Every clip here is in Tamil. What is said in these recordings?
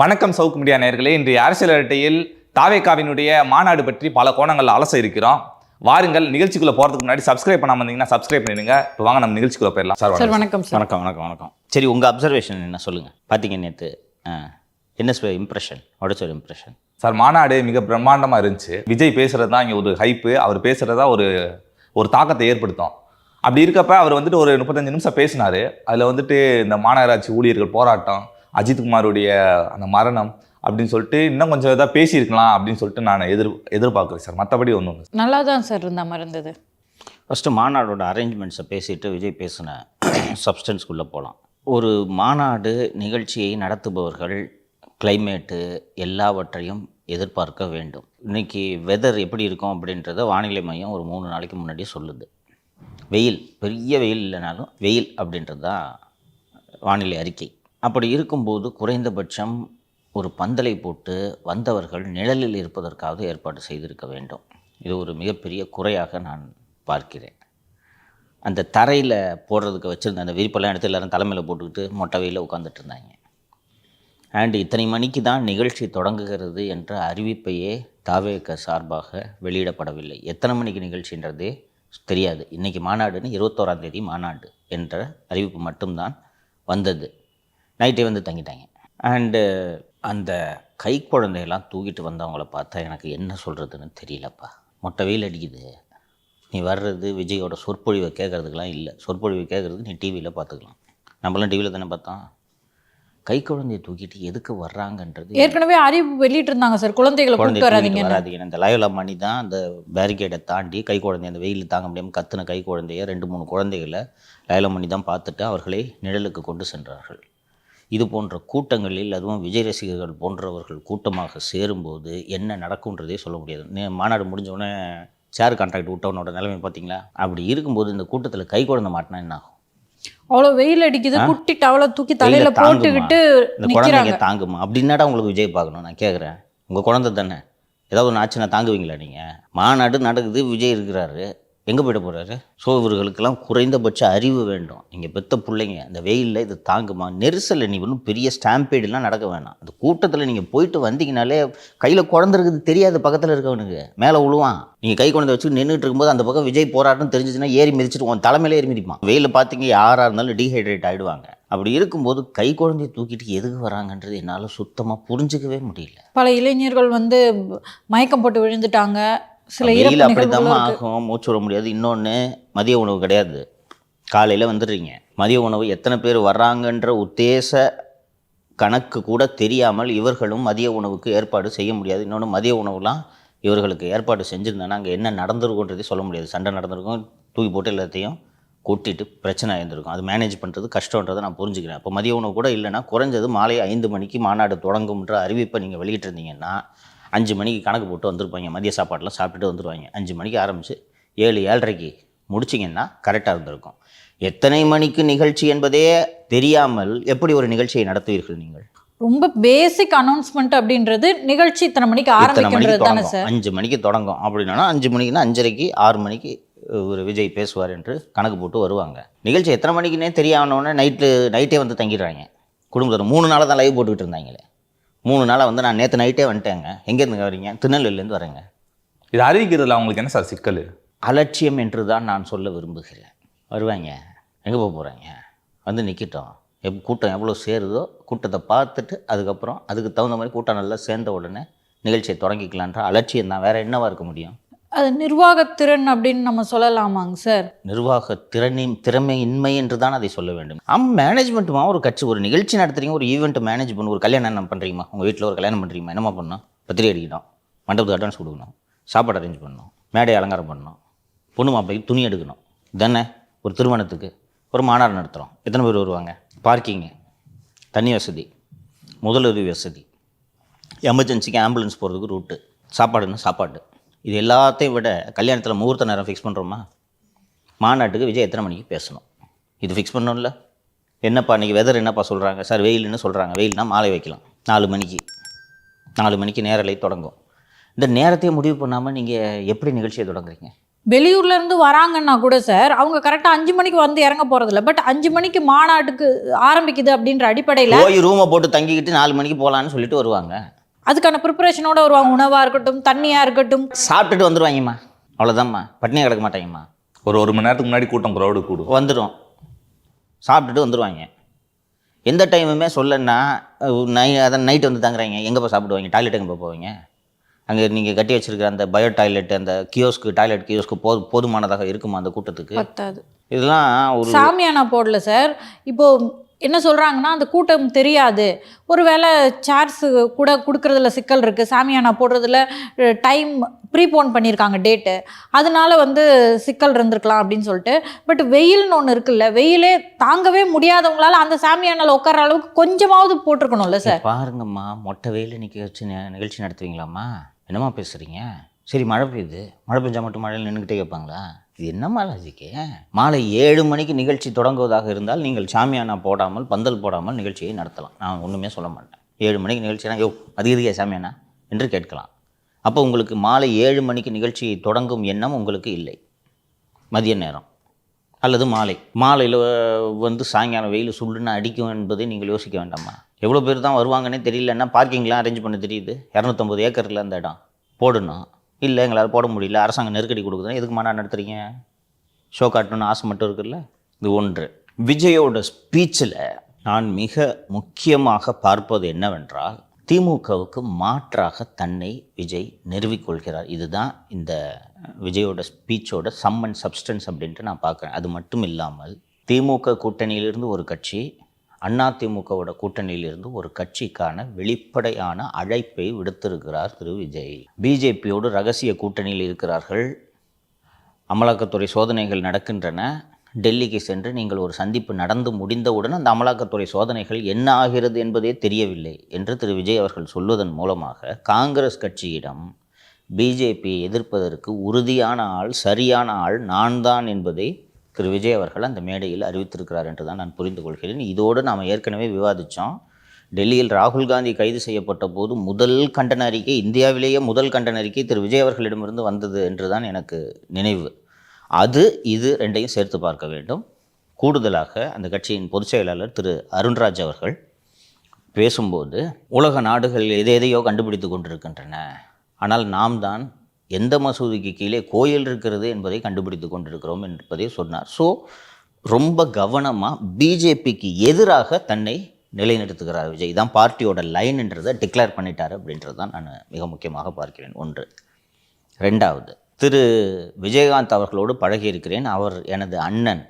வணக்கம் சவுக்கு மீடியா நேயர்களே. இன்றைய அரசியல் அரட்டையில் தாவேகாவினுடைய மாநாடு பற்றி பல கோணங்கள் அலச இருக்கிறோம். வாருங்கள். நிகழ்ச்சிக்குள்ள போறதுக்கு முன்னாடி சப்ஸ்கிரைப் பண்ணாம இருந்தீங்கன்னா சப்ஸ்கிரைப் பண்ணிடுங்க. இப்போ வாங்க நம்ம நிகழ்ச்சிக்குள்ள போயிடலாம். சார் வணக்கம். வணக்கம் வணக்கம் வணக்கம். சரி, உங்கள் அப்சர்வேஷன் என்ன சொல்லுங்கள். பார்த்தீங்க நேற்று என்ன impression? What is your impression? Sir, மாநாடு மிக பிரம்மாண்டமாக இருந்துச்சு. விஜய் பேசுகிறது தான் இங்கே ஒரு ஹைப்பு. அவர் பேசுகிறது தான் ஒரு தாக்கத்தை ஏற்படுத்தும். அப்படி இருக்கப்ப அவர் வந்துட்டு ஒரு 35 நிமிஷம் பேசினார். அதில் வந்துட்டு இந்த மாநகராட்சி ஊழியர்கள் போராட்டம், அஜித்குமாருடைய அந்த மரணம் அப்படின்னு சொல்லிட்டு இன்னும் கொஞ்சம் இதாக பேசியிருக்கலாம் அப்படின்னு சொல்லிட்டு நான் எதிர்பார்க்குறேன் சார். மற்றபடி ஒன்றும் நல்லா தான் சார் இருந்த மாதிரி இருந்தது. ஃபஸ்ட்டு மாநாடோட அரேஞ்ச்மெண்ட்ஸை பேசிட்டு விஜய் பேசின சப்ஸ்டன்ஸ்குள்ளே போகலாம். ஒரு மாநாடு நிகழ்ச்சியை நடத்துபவர்கள் கிளைமேட்டு எல்லாவற்றையும் எதிர்பார்க்க வேண்டும். இன்றைக்கி வெதர் எப்படி இருக்கும் அப்படின்றத வானிலை மையம் ஒரு 3 நாளைக்கு முன்னாடியே சொல்லுது. வெயில், பெரிய வெயில் இல்லைனாலும் வெயில் அப்படின்றது தான் வானிலை அறிக்கை. அப்படி இருக்கும்போது குறைந்தபட்சம் ஒரு பந்தலை போட்டு வந்தவர்கள் நிழலில் இருப்பதற்காவது ஏற்பாடு செய்திருக்க வேண்டும். இது ஒரு மிகப்பெரிய குறையாக நான் பார்க்கிறேன். அந்த தரையில் போடுறதுக்கு வச்சுருந்த அந்த விரிப்பெல்லாம் எடுத்து எல்லோரும் தலைமையில் போட்டுக்கிட்டு மொட்டை வெயிலில் உட்காந்துட்டு இருந்தாங்க. அண்டு இத்தனை மணிக்கு தான் நிகழ்ச்சி தொடங்குகிறது என்ற அறிவிப்பையே தாவேக சார்பாக வெளியிடப்படவில்லை. எத்தனை மணிக்கு நிகழ்ச்சின்றதே தெரியாது. இன்றைக்கி மாநாடுன்னு 21ஆம் தேதி மாநாடு என்ற அறிவிப்பு மட்டும்தான் வந்தது. நைட்டே வந்து தங்கிட்டாங்க. அண்டு அந்த கை குழந்தையெல்லாம் தூக்கிட்டு வந்தவங்கள பார்த்தா எனக்கு என்ன சொல்கிறதுன்னு தெரியலப்பா. மொட்டை வெயில் அடிக்குது. நீ வர்றது விஜயோட சொற்பொழிவை கேட்குறதுக்கெலாம் இல்லை. சொற்பொழிவை கேட்குறதுக்கு நீ டிவியில் பார்த்துக்கலாம். நம்மளாம் டிவியில் தானே பார்த்தோம். கை குழந்தையை தூக்கிட்டு எதுக்கு வர்றாங்கன்றது ஏற்கனவே அறிவு வெளியிட்டு இருந்தாங்க சார். குழந்தைகளை கூப்பிட்டு வராதீங்க. இந்த லயோலா மணி தான் அந்த பேரிகேடை தாண்டி கை குழந்தை அந்த வெயில் தாங்க முடியாமல் கத்துன கை குழந்தைய 2-3 குழந்தைகளை லயோலா மணி தான் பார்த்துட்டு அவர்களை நிழலுக்கு கொண்டு சென்றார்கள். இது போன்ற கூட்டங்களில், அதுவும் விஜய் ரசிகர்கள் போன்றவர்கள் கூட்டமாக சேரும்போது என்ன நடக்கும்ன்றதே சொல்ல முடியாது. மாநாடு முடிஞ்சோடனே சேர் கான்ட்ராக்ட் விட்டவனோட நிலைமை பார்த்தீங்களா? அப்படி இருக்கும்போது இந்த கூட்டத்தில் கை குழந்தை மாட்டினா என்ன ஆகும்? அவ்வளோ வெயில் அடிக்குது. குட்டி டவலை தூக்கி தலையில போட்டுக்கிட்டு இந்த குழந்தைங்க தாங்குமா? அப்படின்னாடா உங்களுக்கு விஜய் பார்க்கணும். நான் கேட்குறேன், உங்கள் குழந்தை தானே, ஏதாவது ஒன்று ஆச்சுன்னா தாங்குவீங்களா நீங்கள்? மாநாடு நடக்குது, விஜய் இருக்கிறாரு, எங்கே போய்ட்டு போகிறாரு? ஸோ இவர்களுக்கெல்லாம் குறைந்தபட்ச அறிவு வேண்டும். நீங்கள் பெற்ற பிள்ளைங்க அந்த வெயிலில் இது தாங்குமா? நெரிசலில் நீ ஒன்றும் பெரிய ஸ்டாம்பேடெலாம் நடக்க வேணாம். அந்த கூட்டத்தில் நீங்கள் போயிட்டு வந்தீங்கனாலே கையில் குழந்தைருக்குது தெரியாது, பக்கத்தில் இருக்கவனுக்கு மேலே விழுவான். நீங்கள் கை குழந்தை வச்சு நின்றுட்டு இருக்கும்போது அந்த பக்கம் விஜய் போராட்டம் தெரிஞ்சிச்சுன்னா ஏறி மிதிச்சுட்டு உன் தலைமையில ஏறி மிதிப்பான். வெயிலில் பார்த்தீங்க யாராக இருந்தாலும் டீஹைட்ரேட் ஆகிடுவாங்க. அப்படி இருக்கும்போது கை குழந்தையை தூக்கிட்டு எதுக்கு வராங்கன்றது என்னால் சுத்தமாக புரிஞ்சிக்கவே முடியல. பல இளைஞர்கள் வந்து மயக்கம் போட்டு விழுந்துட்டாங்க. சில வெயில் அப்படித்தாம்மா ஆகும், மூச்சு விட முடியாது. இன்னொன்று, மதிய உணவு கிடையாது. காலையில் வந்துடுறீங்க, மதிய உணவு எத்தனை பேர் வர்றாங்கன்ற உத்தேச கணக்கு கூட தெரியாமல் இவர்களும் மதிய உணவுக்கு ஏற்பாடு செய்ய முடியாது. இன்னொன்று, மதிய உணவுலாம் இவர்களுக்கு ஏற்பாடு செஞ்சுருந்தாங்கன்னா அங்கே என்ன நடந்திருக்குன்றதே சொல்ல முடியாது. சண்டை நடந்திருக்கும், தூக்கி போட்டு எல்லாத்தையும் கூட்டிட்டு பிரச்சனை ஆயிருந்திருக்கும். அது மேனேஜ் பண்ணுறது கஷ்டன்றதை நான் புரிஞ்சுக்கிறேன். அப்போ மதிய உணவு கூட இல்லைன்னா குறைஞ்சது மாலை 5 மணிக்கு மாநாடு தொடங்கும்ன்ற அறிவிப்பை நீங்கள் வெளியிட்டிருந்தீங்கன்னா 5 மணிக்கு கணக்கு போட்டு வந்துருப்பாங்க. மதிய சாப்பாடெலாம் சாப்பிட்டுட்டு வந்துடுவாங்க. 5 மணிக்கு ஆரம்பித்து 7-7:30 முடிச்சிங்கன்னா கரெக்டாக இருந்திருக்கும். எத்தனை மணிக்கு நிகழ்ச்சி என்பதே தெரியாமல் எப்படி ஒரு நிகழ்ச்சியை நடத்துவீர்கள் நீங்கள்? ரொம்ப பேசிக் அனௌன்ஸ்மெண்ட் அப்படின்றது நிகழ்ச்சி இத்தனை மணிக்கு ஆரம்பிக்கிறது தானே சார். 5 மணிக்கு தொடங்கும் அப்படின்னா 5 மணிக்குன்னா 5:30 6 மணிக்கு ஒரு விஜய் பேசுவார் என்று கணக்கு போட்டு வருவாங்க. நிகழ்ச்சி எத்தனை மணிக்குன்னே தெரியாதவொன்னே நைட்டே வந்து தங்கிடுறாங்க. குடும்பத்தில் 3 நாளாக தான் லைவ் போட்டுக்கிட்டு இருந்தாங்களே. 3 நாளாக வந்து நான் நேற்று நைட்டே வந்துட்டேங்க. எங்கேருந்து வரீங்க? திருநெல்வேலியிலேருந்து வரேங்க. இது அறிவிக்கிறதுல அவங்களுக்கு என்ன சார் சிக்கல்? அலட்சியம் என்று தான் நான் சொல்ல விரும்புகிறேன். வருவாங்க, எங்கே போக போகிறாங்க, வந்து நிற்கட்டும். கூட்டம் எவ்வளோ சேருதோ கூட்டத்தை பார்த்துட்டு அதுக்கப்புறம் அதுக்கு தகுந்த மாதிரி கூட்டம் நல்லா சேர்ந்த உடனே நிகழ்ச்சியை தொடங்கிக்கலான்ற அலட்சியம் தான். வேறு என்னவாக இருக்க முடியும்? அது நிர்வாகத்திறன் அப்படின்னு நம்ம சொல்லலாமாங்க சார்? நிர்வாக திறமையின்மை என்று தான் அதை சொல்ல வேண்டும். மேனேஜ்மெண்ட்டுமா ஒரு கட்சி ஒரு நிகழ்ச்சி நடத்துறீங்க, ஒரு ஈவெண்ட் மேனேஜ் பண்ணி ஒரு கல்யாணம் என்ன பண்ணுறீங்கம்மா? உங்கள் வீட்டில் ஒரு கல்யாணம் பண்ணுறீங்கம்மா, என்னம்மா பண்ணணும்? பத்திரிகை அடிக்கணும், மண்டபத்துக்கு அட்வான்ஸ் கொடுக்கணும், சாப்பாடு அரேஞ்ச் பண்ணணும், மேடை அலங்காரம் பண்ணணும், பொண்ணு மாப்பிள்ளைக்கு துணி எடுக்கணும். தானே ஒரு திருமணத்துக்கு ஒரு மாநாடு நடத்துகிறோம். எத்தனை பேர் வருவாங்க? பார்க்கிங்கு, தண்ணி வசதி, முதலுதவி வசதி, எமர்ஜென்சிக்கு ஆம்புலன்ஸ் போகிறதுக்கு ரூட்டு, சாப்பாடுன்னா சாப்பாடு. இது எல்லாத்தையும் விட கல்யாணத்தில் முகூர்த்த நேரம் ஃபிக்ஸ் பண்ணுறோமா? மாநாட்டுக்கு விஜய் எத்தனை மணிக்கு பேசணும் இது ஃபிக்ஸ் பண்ணணும்ல. என்னப்பா இன்றைக்கி வெதர் என்னப்பா சொல்கிறாங்க சார்? வெயில்னு சொல்கிறாங்க. வெயில்னா மாலை வைக்கலாம் 4 மணிக்கு நேரலை தொடங்கும். இந்த நேரத்தையே முடிவு பண்ணாமல் நீங்கள் எப்படி நிகழ்ச்சியை தொடங்குறீங்க? வெளியூர்ல இருந்து வராங்கன்னா கூட சார் அவங்க கரெக்டா 5 மணிக்கு வந்து இறங்க போறதில்ல. பட் 5 மணிக்கு மாநாட்டுக்கு ஆரம்பிக்குது அப்படின்ற அடிப்படையில போய் ரூமை போட்டு தங்கிக்கிட்டு 4 மணிக்கு போகலான்னு சொல்லிட்டு வருவாங்க. அதுக்கான ப்ரிப்பரேஷனோட வருவாங்க. உணவா இருக்கட்டும், தண்ணியா இருக்கட்டும். சாப்பிட்டுட்டு வந்துடுவாங்கம்மா, அவ்வளோதாம்மா, பட்னியாக கிடக்க மாட்டாங்கம்மா. ஒரு மணி நேரத்துக்கு முன்னாடி கூட்டம் க்ரௌடு கூடும், வந்துடும், சாப்பிட்டுட்டு வந்துடுவாங்க. எந்த டைமுமே சொல்லன்னா அதான் நைட்டு வந்து தங்குறாங்க, எங்கே போய் சாப்பிடுவாங்க, டாய்லெட் எங்கே போவீங்க? அங்கே நீங்கள் கட்டி வச்சிருக்கிற அந்த பயோ டாய்லெட், அந்த டாய்லெட் கியோஸ்க்கு போதுமானதாக இருக்குமா அந்த கூட்டத்துக்கு? பத்தாது. இதெல்லாம் ஒரு சாமியானா போடல சார். இப்போ என்ன சொல்றாங்கன்னா அந்த கூட்டம் தெரியாது, ஒருவேளை சேர்ஸ் கூட கொடுக்கறதுல சிக்கல் இருக்கு, சாமியானா போடுறதுல டைம் ப்ரீபோன் பண்ணியிருக்காங்க டேட்டு, அதனால வந்து சிக்கல் இருந்திருக்கலாம் அப்படின்னு சொல்லிட்டு. பட் வெயில்னு ஒன்று இருக்குல்ல, வெயிலே தாங்கவே முடியாதவங்களால அந்த சாமியானால உட்கார அளவுக்கு கொஞ்சமாவது போட்டிருக்கணும்ல சார். பாருங்கம்மா, மொட்டை வெயில நிற்க வச்சு நிகழ்ச்சி நடத்துவீங்களாம்மா? என்னம்மா பேசுகிறீங்க? சரி, மழை பெய்யுது, மழை பெஞ்சா மட்டும் மழையில் நின்றுக்கிட்டே கேட்பாங்களா? இது என்னம்மா லாஜிக்கு? மாலை 7 மணிக்கு நிகழ்ச்சி தொடங்குவதாக இருந்தால் நீங்கள் சாமியானா போடாமல், பந்தல் போடாமல் நிகழ்ச்சியை நடத்தலாம், நான் ஒன்றுமே சொல்ல மாட்டேன். 7 மணிக்கு நிகழ்ச்சினா அது இதுக்கே சாமியானா என்று கேட்கலாம். அப்போ உங்களுக்கு மாலை 7 மணிக்கு நிகழ்ச்சியை தொடங்கும் எண்ணம் உங்களுக்கு இல்லை. மதிய நேரம் அல்லது மாலையில் வந்து சாயங்காலம் வெயில் சுள்ளுன்னு அடிக்கும் என்பதை நீங்கள் யோசிக்க வேண்டாமா? எவ்வளோ பேர் தான் வருவாங்கன்னே தெரியலன்னா பார்க்கிங்லாம் அரேஞ்ச் பண்ண தெரியுது. 250 ஏக்கரில் அந்த இடம் போடணும். இல்லை எங்களால் போட முடியல, அரசாங்கம் நெருக்கடி கொடுக்குதுன்னா எதுக்கு மாநாடு நடத்துகிறீங்க? ஷோ காட்டணும்னு ஆசை மட்டும் இருக்குல்ல. இது ஒன்று. விஜயோட ஸ்பீச்சில் நான் மிக முக்கியமாக பார்ப்பது என்னவென்றால், திமுகவுக்கு மாற்றாக தன்னை விஜய் நிறுவிக்கொள்கிறார். இதுதான் இந்த விஜயோட ஸ்பீச்சோட சம் அண்ட் சப்ஸ்டன்ஸ் அப்படின்ட்டு நான் பார்க்குறேன். அது மட்டும் இல்லாமல் திமுக கூட்டணியிலிருந்து ஒரு கட்சி, அதிமுகவோட கூட்டணியிலிருந்து ஒரு கட்சிக்கான வெளிப்படையான அழைப்பை விடுத்திருக்கிறார் திரு விஜய். பிஜேபியோடு ரகசிய கூட்டணியில் இருக்கிறார்கள். அமலாக்கத்துறை சோதனைகள் நடக்கின்றன. டெல்லிக்கு சென்று நீங்கள் ஒரு சந்திப்பு நடந்து முடிந்தவுடன் அந்த அமலாக்கத்துறை சோதனைகள் என்ன ஆகிறது என்பதே தெரியவில்லை என்று திரு விஜய் அவர்கள் சொல்வதன் மூலமாக காங்கிரஸ் கட்சியிடம் பிஜேபியை எதிர்ப்பதற்கு உறுதியான ஆள், சரியான ஆள் நான் தான் என்பதை திரு விஜய் அவர்கள் அந்த மேடையில் அறிவித்திருக்கிறார் என்று தான் நான் புரிந்து கொள்கிறேன். இதோடு நாம் ஏற்கனவே விவாதித்தோம். டெல்லியில் ராகுல் காந்தி கைது செய்யப்பட்ட போது முதல் கண்டன அறிக்கை, இந்தியாவிலேயே முதல் கண்டன அறிக்கை திரு விஜய் அவர்களிடமிருந்து வந்தது என்று தான் எனக்கு நினைவு. இது ரெண்டையும் சேர்த்து பார்க்க வேண்டும். கூடுதலாக அந்த கட்சியின் பொதுச் செயலாளர் திரு அருண்ராஜ் அவர்கள் பேசும்போது, உலக நாடுகள் எதையோ கண்டுபிடித்து கொண்டிருக்கின்றன, ஆனால் நாம் தான் எந்த மசூதிக்கு கீழே கோயில் இருக்கிறது என்பதை கண்டுபிடித்து கொண்டிருக்கிறோம் என்பதை சொன்னார். ஸோ ரொம்ப கவனமாக பிஜேபிக்கு எதிராக தன்னை நிலைநிறுத்துகிறார் விஜய். தான் பார்ட்டியோட லைன்ன்றதை டிக்ளேர் பண்ணிட்டார் அப்படின்றது தான் நான் மிக முக்கியமாக பார்க்கிறேன். ஒன்று. ரெண்டாவது, திரு விஜயகாந்த் அவர்களோடு பழகியிருக்கிறேன், அவர் எனது அண்ணன்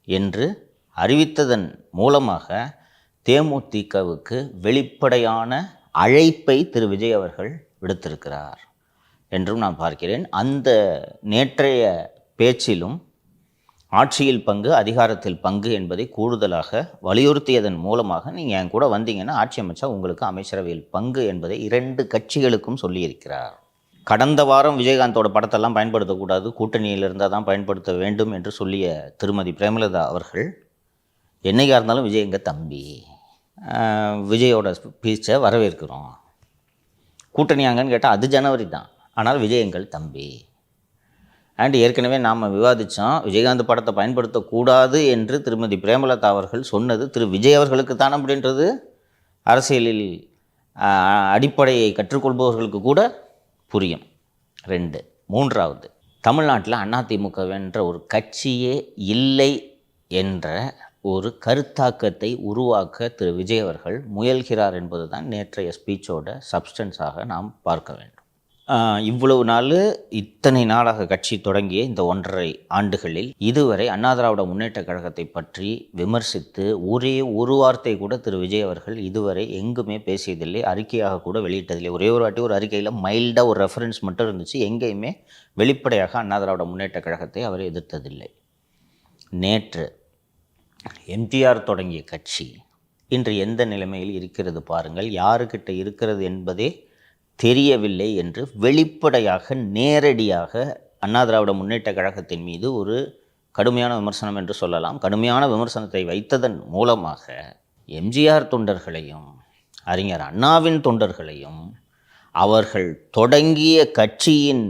என்று அறிவித்ததன் மூலமாக தேமுதிகவுக்கு வெளிப்படையான அழைப்பை திரு விஜய் அவர்கள் விடுத்திருக்கிறார் என்றும் நான் பார்க்கிறேன். அந்த நேற்றைய பேச்சிலும் ஆட்சியில் பங்கு, அதிகாரத்தில் பங்கு என்பதை கூடுதலாக வலியுறுத்தியதன் மூலமாக நீங்கள் என் கூட வந்தீங்கன்னா ஆட்சி அமைச்சா உங்களுக்கு அமைச்சரவையில் பங்கு என்பதை 2 கட்சிகளுக்கும் சொல்லியிருக்கிறார். கடந்த வாரம் விஜயகாந்தோட படத்தெல்லாம் பயன்படுத்தக்கூடாது, கூட்டணியில் இருந்தால் தான் பயன்படுத்த வேண்டும் என்று சொல்லிய திருமதி பிரேமலதா அவர்கள், என்னைக்காக இருந்தாலும் விஜய் எங்கள் தம்பி, விஜயோட ஸ்பீச்சை வரவேற்கிறோம், கூட்டணி அங்கன்னு கேட்டால் அது ஜனவரி தான், ஆனால் விஜய் எங்கள் தம்பி. அண்ட் ஏற்கனவே நாம் விவாதித்தோம், விஜயகாந்த் படத்தை பயன்படுத்தக்கூடாது என்று திருமதி பிரேமலதா அவர்கள் சொன்னது திரு விஜய் அவர்களுக்கு தான் அப்படின்றது அரசியலில் அடிப்படையை கற்றுக்கொள்பவர்களுக்கு கூட புரியும். 2. மூன்றாவது, தமிழ்நாட்டில் அதிமுகவென்ற ஒரு கட்சியே இல்லை என்ற ஒரு கருத்தாக்கத்தை உருவாக்க திரு விஜய் அவர்கள் முயல்கிறார் என்பது தான் நேற்றைய ஸ்பீச்சோட சப்ஸ்டன்ஸாக நாம் பார்க்க வேண்டும். இவ்வளவு நாள், இத்தனை நாளாக கட்சி தொடங்கிய இந்த 1.5 ஆண்டுகளில் இதுவரை அண்ணா திராவிட முன்னேற்ற கழகத்தை பற்றி விமர்சித்து ஒரே ஒரு வார்த்தை கூட திரு விஜய் அவர்கள் இதுவரை எங்குமே பேசியதில்லை, அறிக்கையாக கூட வெளியிட்டதில்லை. ஒரே ஒரு வாட்டி ஒரு அறிக்கையில் மைல்டாக ஒரு ரெஃபரன்ஸ் மட்டும் இருந்துச்சு, எங்கேயுமே வெளிப்படையாக அண்ணா திராவிட முன்னேற்ற கழகத்தை அவர் எதிர்த்ததில்லை. நேற்று எம்ஜிஆர் தொடங்கிய கட்சி இன்று எந்த நிலைமையில் இருக்கிறது பாருங்கள், யாருக்கிட்ட இருக்கிறது என்பதே தெரியவில்லை என்று வெளிப்படையாக நேரடியாக அண்ணா திராவிட முன்னேற்ற கழகத்தின் மீது ஒரு கடுமையான விமர்சனம் என்று சொல்லலாம், கடுமையான விமர்சனத்தை வைத்ததன் மூலமாக எம்ஜிஆர் தொண்டர்களையும் அறிஞர் அண்ணாவின் தொண்டர்களையும் அவர்கள் தொடங்கிய கட்சியின்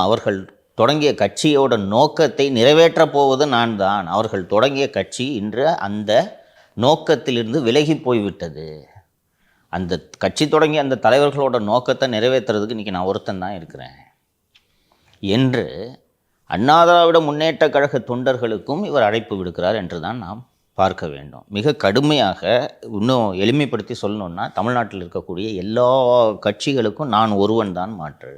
அவர்கள் தொடங்கிய கட்சியோட நோக்கத்தை நிறைவேற்றப் போவது நான் தான். அவர்கள் தொடங்கிய கட்சி இன்று அந்த நோக்கத்திலிருந்து விலகி போய்விட்டது. அந்த கட்சி தொடங்கிய அந்த தலைவர்களோட நோக்கத்தை நிறைவேற்றுறதுக்கு இன்றைக்கி நான் ஒருத்தன் தான் இருக்கிறேன் என்று அண்ணா திராவிட முன்னேற்ற கழக தொண்டர்களுக்கும் இவர் அழைப்பு விடுக்கிறார் என்று தான் நாம் பார்க்க வேண்டும். மிக கடுமையாக இன்னும் எளிமைப்படுத்தி சொல்லணுன்னா, தமிழ்நாட்டில் இருக்கக்கூடிய எல்லா கட்சிகளுக்கும் நான் ஒருவன் தான் மாற்று,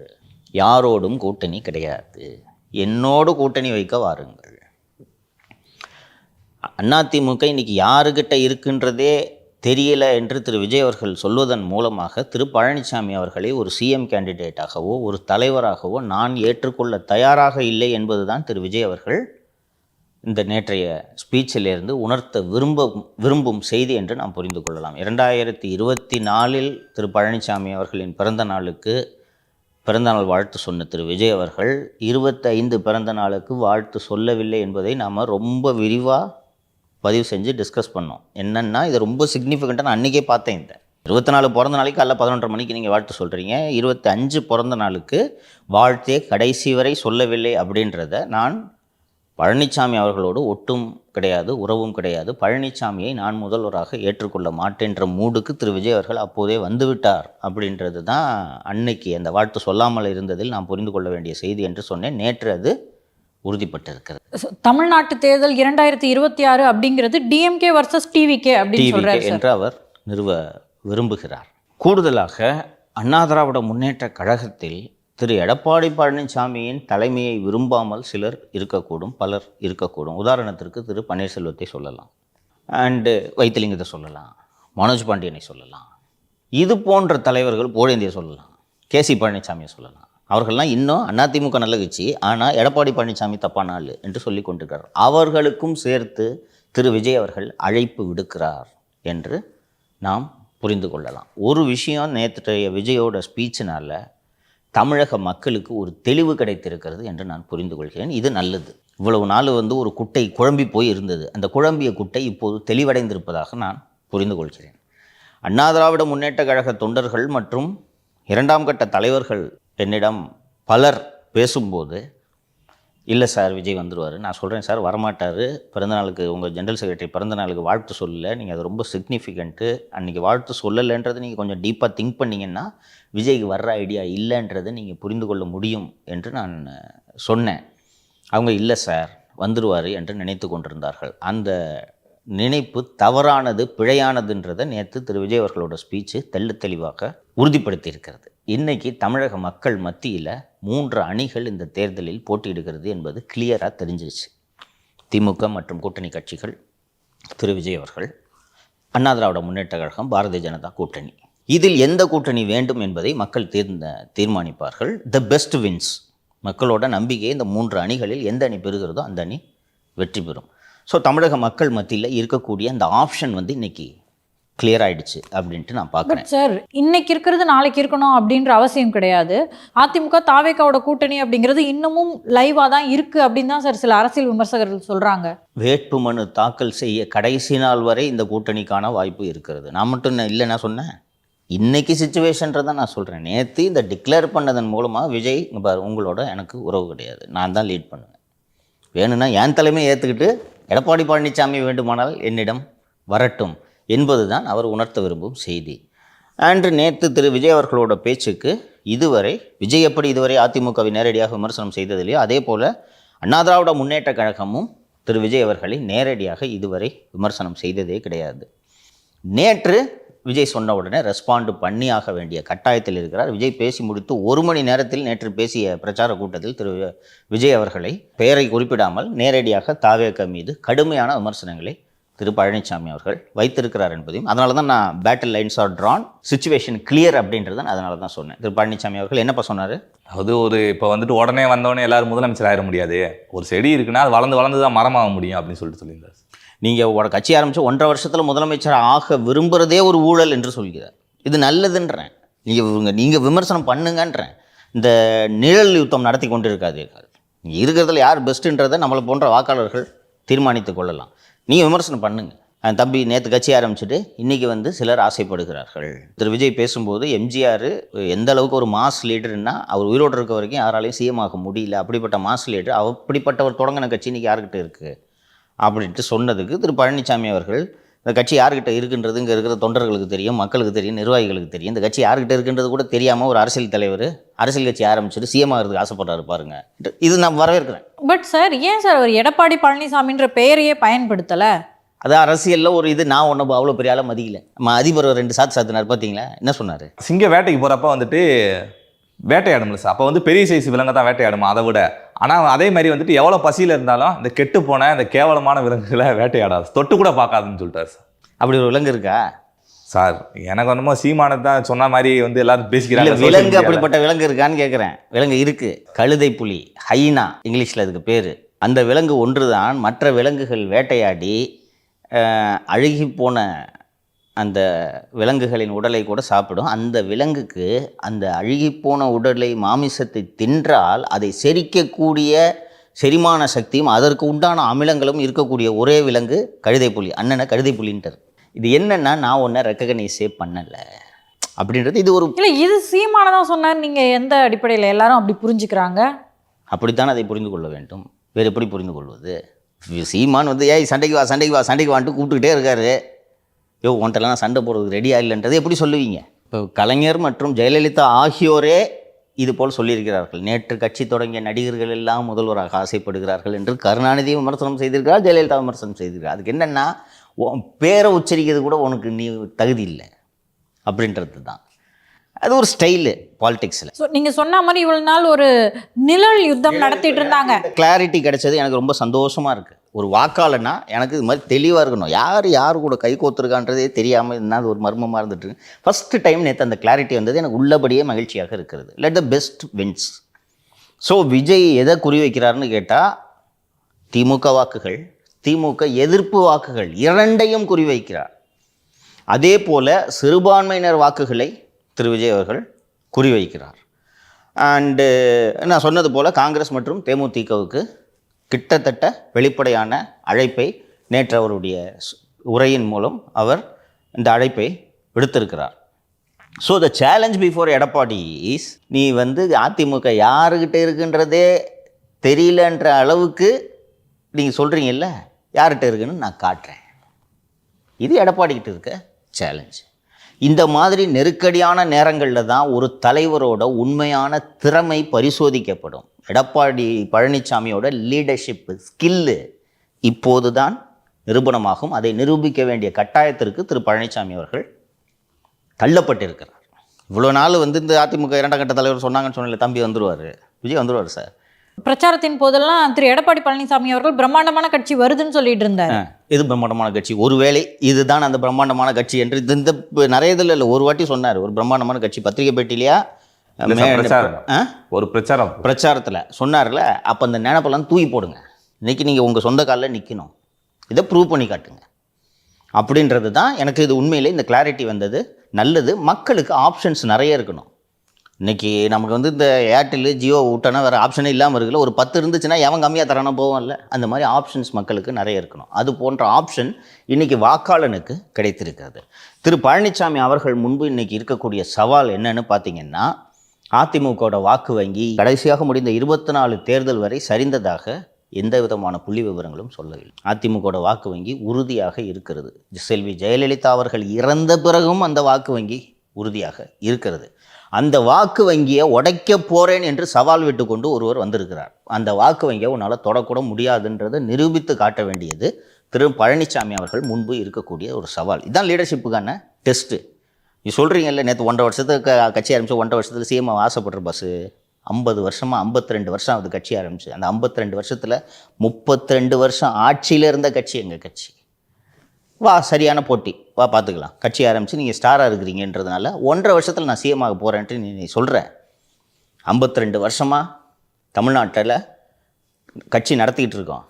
யாரோடும் கூட்டணி கிடையாது, என்னோடு கூட்டணி வைக்க வாருங்கள். அதிமுக இன்னைக்கு யாருக்கிட்ட இருக்குன்றதே தெரியல என்று திரு விஜய் அவர்கள் சொல்வதன் மூலமாக திரு பழனிசாமி அவர்களை ஒரு சிஎம் கேண்டிடேட்டாகவோ ஒரு தலைவராகவோ நான் ஏற்றுக்கொள்ள தயாராக இல்லை என்பதுதான் திரு விஜய் அவர்கள் இந்த நேற்றைய ஸ்பீச்சிலிருந்து உணர்த்த விரும்பும் செய்தி என்று நாம் புரிந்து கொள்ளலாம். 2024 திரு பழனிசாமி அவர்களின் பிறந்த நாளுக்கு பிறந்தநாள் வாழ்த்து சொன்ன திரு விஜய் அவர்கள் 25 பிறந்த நாளுக்கு வாழ்த்து சொல்லவில்லை என்பதை நாம் ரொம்ப விரிவாக பதிவு செஞ்சு டிஸ்கஸ் பண்ணோம். என்னென்னா இது ரொம்ப சிக்னிஃபிகண்ட்டாக நான் அன்றைக்கே பார்த்தேன். இந்த 24 பிறந்த நாளைக்கு காலைல 11:30 மணிக்கு நீங்கள் வாழ்த்து சொல்கிறீங்க, 25 பிறந்த நாளுக்கு வாழ்த்தே கடைசி வரை சொல்லவில்லை அப்படின்றத நான் பழனிசாமி அவர்களோடு ஒட்டும் கிடையாது, உறவும் கிடையாது, பழனிசாமியை நான் முதல்வராக ஏற்றுக்கொள்ள மாட்டேன்ற மூடுக்கு திரு விஜய் அவர்கள் அப்போதே வந்துவிட்டார் அப்படின்றது தான் அன்னைக்கு அந்த வாழ்த்து சொல்லாமல் இருந்ததில் நாம் புரிந்து கொள்ள வேண்டிய செய்தி என்று சொன்னேன். நேற்று அது உறுதிப்பட்டிருக்கிறது. தமிழ்நாட்டு தேர்தல் 2026 அப்படிங்கிறது டிஎம்கே வர்சஸ் டிவிகே அப்படின்னு சொல்றாரு என்று அவர் நிறுவ விரும்புகிறார். கூடுதலாக அண்ணா திராவிட முன்னேற்ற கழகத்தில் திரு எடப்பாடி பழனிசாமியின் தலைமையை விரும்பாமல் சிலர் இருக்கக்கூடும், பலர் இருக்கக்கூடும். உதாரணத்திற்கு திரு பன்னீர்செல்வத்தை சொல்லலாம், அண்டு வைத்திலிங்கத்தை சொல்லலாம், மனோஜ் பாண்டியனை சொல்லலாம், இது போன்ற தலைவர்கள் புகழேந்தியை சொல்லலாம், கேசி பழனிசாமியை சொல்லலாம். அவர்கள்லாம் இன்னும் அதிமுக நல்ல கட்சி, ஆனால் எடப்பாடி பழனிசாமி தப்பான ஆள் என்று சொல்லி கொண்டிருக்கிறார். அவர்களுக்கும் சேர்த்து திரு விஜய் அவர்கள் அழைப்பு விடுக்கிறார் என்று நாம் புரிந்து கொள்ளலாம். ஒரு விஷயம், நேற்றைய விஜயோட ஸ்பீச்சினால் தமிழக மக்களுக்கு ஒரு தெளிவு கிடைத்திருக்கிறது என்று நான் புரிந்து கொள்கிறேன். இது நல்லது. இவ்வளவு நாள் ஒரு குட்டை குழம்பி போய் இருந்தது, அந்த குழம்பிய குட்டை இப்போது தெளிவடைந்திருப்பதாக நான் புரிந்து கொள்கிறேன். அண்ணா திராவிட முன்னேற்ற கழக தொண்டர்கள் மற்றும் 2ஆம் கட்ட தலைவர்கள் என்னிடம் பலர் பேசும்போது, இல்லை சார் விஜய் வந்துடுவார், நான் சொல்கிறேன் சார் வரமாட்டார், பிறந்தநாளுக்கு உங்கள் ஜென்ரல் செக்ரட்டரி பிறந்தநாளுக்கு வாழ்த்து சொல்லலை, நீங்கள் அது ரொம்ப சிக்னிஃபிகண்ட்டு, அன்றைக்கி வாழ்த்து சொல்லலைன்றது நீங்கள் கொஞ்சம் டீப்பாக திங்க் பண்ணிங்கன்னா விஜய்க்கு வர்ற ஐடியா இல்லைன்றதை நீங்கள் புரிந்து கொள்ள முடியும் என்று நான் சொன்னேன். அவங்க இல்லை சார் வந்துடுவார் என்று நினைத்து கொண்டிருந்தார்கள். அந்த நினைப்பு தவறானது, பிழையானதுன்றதை நேற்று திரு விஜய் அவர்களோட ஸ்பீச்சு தெளிவாக உறுதிப்படுத்தி இருக்கிறது. இன்றைக்கி தமிழக மக்கள் மத்தியில் 3 அணிகள் இந்த தேர்தலில் போட்டியிடுகிறது என்பது கிளியராக தெரிஞ்சிருச்சு. திமுக மற்றும் கூட்டணி கட்சிகள், திரு விஜய் அவர்கள், அண்ணா திராவிட முன்னேற்ற கழகம், பாரதிய ஜனதா கூட்டணி. இதில் எந்த கூட்டணி வேண்டும் என்பதை மக்கள் தீர்மானிப்பார்கள். த பெஸ்ட் வின்ஸ். மக்களோட நம்பிக்கையை இந்த 3 அணிகளில் எந்த அணி பெறுகிறதோ அந்த அணி வெற்றி பெறும். ஸோ தமிழக மக்கள் மத்தியில் இருக்கக்கூடிய அந்த ஆப்ஷன் இன்றைக்கி கிளியர் ஆகிடுச்சு அப்படின்ட்டு நான் பார்க்குறேன். சார், இன்னைக்கு இருக்கிறது நாளைக்கு இருக்கணும் அப்படின்ற அவசியம் கிடையாது. அதிமுக தாவேக்காவோட கூட்டணி அப்படிங்கிறது இன்னமும் லைவாக தான் இருக்குது அப்படின்னு தான் சார் சில அரசியல் விமர்சகர்கள் சொல்கிறாங்க. வேட்புமனு தாக்கல் செய்ய கடைசி நாள் வரை இந்த கூட்டணிக்கான வாய்ப்பு இருக்கிறது. நான் மட்டும் இல்லை, நான் சொன்னேன் இன்றைக்கி சிச்சுவேஷன்றதை நான் சொல்கிறேன். நேற்று இந்த டிக்ளேர் பண்ணதன் மூலமாக விஜய் பாரு உங்களோட எனக்கு உறவு கிடையாது, நான் தான் லீட் பண்ணுவேன், வேணும்னா என் தலைமையை ஏற்றுக்கிட்டு எடப்பாடி பழனிசாமி வேண்டுமானால் என்னிடம் வரட்டும் என்பது தான் அவர் உணர்த்த விரும்பும் செய்தி. அன்று நேற்று திரு விஜய் அவர்களோட பேச்சுக்கு இதுவரை விஜய் எப்படி இதுவரை அதிமுகவை நேரடியாக விமர்சனம் செய்ததில்லையோ அதே போல் அண்ணா திராவிட முன்னேற்ற கழகமும் திரு விஜய் அவர்களை நேரடியாக இதுவரை விமர்சனம் செய்ததே கிடையாது. நேற்று விஜய் சொன்ன உடனே ரெஸ்பாண்டு பண்ணியாக வேண்டிய கட்டாயத்தில் இருக்கிறார். விஜய் பேசி முடித்து 1 மணி நேரத்தில் நேற்று பேசிய பிரச்சார கூட்டத்தில் திரு விஜய் அவர்களை பெயரை குறிப்பிடாமல் நேரடியாக தாவேக மீது கடுமையான விமர்சனங்களை திரு பழனிசாமி அவர்கள் வைத்திருக்கிறார் என்பதையும், அதனால தான் நான் battle lines R Tran, situation clear அப்படின்றத அதனால தான் சொன்னேன். திரு பழனிசாமி அவர்கள் என்னப்பா சொன்னார்? அது இப்போ உடனே வந்தோடனே எல்லாரும் முதலமைச்சர் ஆயிட முடியாது, ஒரு செடி இருக்குன்னா அது வளர்ந்து தான் மரமாக முடியும் அப்படின்னு சொல்லியிருந்தார். நீங்கள் ஒரு கட்சி ஆரம்பித்து 1.5 வருஷத்தில் முதலமைச்சர் ஆக விரும்புகிறதே ஒரு ஊழல் என்று சொல்கிறார். இது நல்லதுன்றேன். நீங்கள் விமர்சனம் பண்ணுங்கன்றேன். இந்த நிழல் யுத்தம் நடத்தி கொண்டு இருக்காதீர்கள். இருக்கிறதுல யார் பெஸ்ட்டுன்றதை நம்மளை போன்ற வாக்காளர்கள் தீர்மானித்து கொள்ளலாம். நீங்கள் விமர்சனம் பண்ணுங்கள். தம்பி நேற்று கட்சி ஆரம்பிச்சுட்டு இன்றைக்கி வந்து சிலர் ஆசைப்படுகிறார்கள். திரு விஜய் பேசும்போது எம்ஜிஆர் எந்த அளவுக்கு ஒரு மாஸ் லீடர்னா அவர் உயிரோடு இருக்க வரைக்கும் யாராலையும் சிஎம் ஆக முடியல, அப்படிப்பட்ட மாஸ் லீடர், அப்படிப்பட்டவர் தொடங்கின கட்சி இன்றைக்கி யாருக்கிட்ட இருக்குது அப்படின்ட்டு சொன்னதுக்கு திரு பழனிசாமி அவர்கள் இந்த கட்சி யார்கிட்ட இருக்குன்றது இங்கே இருக்கிற தொண்டர்களுக்கு தெரியும், மக்களுக்கு தெரியும், நிர்வாகிகளுக்கு தெரியும். இந்த கட்சி யார்கிட்ட இருக்குன்றது கூட தெரியாமல் ஒரு அரசியல் தலைவர் அரசியல் கட்சி ஆரம்பிச்சுட்டு சிஎம் ஆகிறதுக்கு ஆசைப்படுறாரு பாருங்க. இது நான் வரவேற்கிறேன். பட் சார், ஏன் சார் அவர் எடப்பாடி பழனிசாமின்ற பெயரையே பயன்படுத்தலை? அது அரசியலில் ஒரு இது. நான் ஒன்றும் அவ்வளோ பெரிய ஆளாக மதிக்கல. நம்ம அதிபர் 2 சாத்தினார் பார்த்தீங்களா, என்ன சொன்னார்? சிங்க வேட்டைக்கு போகிறப்ப வந்துட்டு வேட்டையாடும்ல சார், அப்போ வந்து பெரிய சைஸ் விலங்கை தான் வேட்டையாடுமா அதை விட. ஆனால் அதே மாதிரி வந்துட்டு எவ்வளோ பசியில் இருந்தாலும் இந்த கெட்டு போன இந்த கேவலமான விலங்குகளை வேட்டையாடாது, தொட்டு கூட பார்க்காதுன்னு சொல்லிட்டார் சார். அப்படி ஒரு விலங்கு இருக்கா சார்? எனக்கு ஒன்றுமோ சீமானது தான் சொன்ன மாதிரி வந்து எல்லாரும் பேசிக்கிறாங்க. விலங்கு அப்படிப்பட்ட விலங்கு இருக்கான்னு கேட்குறேன். விலங்கு இருக்குது. கழுதை புலி, ஹைனா இங்கிலீஷில் அதுக்கு பேர். அந்த விலங்கு ஒன்று தான் மற்ற விலங்குகள் வேட்டையாடி அழுகி போன அந்த விலங்குகளின் உடலை கூட சாப்பிடும். அந்த விலங்குக்கு அந்த அழுகிப்போன உடலை மாமிசத்தை தின்றால் அதை செரிக்கக்கூடிய செரிமான சக்தியும் அதற்கு உண்டான அமிலங்களும் இருக்கக்கூடிய ஒரே விலங்கு கழுதை புலி. அண்ணனை கழுதை புலின்ட்டார். இது என்னென்னா, நான் ஒன்றை ரெக்கக்னைஸே பண்ணலை அப்படின்றது. இது ஒரு இல்லை, இது சீமானதான் சொன்னார். நீங்கள் எந்த அடிப்படையில் எல்லாரும் அப்படி புரிஞ்சுக்கிறாங்க? அப்படித்தான் அதை புரிந்து கொள்ள வேண்டும். வேறு எப்படி புரிந்து கொள்வது? சீமான் வந்து ஏய் சண்டைக்கு வா சண்டைக்கு வா சண்டைக்கு வான்ட்டு கூப்பிட்டுக்கிட்டே இருக்காரு. உன்ட்டெல்லாம் சண்டை போடுறதுக்கு ரெடியாக இல்லைன்றது எப்படி சொல்லுவீங்க? இப்போ கலைஞர் மற்றும் ஜெயலலிதா ஆகியோரே இது போல் சொல்லியிருக்கிறார்கள். நேற்று கட்சி தொடங்கிய நடிகர்கள் எல்லாம் முதல்வராக ஆசைப்படுகிறார்கள் என்று கருணாநிதியை விமர்சனம் செய்திருக்கிறார், ஜெயலலிதா விமர்சனம் செய்திருக்கிறார். அதுக்கு என்னென்னா, பேரை உச்சரிக்கிறது கூட உனக்கு நீ தகுதி இல்லை அப்படின்றது தான். அது ஒரு ஸ்டைலு பாலிடிக்ஸில். ஸோ நீங்கள் சொன்ன மாதிரி இவ்வளோ நாள் ஒரு நிழல் யுத்தம் நடத்திட்டு இருந்தாங்க. கிளாரிட்டி கிடைச்சது எனக்கு ரொம்ப சந்தோஷமாக இருக்குது. ஒரு வாக்காளனா எனக்கு இது மாதிரி தெளிவாக இருக்கணும். யார் கூட கை கோத்துருக்கான்றதே தெரியாமல் இருந்தால் அது ஒரு மர்மமாக இருந்துட்டு ஃபஸ்ட்டு டைம் நேற்று அந்த கிளாரிட்டி வந்தது எனக்கு உள்ளபடியே மகிழ்ச்சியாக இருக்கிறது. Let the best wins. So Vijay எதை குறி வைக்கிறாருன்னு கேட்டால், திமுக வாக்குகள், திமுக எதிர்ப்பு வாக்குகள் இரண்டையும் குறிவைக்கிறார். அதே போல் சிறுபான்மையினர் வாக்குகளை திரு விஜய் அவர்கள் குறிவைக்கிறார். அண்டு நான் சொன்னது போல் காங்கிரஸ் மற்றும் தேமுதிகவுக்கு கிட்டத்தட்ட வெளிப்படையான அழைப்பை நேற்று அவருடைய உரையின் மூலம் அவர் இந்த அழைப்பை விடுத்திருக்கிறார். So the challenge before Edappadi is, நீ வந்து அதிமுக யாருக்கிட்ட இருக்குன்றதே தெரியலன்ற அளவுக்கு நீங்கள் சொல்கிறீங்கல்ல, யார்கிட்ட இருக்குன்னு நான் காட்டுறேன். இது எடப்பாடிக்கிட்ட இருக்க சேலஞ்ச். இந்த மாதிரி நெருக்கடியான நேரங்களில் தான் ஒரு தலைவரோட உண்மையான திறமை பரிசோதிக்கப்படும். எடப்பாடி பழனிசாமியோட லீடர்ஷிப் ஸ்கில்லு இப்போது தான் நிரூபணமாகும். அதை நிரூபிக்க வேண்டிய கட்டாயத்திற்கு திரு பழனிசாமி அவர்கள் தள்ளப்பட்டிருக்கிறார். இவ்வளோ நாள் வந்து இந்த அதிமுக 2ஆம் கட்ட தலைவர் சொன்னாங்கன்னு சொன்னல, தம்பி வந்துடுவார், விஜய் வந்துடுவார் சார். பிரச்சாரத்தின் போதெல்லாம் திரு எடப்பாடி பழனிசாமி அவர்கள் பிரம்மாண்டமான கட்சி வருதுன்னு சொல்லிட்டு இருந்தார். எது பிரம்மாண்டமான கட்சி? ஒருவேளை இதுதான் அந்த பிரம்மாண்டமான கட்சி என்று இந்த நிறைய இதில் இல்லை, ஒரு வாட்டி சொன்னார் ஒரு பிரம்மாண்டமான கட்சி. பத்திரிகை பேட்டிலையா ஒரு பிரச்சாரத்தில் சொன்னார்ல. அப்போ அந்த நினைப்பெல்லாம் தூக்கி போடுங்க, இன்றைக்கி நீங்கள் உங்கள் சொந்த காலில் நிற்கணும், இதை ப்ரூவ் பண்ணி காட்டுங்க அப்படின்றது தான். எனக்கு இது உண்மையிலே இந்த கிளாரிட்டி வந்தது நல்லது. மக்களுக்கு ஆப்ஷன்ஸ் நிறைய இருக்கணும். இன்றைக்கி நமக்கு வந்து இந்த ஏர்டெல்லு ஜியோ விட்டோன்னா வேறு ஆப்ஷனே இல்லாமல் இருக்குல்ல. ஒரு 10 இருந்துச்சுன்னா எவன் கம்மியாக தரானா போவோம்ல. அந்த மாதிரி ஆப்ஷன்ஸ் மக்களுக்கு நிறைய இருக்கணும். அது போன்ற ஆப்ஷன் இன்றைக்கி வாக்காளனுக்கு கிடைத்திருக்கிறது. திரு பழனிசாமி அவர்கள் முன்பு இன்றைக்கி இருக்கக்கூடிய சவால் என்னன்னு பார்த்தீங்கன்னா, அதிமுகவோட வாக்கு வங்கி கடைசியாக முடிந்த 24 தேர்தல் வரை சரிந்ததாக எந்த விதமான புள்ளி விவரங்களும் சொல்லவில்லை. அதிமுகவோட வாக்கு வங்கி உறுதியாக இருக்கிறது. செல்வி ஜெயலலிதா அவர்கள் இறந்த பிறகும் அந்த வாக்கு வங்கி உறுதியாக இருக்கிறது. அந்த வாக்கு வங்கியை உடைக்க போகிறேன் என்று சவால் விட்டு கொண்டு ஒருவர் வந்திருக்கிறார். அந்த வாக்கு வங்கியை உன்னால் தொடக்கூட முடியாதுன்றதை நிரூபித்து காட்ட வேண்டியது திரு பழனிசாமி அவர்கள் முன்பு இருக்கக்கூடிய ஒரு சவால். இதுதான் லீடர்ஷிப்புக்கான டெஸ்ட்டு. நீ சொல்கிறீங்கல்ல, நேற்று 1.5 வருஷத்துக்கு கட்சி ஆரம்பிச்சு 1.5 வருஷத்தில் சிஎம் ஆசைப்படுற பஸ்ஸு 50 வருஷமாக 52 வருஷம் அது கட்சி ஆரம்பிச்சு. அந்த 52 வருஷத்தில் 32 வருஷம் ஆட்சியில் இருந்த கட்சி எங்கள் கட்சி. வா, சரியான போட்டி, வா பார்த்துக்கலாம். கட்சி ஆரம்பித்து நீங்கள் ஸ்டாராக இருக்கிறீங்கன்றதுனால 1.5 வருஷத்தில் நான் சிஎம் ஆக போகிறேன்ட்டு நீ சொல்கிற. 52 வருஷமாக தமிழ்நாட்டில் கட்சி நடத்திக்கிட்டு இருக்கோம்.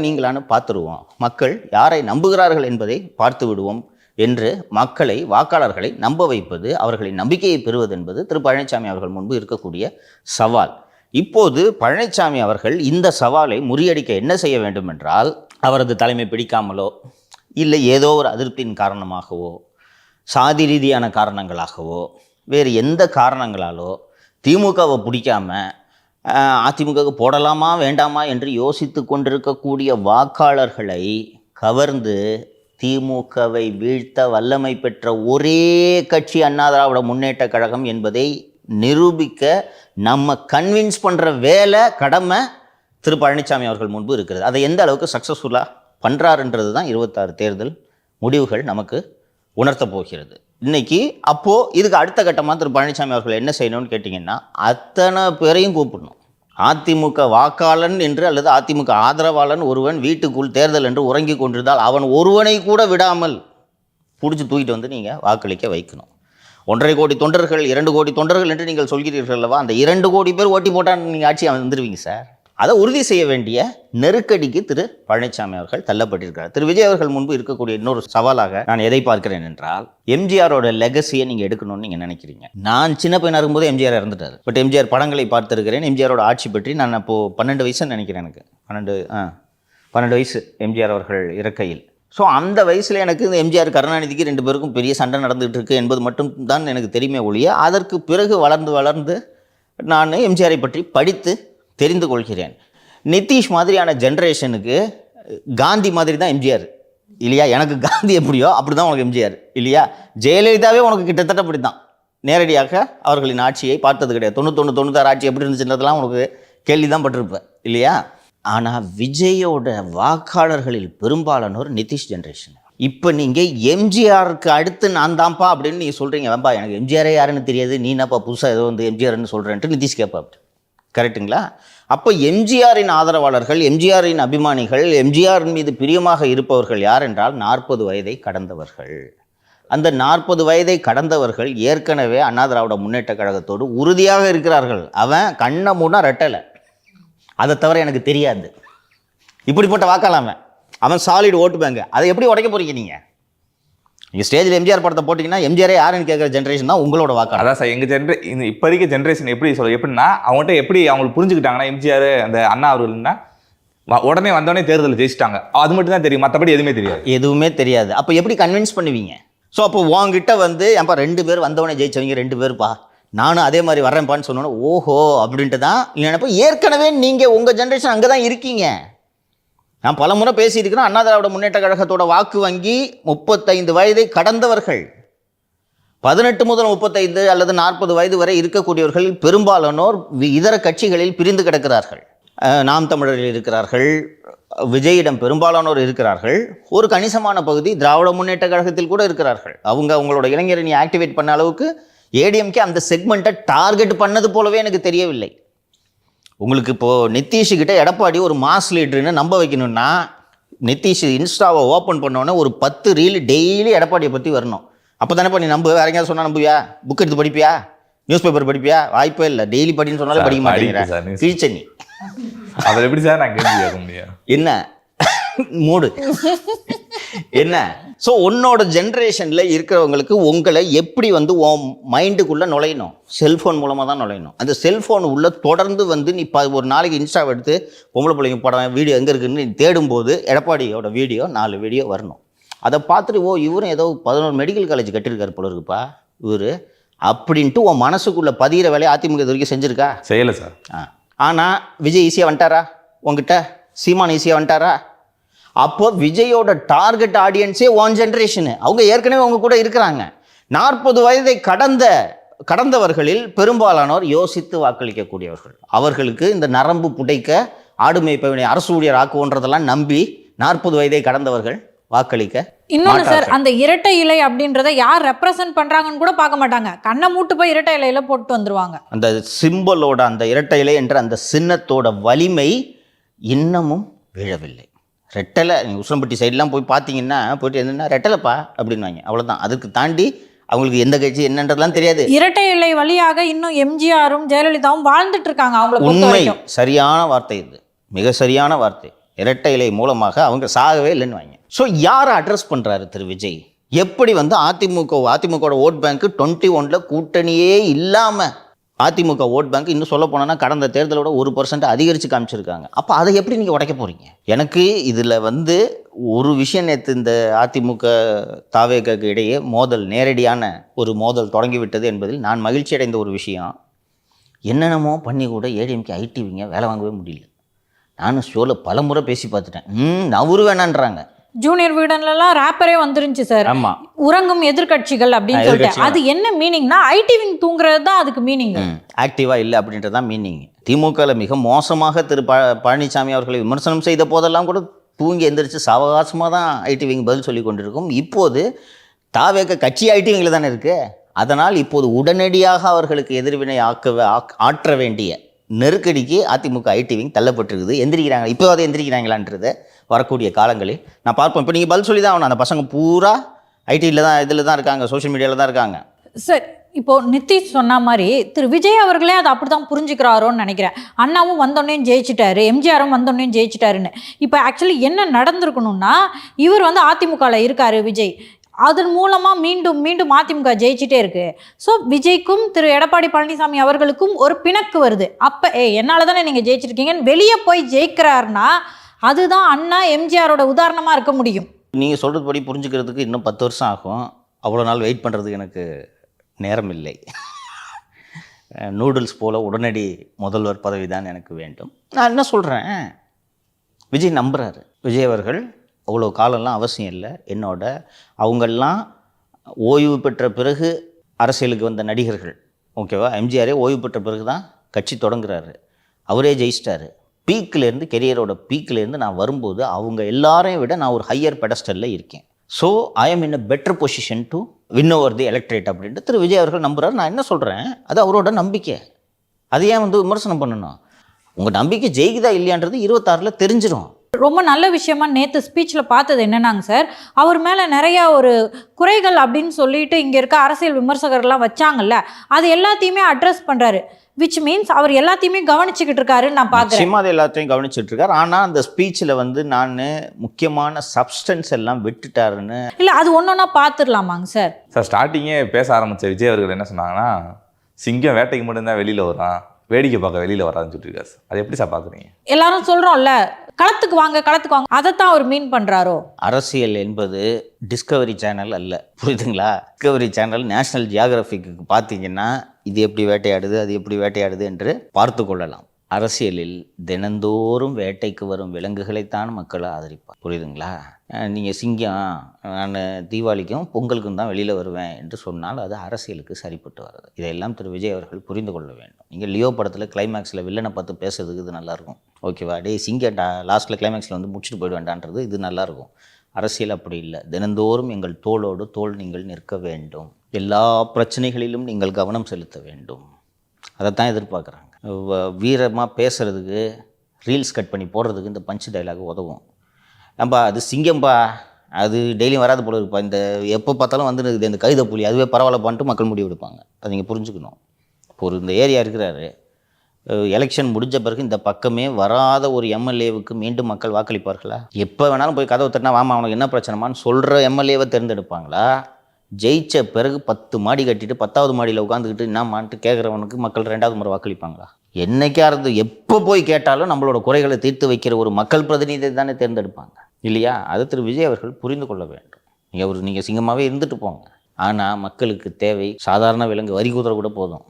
நீங்களான்னு பார்த்துருவோம். மக்கள் யாரை நம்புகிறார்கள் என்பதை பார்த்து விடுவோம் என்று மக்களை, வாக்காளர்களை நம்ப வைப்பது, அவர்களின் நம்பிக்கையை பெறுவது என்பது திரு பழனிசாமி அவர்கள் முன்பு இருக்கக்கூடிய சவால். இப்போது பழனிசாமி அவர்கள் இந்த சவாலை முறியடிக்க என்ன செய்ய வேண்டும் என்றால், அவரது தலைமை பிடிக்காமலோ இல்லை ஏதோ ஒரு அதிருப்தியின் காரணமாகவோ சாதி ரீதியான காரணங்களாகவோ வேறு எந்த காரணங்களாலோ திமுகவை பிடிக்காம அதிமுகவுக்கு போடலாமா வேண்டாமா என்று யோசித்து கொண்டிருக்கக்கூடிய வாக்காளர்களை கவர்ந்து திமுகவை வீழ்த்த வல்லமை பெற்ற ஒரே கட்சி அண்ணா திராவிட முன்னேற்ற கழகம் என்பதை நிரூபிக்க நம்ம கன்வின்ஸ் பண்ணுற வேலை கடமை திரு பழனிசாமி அவர்கள் முன்பு இருக்கிறது. அதை எந்த அளவுக்கு சக்ஸஸ்ஃபுல்லாக பண்ணுறாருன்றது தான் 26 தேர்தல் முடிவுகள் நமக்கு உணர்த்த போகிறது. இன்றைக்கி அப்போது இதுக்கு அடுத்த கட்டமாக திரு பழனிசாமி அவர்கள் என்ன செய்யணும்னு கேட்டிங்கன்னா, அத்தனை பேரையும் கூப்பிடணும். அதிமுக வாக்காளன் என்று அல்லது அதிமுக ஆதரவாளன் ஒருவன் வீட்டுக்குள் தேர்தல் என்று உறங்கி கொண்டிருந்தால் அவன் ஒருவனை கூட விடாமல் பிடிச்சி தூக்கிட்டு வந்து நீங்கள் வாக்களிக்க வைக்கணும். 1.5 கோடி தொண்டர்கள் 2 கோடி தொண்டர்கள் என்று நீங்கள் சொல்கிறீர்கள் அல்லவா, அந்த 2 கோடி பேர் ஓட்டி போட்டால் நீங்கள் ஆட்சி வந்துடுவீங்க சார். அதை உறுதி செய்ய வேண்டிய நெருக்கடிக்கு திரு பழனிசாமி அவர்கள் தள்ளப்பட்டிருக்கிறார். திரு விஜய் அவர்கள் முன்பு இருக்கக்கூடிய இன்னொரு சவாலாக நான் எதை பார்க்கிறேன் என்றால், எம்ஜிஆரோட லெகசியை நீங்கள் எடுக்கணும்னு நீங்கள் நினைக்கிறீங்க. நான் சின்ன பையனாக இருக்கும்போது எம்ஜிஆர் இறந்துட்டார். பட் எம்ஜிஆர் படங்களை பார்த்துருக்கிறேன். எம்ஜிஆரோட ஆட்சி பற்றி நான் அப்போது 12 வயசுன்னு நினைக்கிறேன். எனக்கு 12 வயசு எம்ஜிஆர் அவர்கள் இறக்கையில். ஸோ அந்த வயசில் எனக்கு இந்த எம்ஜிஆர் கருணாநிதிக்கு 2 பேருக்கும் பெரிய சண்டை நடந்துகிட்டு இருக்கு என்பது மட்டும் தான் எனக்கு தெரியுமே ஒழிய, அதற்கு பிறகு வளர்ந்து நான் எம்ஜிஆரை பற்றி படித்து தெரிந்து கொள்கிறேன். நிதிஷ் மாதிரியான ஜென்ரேஷனுக்கு காந்தி மாதிரி தான் எம்ஜிஆர் இல்லையா? எனக்கு காந்தி எப்படியோ அப்படி தான் உனக்கு எம்ஜிஆர் இல்லையா? ஜெயலலிதாவே உனக்கு கிட்டத்தட்ட அப்படி தான். நேரடியாக அவர்களின் ஆட்சியை பார்த்தது கிடையாது. 91 96 ஆட்சி எப்படி இருந்துச்சுன்றதெல்லாம் உனக்கு கேள்வி தான் பட்டிருப்பேன் இல்லையா? ஆனால் விஜயோட வாக்காளர்களில் பெரும்பாலானோர் நிதிஷ் ஜென்ரேஷன். இப்போ நீங்கள் எம்ஜிஆருக்கு அடுத்து நான் தான்ப்பா அப்படின்னு நீங்கள் சொல்கிறீங்க. வேம்பா எனக்கு எம்ஜிஆரே யாருன்னு தெரியாது, நீ என்னப்பா புதுசாக ஏதோ வந்து எம்ஜிஆர்னு சொல்கிறேன்ட்டு நிதிஷ் கேட்பா. கரெக்டுங்களா? அப்போ எம்ஜிஆரின் ஆதரவாளர்கள், எம்ஜிஆரின் அபிமானிகள், எம்ஜிஆரின் மீது பிரியமாக இருப்பவர்கள் யார் என்றால் 40 வயதை கடந்தவர்கள். அந்த 40 வயதை கடந்தவர்கள் ஏற்கனவே அண்ணா திராவிட முன்னேற்ற கழகத்தோடு உறுதியாக இருக்கிறார்கள். அவன் கண்ணை மூடா ரெட்டலை, அதை தவிர எனக்கு தெரியாது. இப்படிப்பட்ட வாக்காளன் அவன் சாலிட் ஓட்டு பேங்க். அதை எப்படி உடைக்க போறீங்க நீங்கள்? ஸ்டேஜில் எம்ஜிஆர் படத்தை போட்டிங்கன்னா எம்ஜிஆரே யாருன்னு கேட்குற ஜென்ரேஷன் தான் உங்களோட வாக்கு. அதான் சார் எங்கள் இப்போ இருக்க ஜென்ரேஷன் எப்படி எப்படின்னா அவங்கள்ட்ட எப்படி அவங்களுக்கு புரிஞ்சுக்கிட்டாங்கன்னா, எம்ஜிஆர் அந்த அண்ணா அவர்கள்னா உடனே வந்தோடனே தேர்தலில் ஜெயிச்சிட்டாங்க, அது மட்டும் தான் தெரியும், மற்றபடி எதுவுமே தெரியாது. அப்போ எப்படி கன்வின்ஸ் பண்ணுவீங்க? ஸோ அப்போ உங்ககிட்ட வந்து ஏன்பா 2 பேர் வந்தவொடனே ஜெயிச்சவங்க 2 பேருப்பா, நானும் அதே மாதிரி வர்றேன்ப்பான்னு சொன்னோன்னே ஓஹோ அப்படின்ட்டு தான் நினைப்போ. ஏற்கனவே நீங்கள் உங்கள் ஜென்ரேஷன் அங்கே தான் இருக்கீங்க. நான் பல முறை பேசியிருக்கிறேன். அண்ணா திராவிட முன்னேற்ற கழகத்தோட வாக்கு வங்கி 35 வயதை கடந்தவர்கள், 18 முதல் 35 அல்லது 40 வயது வரை இருக்கக்கூடியவர்கள் பெரும்பாலானோர் இதர கட்சிகளில் பிரிந்து கிடக்கிறார்கள். நாம் தமிழர்கள் இருக்கிறார்கள், விஜயிடம் பெரும்பாலானோர் இருக்கிறார்கள், ஒரு கணிசமான பகுதி திராவிட முன்னேற்ற கழகத்தில் கூட இருக்கிறார்கள். அவங்களோட இளைஞரணி ஆக்டிவேட் பண்ண அளவுக்கு ஏடிஎம்கே அந்த செக்மெண்ட்டை டார்கெட் பண்ணது போலவே எனக்கு தெரியவில்லை. உங்களுக்கு இப்போது நிதிஷ்கிட்ட எடப்பாடி ஒரு மாஸ் லீடர்னு நம்ப வைக்கணும்னா, நிதிஷ் இன்ஸ்டாவை ஓப்பன் பண்ணோன்னே ஒரு 10 ரீல் டெய்லி எடப்பாடியை பற்றி வரணும். அப்போ தானே நீ நம்பு. வேற எங்கேயாவது சொன்னால் நம்புவியா? புக் எடுத்து படிப்பியா? News paper படிப்பியா? வாய்ப்பே இல்லை. டெய்லி படின்னு சொன்னாலே படிக்க மாட்டேங்கிறேன். கீழ்ச்சனி அதில் எப்படி சார் நான் கேட்க முடியும்? என்ன மூடு என்ன? ஸோ உன்னோட ஜென்ரேஷனில் இருக்கிறவங்களுக்கு உங்களை எப்படி வந்து உன் மைண்டுக்குள்ளே நுழையணும்? செல்ஃபோன் மூலமாக தான் நுழையணும். அந்த செல்ஃபோன் உள்ள தொடர்ந்து வந்து நீ ஒரு நாளைக்கு இன்ஸ்டாவை எடுத்து பொம்பளை பிள்ளைங்க படம் வீடியோ எங்கே இருக்குதுன்னு நீ தேடும்போது எடப்பாடியோட வீடியோ 4 வீடியோ வரணும். அதை பார்த்துட்டு ஓ இவரும் ஏதோ 11 மெடிக்கல் காலேஜ் கட்டியிருக்காரு போல இருக்குப்பா இவர் அப்படின்ட்டு உன் மனசுக்குள்ளே பதிகிற வேலையை அதிமுக இது வரைக்கும் செஞ்சுருக்கா? செய்யலை சார். ஆனால் விஜய் ஈஸியாக வந்துட்டாரா? உங்ககிட்ட சீமான் ஈஸியாக வந்துட்டாரா? அப்போ விஜயோட டார்கெட் ஆடியன்ஸே ஒன் ஜென்ரேஷனு. அவங்க ஏற்கனவே அவங்க கூட இருக்கிறாங்க. 40 வயதை கடந்தவர்களில் பெரும்பாலானோர் யோசித்து வாக்களிக்கக்கூடியவர்கள். அவர்களுக்கு இந்த நரம்பு புடைக்க ஆடு மேய்ப்பவனை அரசு ஊழியர் ஆக்குவோன்றதெல்லாம் நம்பி 40 வயதை கடந்தவர்கள் வாக்களிக்க. இன்னொன்று சார், அந்த இரட்டை இலை அப்படின்றத யார் ரெப்ரசன்ட் பண்றாங்கன்னு கூட பார்க்க மாட்டாங்க. கண்ணை மூட்டு போய் இரட்டை இலையில போட்டு வந்துருவாங்க. அந்த சிம்பலோட அந்த இரட்டை இலை என்ற அந்த சின்னத்தோட வலிமை இன்னமும் விழவில்லை. ரெட்டலை நீங்கள் உசிலம்பட்டி சைட்லாம் போய் பார்த்தீங்கன்னா போயிட்டு என்னென்னா ரெட்டலைப்பா அப்படின்வாங்க, அவ்வளோதான். அதுக்கு தாண்டி அவங்களுக்கு எந்த கட்சி என்னன்றதுலாம் தெரியாது. இரட்டை இலை வழியாக இன்னும் எம்ஜிஆரும் ஜெயலலிதாவும் வாழ்ந்துட்டு இருக்காங்க. அவங்களுக்கு உண்மை, சரியான வார்த்தை இது, மிக சரியான வார்த்தை. இரட்டை இலை மூலமாக அவங்க சாகவே இல்லைன்னு வாங்க. ஸோ யாரை அட்ரஸ் பண்ணுறாரு திரு விஜய்? எப்படி வந்து அதிமுகவோட ஓட் பேங்க்கு 21 கூட்டணியே இல்லாமல் அதிமுக ஓட் பேங்க் இன்னும் சொல்ல போனோன்னா கடந்த தேர்தலோட 1% அதிகரித்து காமிச்சிருக்காங்க. அப்போ அதை எப்படி நீங்கள் உடைக்க போகிறீங்க? எனக்கு இதில் வந்து ஒரு விஷயம், நேற்று இந்த அதிமுக தாவேகாக்கு இடையே நேரடியான ஒரு மோதல் தொடங்கிவிட்டது என்பதில் நான் மகிழ்ச்சி அடைந்த ஒரு விஷயம். என்னென்னமோ பண்ணி கூட ஏடிஎம்கே ஐடிவிங்க வேலை வாங்கவே முடியல. நானும் ஷோவில் பல முறை பேசி பார்த்துட்டேன். நவரு வேணான்றாங்க. ஜூனியர் வீடன்லாம் ரேப்பரே வந்துருந்துச்சு சார். ஆமாம், உறங்கும் எதிர்க்கட்சிகள் அப்படின்னு சொல்லிட்டு. அது என்ன மீனிங்னா ஐடி விங் தூங்குறது தான் அதுக்கு மீனிங். ஆக்டிவாக இல்லை அப்படின்றது தான் மீனிங். திமுகவில் மிக மோசமாக திரு பழனிசாமி அவர்களை விமர்சனம் செய்த போதெல்லாம் கூட தூங்கி எந்திரிச்சு சாவகாசமாக தான் ஐடி விங் பதில் சொல்லி கொண்டிருக்கும். இப்போது தாவேக கட்சி ஐடி விங்கில் தானே இருக்குது. அதனால் இப்போது உடனடியாக அவர்களுக்கு எதிர்வினை ஆற்ற வேண்டிய நெருக்கடிக்கு அதிமுக ஐடி விங் தள்ளப்பட்டிருக்குது. எந்திரிக்கிறாங்க. இப்போ அதை எந்திரிக்கிறாங்களான்றது வரக்கூடிய காலங்களில் நான் பார்ப்போம். இப்போ நீங்கள் பதில் சொல்லி தான் ஆகணும். அந்த பசங்க பூரா ஐடியில் தான் இதில் தான் இருக்காங்க, சோஷியல் மீடியாவில் தான் இருக்காங்க. சார், இப்போ நிதிஷ் சொன்ன மாதிரி திரு விஜய் அவர்களே அதை அப்படி தான் புரிஞ்சுக்கிறாரோன்னு நினைக்கிறேன். அண்ணாவும் வந்தோடனே ஜெயிச்சிட்டாரு, எம்ஜிஆரும் வந்தோடனே ஜெயிச்சிட்டாருன்னு. இப்போ ஆக்சுவலி என்ன நடந்திருக்கணும்னா, இவர் வந்து அதிமுகவில் இருக்காரு விஜய், அதன் மூலமாக மீண்டும் மீண்டும் அதிமுக ஜெயிச்சிட்டே இருக்கு. ஸோ விஜய்க்கும் திரு எடப்பாடி பழனிசாமி அவர்களுக்கும் ஒரு பிணக்கு வருது. அப்போ என்னால் தானே நீங்கள் ஜெயிச்சிருக்கீங்கன்னு வெளியே போய் ஜெயிக்கிறாருன்னா அதுதான் அண்ணா எம்ஜிஆரோட உதாரணமாக இருக்க முடியும். நீங்கள் சொல்கிறது படி புரிஞ்சுக்கிறதுக்கு இன்னும் 10 வருஷம் ஆகும். அவ்வளோ நாள் வெயிட் பண்ணுறதுக்கு எனக்கு நேரம் இல்லை. நூடுல்ஸ் போல் உடனடி முதல்வர் பதவி தான் எனக்கு வேண்டும். நான் என்ன சொல்கிறேன், விஜய் நம்புகிறாரு. விஜய் அவர்கள் அவ்வளோ காலம்லாம் அவசியம் இல்லை. அவங்கெல்லாம் ஓய்வு பெற்ற பிறகு அரசியலுக்கு வந்த நடிகர்கள், ஓகேவா? எம்ஜிஆரே ஓய்வு பெற்ற பிறகு தான் கட்சி தொடங்குறாரு. அவரே ஜெயிச்சிட்டாரு. பீக்கிலேருந்து, கெரியரோட பீக்கிலேருந்து நான் வரும்போது அவங்க எல்லாரையும் விட நான் ஒரு ஹையர் பெடஸ்டலில் இருக்கேன். So I am in a better position to win over the electorate அப்படின்ட்டு திரு விஜய் அவர்கள் நம்புகிறார். நான் என்ன சொல்கிறேன், அது அவரோட நம்பிக்கை. அது ஏன் வந்து விமர்சனம் பண்ணணும்? உங்கள் நம்பிக்கை ஜெயிக்குதா இல்லையான்றது 26 தெரிஞ்சிடும். ரொம்ப நல்ல விஷயமா நேற்று ஸ்பீச்சில் பார்த்தது என்னன்னாங்க சார், அவர் மேலே நிறையா ஒரு குறைகள் அப்படின்னு சொல்லிட்டு இங்கே இருக்க அரசியல் விமர்சகர்லாம் வச்சாங்கல்ல, அது எல்லாத்தையுமே அட்ரஸ் பண்ணுறாரு. விச் மீன்ஸ் அவர் எல்லாத்தையுமே கவனிச்சுக்கிட்டு இருக்காருன்னு நான் பார்க்குறேன். நிச்சயமாக அது எல்லாத்தையும் கவனிச்சுட்டு இருக்காரு. ஆனால் அந்த ஸ்பீச்சில் வந்து நான் முக்கியமான சப்ஸ்டன்ஸ் எல்லாம் விட்டுட்டாருன்னு இல்லை, அது ஒன்றா பார்த்துடலாமாங்க சார்? சார், ஸ்டார்டிங்கே பேச ஆரம்பித்த விஜய் அவர்கள் என்ன சொன்னாங்கன்னா, சிங்கம் வேட்டைக்கு மட்டும்தான் வெளியில் வரான், வேடிக்கை பார்க்க வெளியில் வராதுன்னு சொல்லியிருக்காரு சார். அது எப்படி சார் பார்க்குறீங்க? எல்லாரும் சொல்கிறோம்ல, களத்துக்கு வாங்க களத்துக்கு வாங்க, அதைத்தான் அவர் மீன் பண்ணுறாரோ? அரசியல் என்பது டிஸ்கவரி சேனல் அல்ல, புரியுதுங்களா? டிஸ்கவரி சேனல் நேஷனல் ஜியாகிரபிக்கு பார்த்தீங்கன்னா இது எப்படி வேட்டையாடுது, அது எப்படி வேட்டையாடுது என்று பார்த்து கொள்ளலாம். அரசியலில் தினந்தோறும் வேட்டைக்கு வரும் விலங்குகளைத்தான் மக்கள் ஆதரிப்பார், புரியுதுங்களா? நீங்கள் சிங்கம் நான் தீபாவளிக்கும் பொங்கலுக்கும் தான் வெளியில் வருவேன் என்று சொன்னால் அது அரசியலுக்கு சரிப்பட்டு வர்றது. இதையெல்லாம் திரு விஜய் அவர்கள் புரிந்து கொள்ள வேண்டும். நீங்கள் லியோ படத்தில் கிளைமேக்ஸில் வில்லனை பார்த்து பேசுறதுக்கு இது நல்லாயிருக்கும், ஓகேவா? டே சிங்கம் லாஸ்ட்டில் கிளைமேக்ஸில் வந்து முடிச்சுட்டு போயிட வேண்டான்றது இது நல்லாயிருக்கும். அரசியல் அப்படி இல்லை. தினந்தோறும் எங்கள் தோளோடு தோள் நீங்கள் நிற்க வேண்டும், எல்லா பிரச்சனைகளிலும் நீங்கள் கவனம் செலுத்த வேண்டும். அதைத்தான் எதிர்பார்க்குறாங்க. வீரமாக பேசுகிறதுக்கு, ரீல்ஸ் கட் பண்ணி போடுறதுக்கு இந்த பஞ்ச் டைலாக் உதவும். ஏன்பா அது சிங்கம்பா, அது டெய்லியும் வராது போல இருப்பா, இந்த எப்போ பார்த்தாலும் வந்து இந்த கழுத புலி அதுவே பரவாயில்ல பண்ணிட்டு மக்கள் முடிவு எடுப்பாங்க. அதை நீங்கள் புரிஞ்சுக்கணும். இப்போ ஒரு இந்த ஏரியா இருக்கிறாரு, எலெக்ஷன் முடிஞ்ச பிறகு இந்த பக்கமே வராத ஒரு எம்எல்ஏவுக்கு மீண்டும் மக்கள் வாக்களிப்பார்களா? எப்போ வேணாலும் போய் கதவை தட்டினா வாமா அவனுக்கு என்ன பிரச்சனைமான்னு சொல்கிற எம்எல்ஏவை தேர்ந்தெடுப்பாங்களா? ஜெயிச்ச பிறகு 10 மாடி கட்டிட்டு 10வது மாடியில் உட்காந்துக்கிட்டு என்னம்மான்ட்டு கேட்குறவனுக்கு மக்கள் 2வது முறை வாக்களிப்பாங்களா? என்னைக்கா இருந்து எப்போ போய் கேட்டாலும் நம்மளோட குறைகளை தீர்த்து வைக்கிற ஒரு மக்கள் பிரதிநிதியை தானே தேர்ந்தெடுப்பாங்க, இல்லையா? அதை திரு விஜய் அவர்கள் புரிந்து கொள்ள வேண்டும். நீங்கள் சிங்கமாகவே இருந்துட்டு போங்க, ஆனால் மக்களுக்கு தேவை சாதாரண விலங்கு, வரி குதிரை கூட போதும்,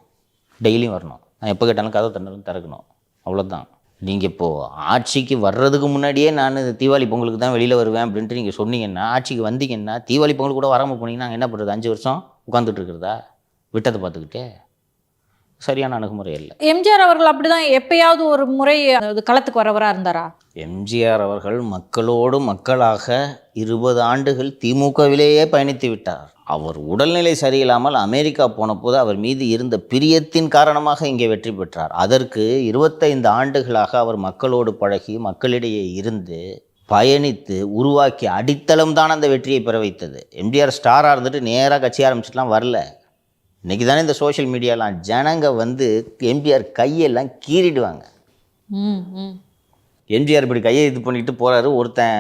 டெய்லியும் வரணும். நான் எப்போ கேட்டாலும் கதவை திறக்கணும், அவ்வளோதான். நீங்கள் இப்போது ஆட்சிக்கு வர்றதுக்கு முன்னாடியே நான் தீபாவளி பொங்கலுக்கு தான் வெளியில் வருவேன் அப்படின்ட்டு நீங்கள் சொன்னீங்கன்னா, ஆட்சிக்கு வந்தீங்கன்னா தீபாவளி பொங்கல் கூட வராமல் போனீங்கன்னா என்ன பண்ணுறது? 5 வருஷம் உட்காந்துட்டு இருக்கிறதா? விட்டதை பார்த்துக்கிட்டே சரியான அணுகுமுறை இல்லை. எம்ஜிஆர் அவர்கள் அப்படிதான் எப்பயாவது ஒரு முறை களத்துக்கு வரவராக இருந்தாரா? எம்ஜிஆர் அவர்கள் மக்களோடு மக்களாக 20 ஆண்டுகள் திமுகவிலேயே பயணித்து விட்டார். அவர் உடல்நிலை சரியில்லாமல் அமெரிக்கா போன போது அவர் மீது இருந்த பிரியத்தின் காரணமாக இங்கே வெற்றி பெற்றார். அதற்கு 25 ஆண்டுகளாக அவர் மக்களோடு பழகி மக்களிடையே இருந்து பயணித்து உருவாக்கி அடித்தளம் தான் அந்த வெற்றியை பெற வைத்தது. எம்ஜிஆர் ஸ்டாராக இருந்துட்டு நேராக கட்சி ஆரம்பிச்சுட்டுலாம் வரல. இன்றைக்கி தானே இந்த சோஷியல் மீடியாலாம் ஜனங்க வந்து எம்ஜிஆர் கையெல்லாம் கீறிடுவாங்க. எம்ஜிஆர் இப்படி கையை இது பண்ணிட்டு போகிறாரு, ஒருத்தன்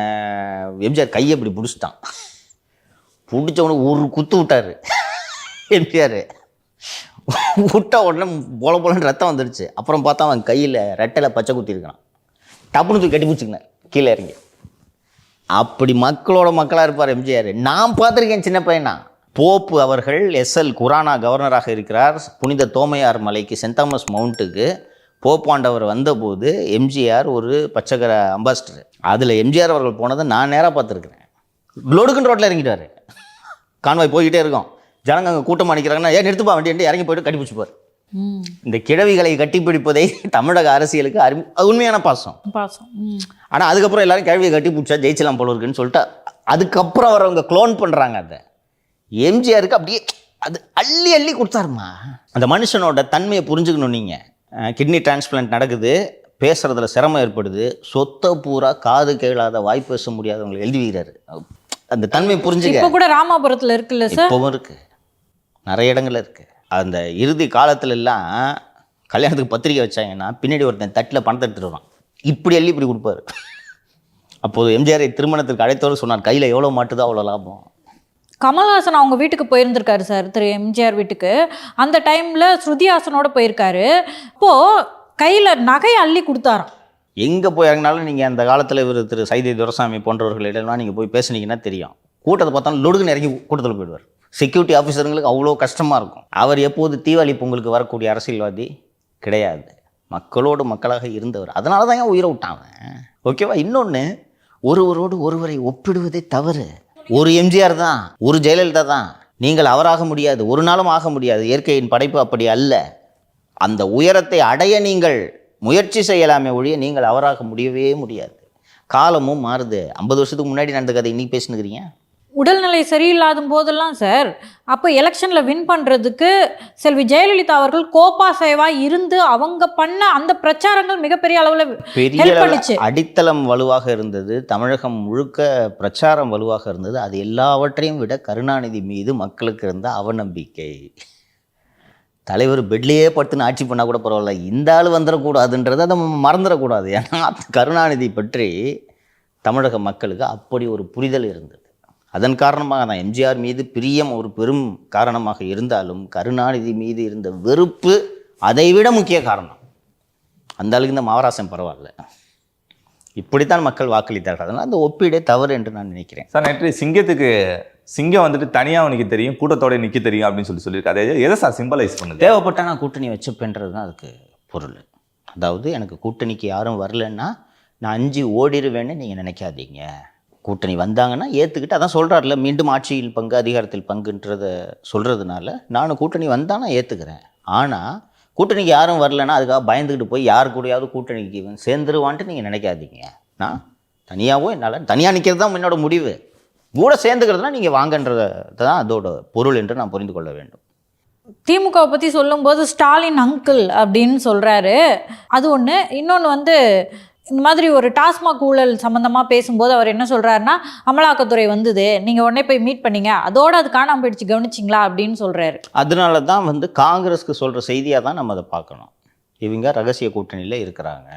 எம்ஜிஆர் கையை இப்படி பிடிச்சிட்டான், பிடிச்சவனுக்கு ஒரு குத்து விட்டார் எம்ஜிஆர். விட்ட உடனே போலன்னு ரத்தம் வந்துடுச்சு. அப்புறம் பார்த்தா அவன் கையில் ரெட்டையில் பச்சை குத்திருக்கான். டப்புனு தூக்கி கட்டி பிடிச்சிக்கினேன் கீழே இறங்கி. அப்படி மக்களோட மக்களாக இருப்பார் எம்ஜிஆர். நான் பார்த்துருக்கேன் சின்ன பையனா. போப்பு அவர்கள் எஸ்எல் குரானா கவர்னராக இருக்கிறார். புனித தோமையார் மலைக்கு சென்ட் தாமஸ் மவுண்ட்டுக்கு போப்பாண்டவர் வந்தபோது எம்ஜிஆர் ஒரு பச்சைக்கர அம்பாசிடர். அதில் எம்ஜிஆர் அவர்கள் போனதை நான் நேராக பார்த்துருக்குறேன். லொடுக்குன்னு ரோட்டில் இறங்கிட்டார். கான்வாய் போய்கிட்டே இருக்கோம். ஜனங்க அங்கே கூட்டமாக நிற்கிறாங்கன்னா ஏன் நிறுத்துப்பா வண்டி இறங்கி போய்ட்டு கட்டி பிடிச்சிப்பார். இந்த கிழவிகளை கட்டிப்பிடிப்பதை தமிழக அரசியலுக்கு அது உண்மையான பாசம். ஆனால் அதுக்கப்புறம் எல்லாரும் கிழவியை கட்டி பிடிச்சா ஜெயிச்சலாம் போல இருக்குன்னு சொல்லிட்டு அதுக்கப்புறம் அவர் அவங்க க்ளோன் பண்ணுறாங்க. அதை எம்ஜிஆருக்கு அப்படியே அது அள்ளி அள்ளி கொடுத்தாருமா. அந்த மனுஷனோட தன்மையை புரிஞ்சுக்கணும். நீங்கள் கிட்னி டிரான்ஸ்பிளான்ட் நடக்குது, பேசுகிறதுல சிரமம் ஏற்படுது, சொத்தை பூரா காது கேளாத வாய் பேச முடியாதவங்களை எழுதி வைக்கிறாரு. அந்த தன்மை புரிஞ்சுக்க. இப்போ கூட ராமாபுரத்தில் இருக்குல்ல சார்? இப்போவும் இருக்குது, நிறைய இடங்கள்ல இருக்குது. அந்த இறுதி காலத்துல எல்லாம் கல்யாணத்துக்கு பத்திரிக்கை வச்சாங்கன்னா பின்னாடி ஒருத்தன் தட்டில் பணத்தை எடுத்துட்டு வருவான். இப்படி அள்ளி இப்படி கொடுப்பாரு. அப்போது எம்ஜிஆரை திருமணத்திற்கு அழைத்தவர் சொன்னார், கையில் எவ்வளோ மாட்டுதோ அவ்வளோ லாபம். கமல்ஹாசன் அவங்க வீட்டுக்கு போயிருந்திருக்காரு சார், திரு எம்ஜிஆர் வீட்டுக்கு. அந்த டைமில் ஸ்ருதிஹாசனோட போயிருக்காரு. இப்போது கையில் நகையை அள்ளி கொடுத்தாராம். எங்கே போய் இறங்கினாலும் நீங்கள் அந்த காலத்தில் இவர் திரு சைதை துரைசாமி போன்றவர்களிடலாம் நீங்கள் போய் பேசுனீங்கன்னா தெரியும். கூட்டத்தை பார்த்தாலும் லொடுக்குன்னு இறங்கி கூட்டத்தில் போயிடுவார். செக்யூரிட்டி ஆஃபீஸருங்களுக்கு அவ்வளோ கஷ்டமாக இருக்கும். அவர் எப்போது தீபாவளி பொங்கலுக்கு வரக்கூடிய அரசியல்வாதி கிடையாது, மக்களோடு மக்களாக இருந்தவர். அதனால தான் ஏன் உயிரை விட்டாங்க. ஓகேவா? இன்னொன்று, ஒருவரோடு ஒருவரை ஒப்பிடுவதே தவறு. ஒரு எம்ஜிஆர் தான், ஒரு ஜெயலலிதா தான். நீங்கள் அவராக முடியாது, ஒரு நாளும் ஆக முடியாது. இயற்கையின் படைப்பு அப்படி அல்ல. அந்த உயரத்தை அடைய நீங்கள் முயற்சி செய்யலாமே ஒழிய நீங்கள் அவராக முடியவே முடியாது. காலமும் மாறுது. 50 வருஷத்துக்கு முன்னாடி நடந்த கதை இன்னைக்கு பேசினுக்கிறீங்க. உடல்நிலை சரியில்லாத போதெல்லாம் சார், அப்போ எலெக்ஷனில் வின் பண்ணுறதுக்கு செல்வி ஜெயலலிதா அவர்கள் கோப்பா சேவா இருந்து அவங்க பண்ண அந்த பிரச்சாரங்கள் மிகப்பெரிய அளவில் ஹெல்ப் பண்ணுச்சு. அடித்தளம் வலுவாக இருந்தது, தமிழகம் முழுக்க பிரச்சாரம் வலுவாக இருந்தது. அது எல்லாவற்றையும் விட கருணாநிதி மீது மக்களுக்கு இருந்த அவநம்பிக்கை. தலைவர் பெட்லேயே படுத்துன்னு ஆட்சி பண்ணால் கூட பரவாயில்ல, இந்த ஆள் வந்துடக்கூடாதுன்றதை அதை மறந்துடக்கூடாது. ஏன்னா கருணாநிதி பற்றி தமிழக மக்களுக்கு அப்படி ஒரு புரிதல் இருந்தது. அதன் காரணமாக தான் எம்ஜிஆர் மீது பிரியம் ஒரு பெரும் காரணமாக இருந்தாலும் கருணாநிதி மீது இருந்த வெறுப்பு அதைவிட முக்கிய காரணம். அந்த அளவுக்கு இந்த மகாராசன் பரவாயில்ல. இப்படித்தான் மக்கள் வாக்களித்தார்கள். அதனால் அந்த ஒப்பீடே தவறு என்று நான் நினைக்கிறேன். சார், நேற்று சிங்கம் வந்துட்டு தனியாக நிற்க தெரியும், கூட்டத்தோட நிற்க தெரியும் அப்படின்னு சொல்லியிருக்காரு. அதை எதை சார் சிம்பலைஸ் பண்ணுது? தேவைப்பட்டால் நான் கூட்டணி வச்சுப்பேன்றது தான் அதுக்கு பொருள். அதாவது எனக்கு கூட்டணிக்கு யாரும் வரலன்னா நான் 5 ஓடிடுவேன்னு நீங்கள் நினைக்காதீங்க. கூட்டணி வந்தாங்கன்னா ஏற்றுக்கிட்டு, அதான் சொல்கிறார்ல, மீண்டும் ஆட்சியில் பங்கு அதிகாரத்தில் பங்குன்றதை சொல்கிறதுனால நானும் கூட்டணி வந்தால் நான் ஏற்றுக்கிறேன். ஆனால் கூட்டணிக்கு யாரும் வரலன்னா அதுக்காக பயந்துக்கிட்டு போய் யார் கூடயாவது கூட்டணிக்கு சேர்ந்துருவான்ட்டு நீங்கள் நினைக்காதீங்க. நான் தனியாகவோ என்னால் தனியாக நிற்கிறது தான் என்னோட முடிவு. கூட சேர்ந்துக்கிறதுனா நீங்கள் வாங்கன்றது தான் அதோட பொருள் என்று நான் புரிந்து கொள்ள வேண்டும். திமுகவை பற்றி சொல்லும்போது ஸ்டாலின் அங்கிள் அப்படின்னு சொல்கிறாரு, அது ஒன்று. இன்னொன்று இந்த மாதிரி ஒரு டாஸ்மாக் ஊழல் சம்மந்தமாக பேசும்போது அவர் என்ன சொல்கிறாருன்னா, அமலாக்கத்துறை வந்தது, நீங்கள் உடனே போய் மீட் பண்ணீங்க, அதோடு அது காணாமல் போயிடுச்சு, கவனிச்சிங்களா அப்படின்னு சொல்கிறாரு. அதனால தான் காங்கிரஸ்க்கு சொல்கிற செய்தியாக தான் நம்ம அதை பார்க்கணும். இவங்க ரகசிய கூட்டணியில் இருக்கிறாங்க.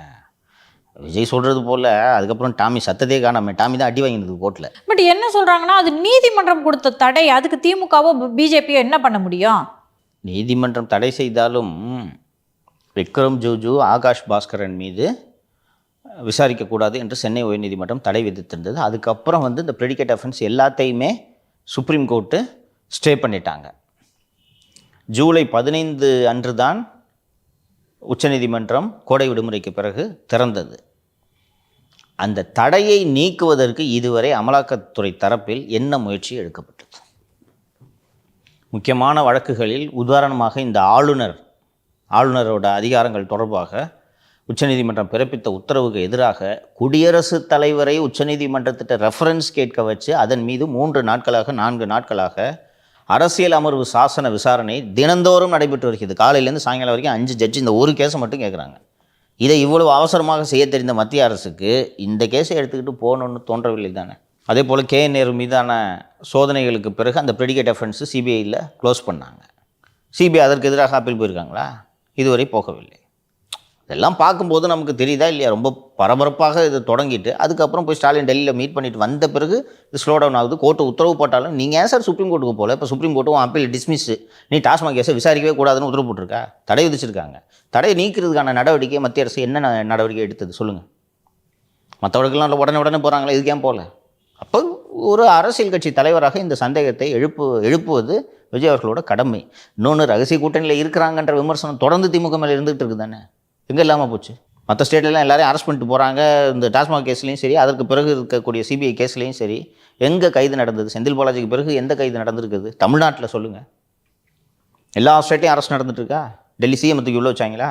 விஜய் சொல்கிறது போல் அதுக்கப்புறம் டாமி சத்ததே காணாமல், டாமி தான் அடி வாங்கினது கோர்ட்டில். பட் என்ன சொல்கிறாங்கன்னா, அது நீதிமன்றம் கொடுத்த தடை, அதுக்கு திமுகவோ பிஜேபியோ என்ன பண்ண முடியும்? நீதிமன்றம் தடை செய்தாலும் விக்ரம் ஜோஜு, ஆகாஷ் பாஸ்கரன் மீது விசாரிக்கக்கூடாது என்று சென்னை உயர்நீதிமன்றம் தடை விதித்திருந்தது. அதுக்கப்புறம் இந்த ப்ரெடிகேட் அஃபென்ஸ் எல்லாத்தையுமே சுப்ரீம் கோர்ட்டு ஸ்டே பண்ணிட்டாங்க. ஜூலை 15 அன்று தான் உச்சநீதிமன்றம் கோடை விடுமுறைக்கு பிறகு திறந்தது. அந்த தடையை நீக்குவதற்கு இதுவரை அமலாக்கத்துறை தரப்பில் என்ன முயற்சி எடுக்கப்பட்டது? முக்கியமான வழக்குகளில் உதாரணமாக இந்த ஆளுநரோட அதிகாரங்கள் தொடர்பாக உச்சநீதிமன்றம் பிறப்பித்த உத்தரவுக்கு எதிராக குடியரசுத் தலைவரை உச்சநீதிமன்றத்திட்ட ரெஃபரன்ஸ் கேட்க வச்சு அதன் மீது 4 நாட்களாக அரசியல் அமர்வு சாசன விசாரணை தினந்தோறும் நடைபெற்று வருகிறது. காலையிலேருந்து சாயங்காலம் வரைக்கும் 5 ஜட்ஜி இந்த ஒரு கேஸை மட்டும் கேட்குறாங்க. இதை இவ்வளவு அவசரமாக செய்ய தெரிந்த மத்திய அரசுக்கு இந்த கேஸை எடுத்துக்கிட்டு போகணுன்னு தோன்றவில்லை தானே. அதே போல் KN நேரு மீதான சோதனைகளுக்கு பிறகு அந்த ப்ரெடிகேட் அஃபென்ஸு CBIயில் க்ளோஸ் பண்ணாங்க. CBI அதற்கு எதிராக அப்பீல் போயிருக்காங்களா? இதுவரை போகவில்லை. இதெல்லாம் பார்க்கும்போது நமக்கு தெரியுதா இல்லையா, ரொம்ப பரபரப்பாக இது தொடங்கிட்டு அதுக்கப்புறம் போய் ஸ்டாலின் டெல்லியில் மீட் பண்ணிட்டு வந்த பிறகு இது ஸ்லோ டவுன் ஆகுது. கோர்ட்டு உத்தரவு போட்டாலும் நீங்கள் ஏன் சார் சுப்ரீம் கோர்ட்டுக்கு போகல? இப்போ சுப்ரீம் கோர்ட்டும் அப்பீல் டிஸ்மிஸ், நீ டாஸ்மாக் கேஸை விசாரிக்கவே கூடாதுன்னு உத்தரவு போட்டிருக்கா, தடை விதிச்சிருக்காங்க. தடையை நீக்கிறதுக்கான நடவடிக்கை மத்திய அரசு என்ன நடவடிக்கை எடுத்தது சொல்லுங்கள்? மற்றவர்களுக்கெல்லாம் உடனே போகிறாங்களே, இதுக்கு ஏன் போகல? அப்போ ஒரு அரசியல் கட்சி தலைவராக இந்த சந்தேகத்தை எழுப்புவது விஜய் அவர்களோட கடமை. இன்னொன்று, ரகசிய கூட்டணியில் இருக்கிறாங்கன்ற விமர்சனம் தொடர்ந்து திமுக மேலே இருந்துகிட்டு இருக்குது தானே, எங்கே இல்லாமல் போச்சு? மற்ற ஸ்டேட்லலாம் எல்லாரையும் அரெஸ்ட் பண்ணிட்டு போகிறாங்க. இந்த டாஸ்மாக் கேஸ்லேயும் சரி, அதற்கு பிறகு இருக்கக்கூடிய சிபிஐ கேஸ்லேயும் சரி, எங்கே கைது நடந்தது? செந்தில் பாலாஜிக்கு பிறகு எந்த கைது நடந்திருக்குது தமிழ்நாட்டில் சொல்லுங்கள்? எல்லா ஸ்டேட்டையும் அரெஸ்ட் நடந்துட்டுருக்கா? டெல்லி சிஎம்த்துக்கு உள்ள வச்சாங்களா?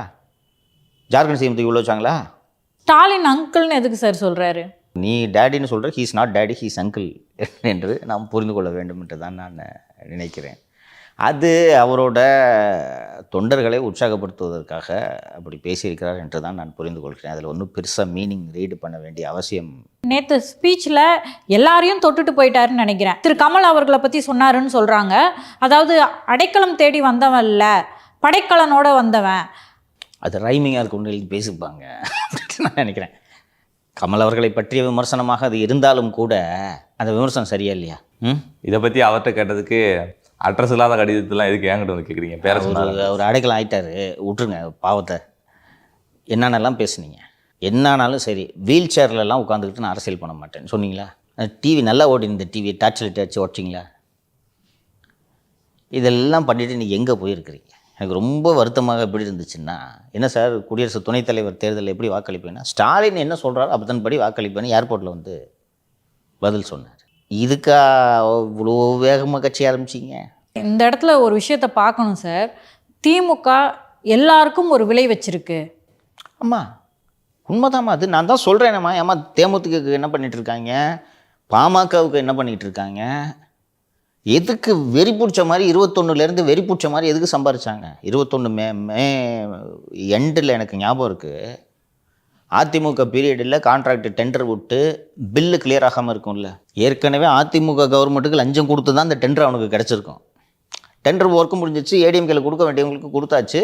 ஜார்க்கண்ட் சிஎம்த்துக்கு உள்ள வச்சாங்களா? ஸ்டாலின் அங்கிள்னு எதுக்கு சார் சொல்கிறாரு? நீ டேடின்னு சொல்கிற, he's not daddy, he's uncle என்று நாம் புரிந்து கொள்ள வேண்டும் என்று தான் நான் நினைக்கிறேன். அது அவரோட தொண்டர்களை உற்சாகப்படுத்துவதற்காக அப்படி பேசியிருக்கிறார் என்று தான் நான் புரிந்து கொள்கிறேன். அதில் ஒன்றும் பெருசாக மீனிங் ரீடு பண்ண வேண்டிய அவசியம். நேற்று ஸ்பீச்சில் எல்லாரையும் தொட்டுட்டு போயிட்டாருன்னு நினைக்கிறேன். திரு கமல் அவர்களை பற்றி சொன்னாருன்னு சொல்கிறாங்க. அதாவது அடைக்கலம் தேடி வந்தவன் இல்லை, படைக்கலனோட வந்தவன். அது ரைமிங்காக இருக்க ஒன்று எழுதி பேசிப்பாங்க அப்படின்னு நான் நினைக்கிறேன். கமல் அவர்களை பற்றிய விமர்சனமாக அது இருந்தாலும் கூட அந்த விமர்சனம் சரியா இல்லையா? இதை பற்றி அவர்கிட்ட கேட்டதுக்கு அட்ரஸ் இல்லாத கடிதத்தெல்லாம் எதுக்கு ஏங்கிட்ட வந்து கேட்குறீங்க? பேர சொன்னாங்க, அவர் அடைக்கலம் ஆகிட்டாரு, விட்டுருங்க பாவத்தை. என்னென்னலாம் பேசுனீங்க? என்னானாலும் சரி, வீல் சேர்லலாம் உட்காந்துக்கிட்டு நான் அரசியல் பண்ண மாட்டேன்னு சொன்னீங்களா? டிவி நல்லா ஓடி, இந்த டிவி டார்ச் லைட் அடிச்சு ஓட்டிங்களா? இதெல்லாம் பண்ணிவிட்டு நீங்கள் எங்கே போயிருக்கிறீங்க? எனக்கு ரொம்ப வருத்தமாக எப்படி இருந்துச்சுன்னா, என்ன சார் குடியரசு துணைத் தலைவர் தேர்தலில் எப்படி வாக்களிப்பேன்னா, ஸ்டாலின் என்ன சொல்கிறாரோ அப்பதன்படி வாக்களிப்பேன்னு ஏர்போர்ட்டில் வந்து பதில் சொன்னார். இதுக்கா இவ்வளோ வேகமாக கட்சி ஆரம்பிச்சிங்க? இந்த இடத்துல ஒரு விஷயத்தை பார்க்கணும் சார். திமுக எல்லாருக்கும் ஒரு விலை வச்சிருக்கு. ஆமாம், உண்மைதாம்மா. அது நான் தான் சொல்கிறேனம்மா. ஏம்மா தேமுதிகக்கு என்ன பண்ணிகிட்டு இருக்காங்க, பாமகவுக்கு என்ன பண்ணிகிட்டு இருக்காங்க? எதுக்கு வெறி பிடிச்ச மாதிரி 21லேருந்து வெறி பிடிச்ச மாதிரி எதுக்கு சம்பாரிச்சாங்க? 21 மே எண்டில் எனக்கு ஞாபகம் இருக்குது. அதிமுக பீரியடில் கான்ட்ராக்ட் டெண்டர் விட்டு பில்லு கிளியர் ஆகாமல் இருக்கும்ல. ஏற்கனவே அதிமுக கவர்மெண்ட்டுக்கு லஞ்சம் கொடுத்து தான் அந்த டெண்டர் அவனுக்கு கிடச்சிருக்கும். டெண்டர் ஒர்க்கும் முடிஞ்சிச்சு, ஏடிஎம்கேல கொடுக்க வேண்டியவங்களுக்கு கொடுத்தாச்சு,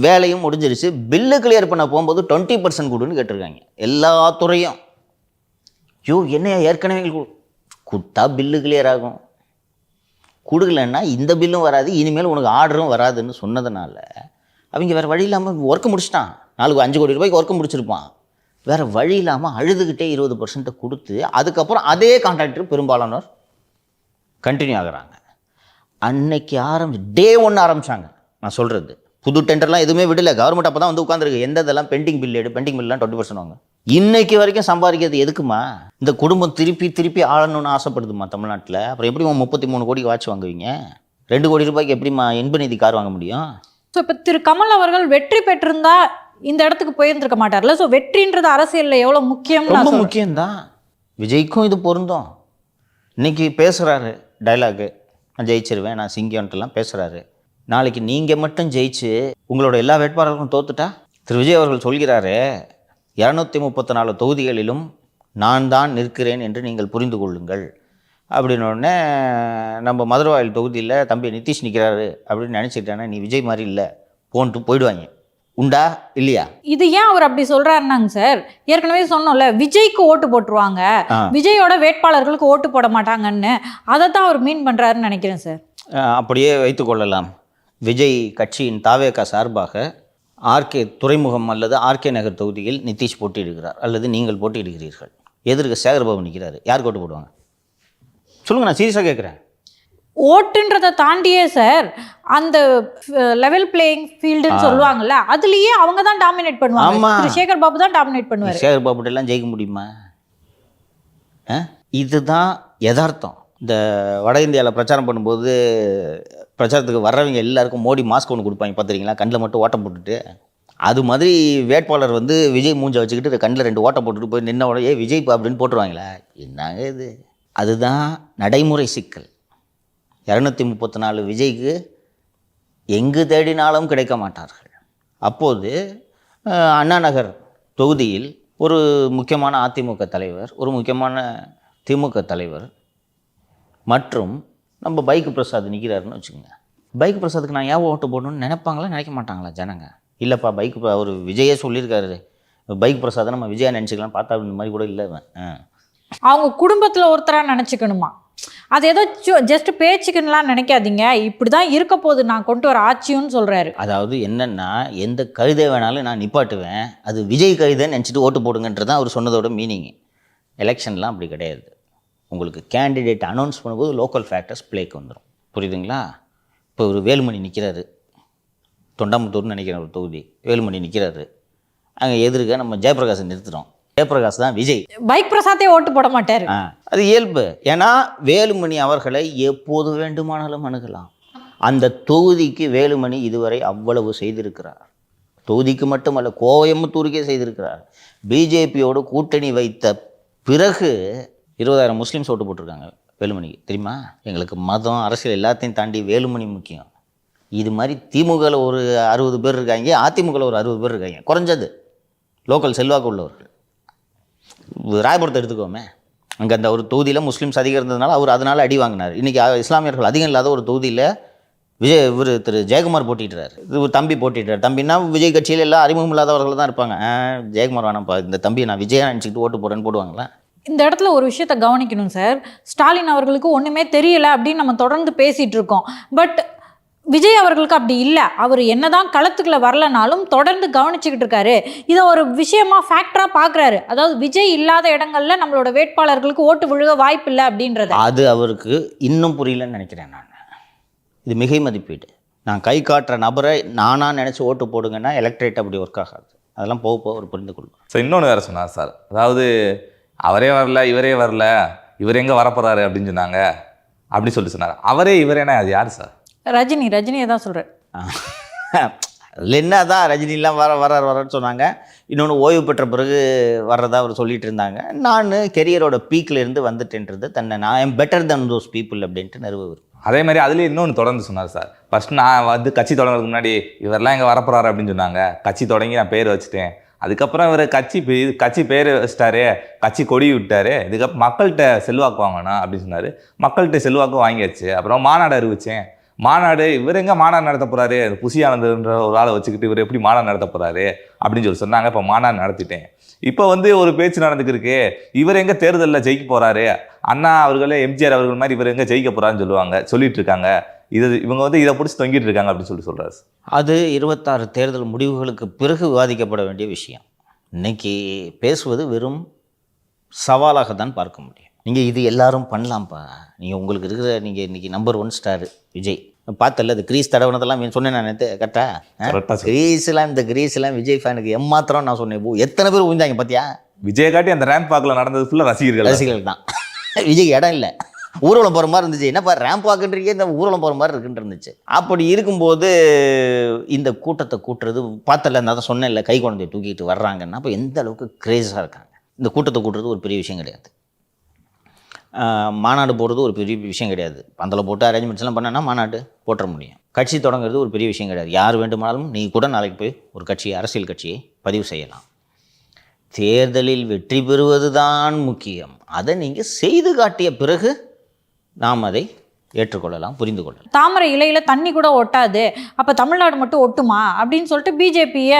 வேலையும் முடிஞ்சிருச்சு. பில்லு கிளியர் பண்ண போகும்போது 20% கொடுன்னு கேட்டிருக்காங்க எல்லா துறையும். என்ன ஏற்கனவே கொடுத்தா பில்லு கிளியர் ஆகும், கொடுக்கலன்னா இந்த பில்லும் வராது, இனிமேல் உனக்கு ஆர்டரும் வராதுன்னு சொன்னதுனால அவங்க வேறு வழி இல்லாமல் ஒர்க்கு முடிச்சிட்டான். 5 கோடி ரூபாய்க்கு ஒர்க்கு முடிச்சிருப்பான். வேறு வழி இல்லாமல் அழுதுகிட்டே 20% கொடுத்து அதுக்கப்புறம் அதே கான்ட்ராக்டர் பெரும்பாலானோர் கண்டினியூ ஆகுறாங்க. அன்னைக்கு டே 1 ஆரம்பித்தாங்க. நான் சொல்கிறது புது டெண்டர்லாம் எதுவுமே விடலை. கவர்மெண்ட் அப்போ தான் வந்து உட்காந்துருக்கு. எந்த இதெல்லாம் பெண்டிங் பில்லாம் 20% வாங்க. இன்னைக்கு வரைக்கும் சம்பாதிக்கிறது எதுக்குமா? இந்த குடும்பம் திருப்பி ஆளணும்னு ஆசைப்படுதுமா தமிழ்நாட்டில். அப்புறம் எப்படி 33 கோடிக்கு வாட்ச் வாங்குவீங்க? 2 கோடி ரூபாய்க்கு எப்படிமா இன்பநிதி கார் வாங்க முடியும்? ஸோ இப்போ திரு கமல் அவர்கள் வெற்றி பெற்றிருந்தா இந்த இடத்துக்கு போயிருந்திருக்க மாட்டார்ல. ஸோ வெற்றின்றது அரசியலில் எவ்வளோ முக்கியம்? ரொம்ப முக்கியம்தான். விஜய்க்கும் இது பொருந்தும். இன்னைக்கு பேசுகிறாரு டைலாகு, நான் ஜெயிச்சிருவேன், நான் சிங்கம்ட்டுலாம் பேசுகிறாரு. நாளைக்கு நீங்கள் மட்டும் ஜெயிச்சு உங்களோட எல்லா வேட்பாளர்களும் தோத்துட்டா? திரு விஜய் அவர்கள் சொல்கிறாரு, 234 தொகுதிகளிலும் நான் தான் நிற்கிறேன் என்று நீங்கள் புரிந்து கொள்ளுங்கள் அப்படின்னோடனே, நம்ம மதுரவாயில் தொகுதியில் தம்பி நிதிஷ் நிற்கிறாரு அப்படின்னு நினச்சிக்கிட்டானே, நீ விஜய் மாதிரி இல்லை போன்ட்டு போயிடுவாங்க. உண்டா இல்லையா? இது ஏன் அவர் அப்படி சொல்கிறாருனாங்க சார், ஏற்கனவே சொன்னோம்ல, விஜய்க்கு ஓட்டு போட்டுருவாங்க, விஜயோட வேட்பாளர்களுக்கு ஓட்டு போட மாட்டாங்கன்னு. அதை தான் அவர் மீன் பண்ணுறாருன்னு நினைக்கிறேன் சார். அப்படியே வைத்துக்கொள்ளலாம். விஜய் கட்சியின் தாவேகா சார்பாக ஆர்கே துறைமுகம் அல்லது ஆர்கே நகர் தொகுதியில் நிதிஷ் போட்டியிடுகிறார், அல்லது நீங்கள் போட்டியிடுகிறீர்கள். எதிர்க்க சேகர்பாபு நிற்கிறாரு. யாருக்கு ஓட்டு போடுவாங்க சொல்லுங்கள்? நான் சீரியஸாக கேட்குறேன். ஓட்டுன்றதை தாண்டியே சார் அந்த லெவல் பிளேயிங் ஃபீல்டுன்னு சொல்லுவாங்கல்ல, அதுலேயே அவங்க தான் டாமினேட் பண்ணுவாங்க. ஆமாம், சேகர் பாபு தான் டாமினேட் பண்ணுவார். சேகர் பாபுட்டெல்லாம் ஜெயிக்க முடியுமா? இதுதான் யதார்த்தம். இந்த வட இந்தியாவில் பிரச்சாரம் பண்ணும்போது பிரச்சாரத்துக்கு வர்றவங்க எல்லாருக்கும் மோடி மாஸ்க் ஒன்று கொடுப்பாங்க பார்த்துருக்கீங்களா, கண்ணில் மட்டும் ஓட்டம் போட்டுட்டு. அது மாதிரி வேட்பாளர் வந்து விஜய் மூஞ்சை வச்சுக்கிட்டு கண்ணில் 2 ஓட்டம் போட்டுட்டு போய் நின்ன உடனே விஜய் அப்படின்னு போட்டுருவாங்களா? என்னங்க இது? அதுதான் நடைமுறை சிக்கல். 234 விஜய்க்கு எங்கு தேடினாலும் கிடைக்க மாட்டார்கள். அப்போது அண்ணா நகர் தொகுதியில் ஒரு முக்கியமான அதிமுக தலைவர், ஒரு முக்கியமான திமுக தலைவர் மற்றும் நம்ம பைக்கு பிரசாத் நிற்கிறாருன்னு வச்சுக்கோங்க. பைக்கு பிரசாத்துக்கு நான் ஏன் ஓட்டு போடணும்னு நினைப்பாங்களா நினைக்க மாட்டாங்களா ஜனங்க? இல்லைப்பா பைக் அவர் விஜயே சொல்லியிருக்காரு, பைக் பிரசாதை நம்ம விஜயா நினச்சிக்கலாம், பார்த்தா இந்த மாதிரி கூட இல்லை அவன். அவங்க குடும்பத்தில் ஒருத்தராக நினச்சிக்கணுமா? அது ஏதோ ஜஸ்ட் பேச்சுக்குன்னுலாம் நினைக்காதீங்க, இப்படி தான் இருக்க போகுது நான் கொண்டு வர ஆட்சியும்னு சொல்கிறாரு. அதாவது என்னென்னா, எந்த கழுதை வேணாலும் நான் நிப்பாட்டுவேன், அது விஜய் கழுதைன்னு நினச்சிட்டு ஓட்டு போடுங்கன்றது தான் அவர் சொன்னதோட மீனிங். எலெக்ஷன்லாம் அப்படி கிடையாது. உங்களுக்கு கேண்டிடேட் அனௌன்ஸ் பண்ணும்போது லோக்கல் ஃபேக்டர்ஸ் ப்ளேக்கு வந்துடும். புரியுதுங்களா? இப்போ ஒரு வேலுமணி நிற்கிறாரு, தொண்டாமுத்தூர்னு நினைக்கிற ஒரு தொகுதி, வேலுமணி நிற்கிறாரு, அங்கே எதிர்க்க நம்ம ஜெயபிரகாஷை நிறுத்துகிறோம். ஜெயபிரகாஷ் தான் விஜய், பைக் பிரசாத்தே ஓட்டு போட மாட்டார். அது இயல்பு. ஏன்னா வேலுமணி அவர்களை எப்போது வேண்டுமானாலும் அணுகலாம். அந்த தொகுதிக்கு வேலுமணி இதுவரை அவ்வளவு செய்திருக்கிறார். தொகுதிக்கு மட்டுமல்ல, கோயம்புத்தூருக்கே செய்திருக்கிறார். பிஜேபியோடு கூட்டணி வைத்த பிறகு 20,000 முஸ்லீம்ஸ் ஓட்டு போட்டிருக்காங்க வேலுமணிக்கு. தெரியுமா? எங்களுக்கு மதம் அரசியல் எல்லாத்தையும் தாண்டி வேலுமணி முக்கியம். இது மாதிரி திமுகவில் ஒரு 60 பேர் இருக்காங்க, அதிமுகவில் ஒரு 60 பேர் இருக்காங்க, குறைஞ்சது லோக்கல் செல்வாக்கு உள்ளவர்கள். ராயபுரத்தை எடுத்துக்கோமே, அங்கே அந்த ஒரு தொகுதியில் முஸ்லீம்ஸ் அதிகம் இருந்ததுனால அவர் அதனால் அடி வாங்கினார். இன்றைக்கி இஸ்லாமியர்கள் அதிகம் இல்லாத ஒரு தொகுதியில் இவர் திரு ஜெயக்குமார் போட்டிடுறாரு, இது ஒரு தம்பி போட்டிடுறாரு. தம்பின்னா விஜய் கட்சியில் எல்லாம் அறிமுகம் இல்லாதவர்கள் தான் இருப்பாங்க. ஜெயக்குமார் வேணாம்ப்பா, இந்த தம்பியை நான் விஜயா நினச்சிக்கிட்டு ஓட்டு போடுறேன்னு போடுவாங்களா? இந்த இடத்துல ஒரு விஷயத்தை கவனிக்கணும் சார். ஸ்டாலின் அவர்களுக்கு ஒன்றுமே தெரியல அப்படின்னு நம்ம தொடர்ந்து பேசிகிட்டு இருக்கோம். பட் விஜய் அவர்களுக்கு அப்படி இல்லை. அவர் என்னதான் களத்துக்குள்ள வரலனாலும் தொடர்ந்து கவனிச்சுக்கிட்டு இருக்காரு. இதை ஒரு விஷயமா ஃபேக்டராக பார்க்குறாரு. அதாவது விஜய் இல்லாத இடங்கள்ல நம்மளோட வேட்பாளர்களுக்கு ஓட்டு விழுக வாய்ப்பு இல்லை அப்படின்றது. அது அவருக்கு இன்னும் புரியலன்னு நினைக்கிறேன் நான். இது மிகை மதிப்பீடு. நான் கை காட்டுற நபரை நானாக நினச்சி ஓட்டு போடுங்கன்னா எலக்ட்ரேட் அப்படி ஒர்க் ஆகாது. அதெல்லாம் போக போக அவர் புரிந்து கொள்ளும். ஸோ இன்னொன்று வேறு சொன்னார் சார், அதாவது அவரே வரல, இவரே வரல, இவர் எங்கே வரப்போறாரு அப்படின்னு சொன்னாங்க அப்படின்னு சொல்லி சொன்னார். அவரே இவரேனா அது யார் சார்? ரஜினியை தான் சொல்கிறேன். அதில் என்ன தான் ரஜினிலாம் வரன்னு சொன்னாங்க. இன்னொன்று ஓய்வு பெற்ற பிறகு வர்றதா அவர் சொல்லிட்டு இருந்தாங்க. நான் கெரியரோட பீக்கில் இருந்து வந்துட்டேன்றது தன்னை நான் I'm better then those people அப்படின்ட்டு நிறுவுவார். அதே மாதிரி அதுலேயே இன்னொன்று தொடர்ந்து சொன்னார் சார். ஃபஸ்ட்டு நான் வந்து கட்சி தொடங்குறதுக்கு முன்னாடி இவரெல்லாம் எங்கே வரப்போறாரு அப்படின்னு சொன்னாங்க. கட்சி தொடங்கி நான் பேர் வச்சுட்டேன். அதுக்கப்புறம் இவர் கட்சி பேர் வச்சிட்டாரு, கட்சி கொடி விட்டாரு. இதுக்கப்புறம் மக்கள்கிட்ட செல்வாக்கு வாங்கணும் அப்படின்னு சொன்னார். மக்கள்கிட்ட செல்வாக்கு வாங்கியாச்சு. அப்புறம் மாநாடு அறிவித்தேன். மாநாடு இவர் எங்கே மாநாடு நடத்த போகிறாரு, புசி ஆனந்தன்ற ஒரு ஆளை வச்சுக்கிட்டு இவர் எப்படி மாநாடு நடத்த போகிறாரு அப்படின்னு சொல்லி சொன்னாங்க. இப்போ மாநாடு நடத்திட்டேன். இப்போ வந்து ஒரு பேச்சு நடந்துக்கிருக்கு, இவர் எங்கே தேர்தலில் ஜெயிக்க போகிறாரு, அண்ணா அவர்களே எம்ஜிஆர் அவர்கள் மாதிரி இவர் எங்கே ஜெயிக்க போகிறாருன்னு சொல்லிட்டு இருக்காங்க. இவங்க வந்து இதை பிடிச்சி தொங்கிட்டு இருக்காங்க அப்படின்னு சொல்கிறாரு. அது 26 தேர்தல் முடிவுகளுக்கு பிறகு விவாதிக்கப்பட வேண்டிய விஷயம். இன்னைக்கு பேசுவது வெறும் சவாலாக தான் பார்க்க முடியும். நீங்கள் இது எல்லாரும் பண்ணலாம்ப்பா. நீங்கள் உங்களுக்கு இருக்கிற நீங்கள் இன்றைக்கி நம்பர் 1 ஸ்டார் விஜய் பார்த்தல, அது கிரீஸ் தடவுனதெல்லாம் சொன்னேன் நான் நேற்று. கரெக்டாக கிரீஸ்லாம் விஜய் ஃபேனுக்கு எம்மாத்திரம் நான் சொன்னேன். எத்தனை பேர் உயிர்ந்தாங்க பார்த்தியா? விஜய் காட்டி அந்த ரேம்ப் பார்க்கல நடந்தது ஃபுல்லாக ரசிகர்கள் தான். விஜய் இடம் இல்லை, ஊர்வலம் போகிற மாதிரி இருந்துச்சு. என்னப்பா ரேம்ப் வாக்குன்றீங்க, இந்த ஊர்வலம் போகிற மாதிரி இருக்குன்னு இருந்துச்சு. அப்படி இருக்கும்போது இந்த கூட்டத்தை கூட்டுறது பார்த்தல, நான் தான் சொன்னேன்ல, கை குழந்தையை தூக்கிட்டு வர்றாங்கன்னா அப்போ எந்த அளவுக்கு கிரேஸாக இருக்காங்க. இந்த கூட்டத்தை கூட்டுறது ஒரு பெரிய விஷயம் கிடையாது. மாநாடு போடுறது ஒரு பெரிய விஷயம் கிடையாது. பந்தலை போட்டு அரேஞ்ச்மெண்ட்ஸ்லாம் பண்ணனா மாநாடு போட்டுற முடியும். கட்சி தொடங்குறது ஒரு பெரிய விஷயம் கிடையாது. யார் வேண்டுமானாலும் நீ கூட நாளைக்கு போய் ஒரு அரசியல் கட்சியை பதிவு செய்யலாம். தேர்தலில் வெற்றி பெறுவது தான் முக்கியம். அதை நீங்கள் செய்து காட்டிய பிறகு நாம் அதை ஏற்றுக்கொள்ளலாம், புரிந்து கொள்ளலாம். தாமரை இலையில தண்ணி கூட ஒட்டாது, அப்போ தமிழ்நாடு மட்டும் ஒட்டுமா அப்படின்னு சொல்லிட்டு பிஜேபியை